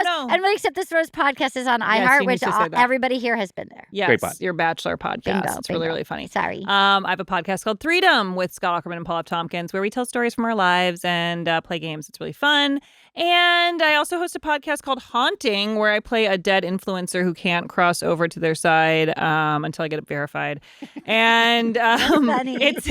no. And Really Accept This Rose podcast is on Yes, iHeart, you which need to say that. everybody here has been there. Yes, Great pod. your Bachelor podcast. Bingo, It's really, bingo. really funny. Sorry. I have a podcast called Freedom with Scott Ackerman and Paul F. Tompkins, where we tell stories from our lives and play games. It's really fun. And I also host a podcast called Haunting, where I play a dead influencer who can't cross over to their side until I get it verified. And funny. it's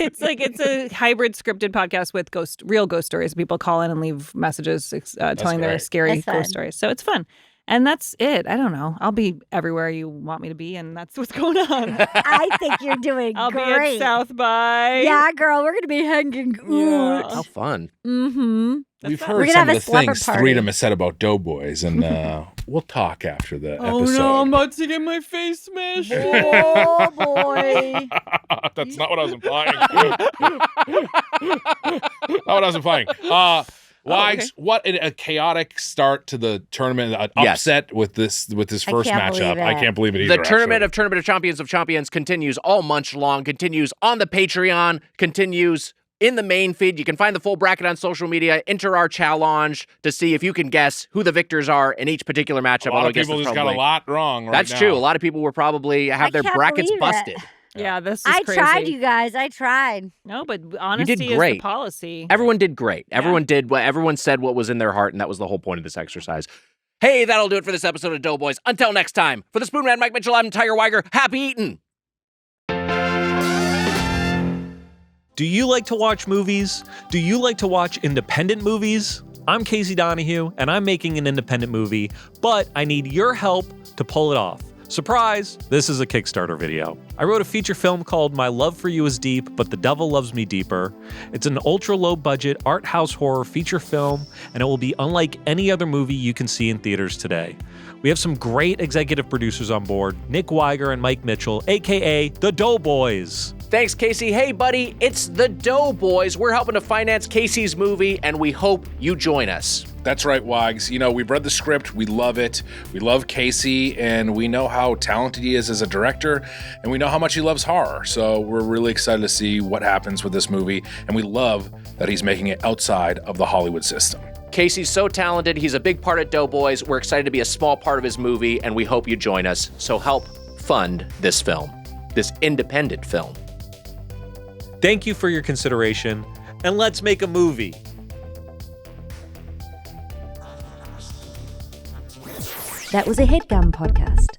a hybrid scripted podcast with real ghost stories. People call in and leave messages telling their great. scary That's fun. ghost stories. So it's fun. And that's it. I don't know. I'll be everywhere you want me to be, and that's what's going on. I think you're doing I'll great. be at South by. Yeah, girl, we're gonna be hanging Yeah. out. How fun. Mm-hmm. We've fun. heard We're gonna some have of a the slumber things party. Freedom has said about Doughboys, and we'll talk after the Oh episode. no, I'm about to get my face smashed. Oh boy. That's not what I was implying. Not what I was implying. Wags, what a chaotic start to the tournament. An Yes. upset with this first can't matchup. believe I it. can't believe it either. The Tournament actually. of Chompions continues all month long, continues on the Patreon, continues in the main feed. You can find the full bracket on social media. Enter our challenge to see if you can guess who the victors are in each particular matchup. A lot although I of guess people that's just got a probably- lot wrong right That's now. true. A lot of people were probably have I their can't brackets believe it. busted. Yeah, this is I crazy. tried, you guys. I tried. No, but honesty is the great. policy. Everyone did great. Everyone did what everyone said what was in their heart, and that was the whole point of this exercise. Hey, that'll do it for this episode of Doughboys. Until next time, for the Spoon Man, Mike Mitchell, I'm Tiger Weiger. Happy eating. Do you like to watch movies? Do you like to watch independent movies? I'm Casey Donahue, and I'm making an independent movie, but I need your help to pull it off. Surprise! This is a Kickstarter video. I wrote a feature film called My Love for You is Deep, but the Devil Loves Me Deeper. It's an ultra-low-budget art house horror feature film, and it will be unlike any other movie you can see in theaters today. We have some great executive producers on board, Nick Weiger and Mike Mitchell, aka the Doughboys. Thanks, Casey. Hey, buddy, it's the Doughboys. We're helping to finance Casey's movie, and we hope you join us. That's right, Wags. You know, we've read the script. We love it. We love Casey, and we know how talented he is as a director, and we know how much he loves horror. So we're really excited to see what happens with this movie, and we love that he's making it outside of the Hollywood system. Casey's so talented. He's a big part of Doughboys. We're excited to be a small part of his movie, and we hope you join us. So help fund this film, this independent film. Thank you for your consideration, and let's make a movie. That was a Headgum podcast.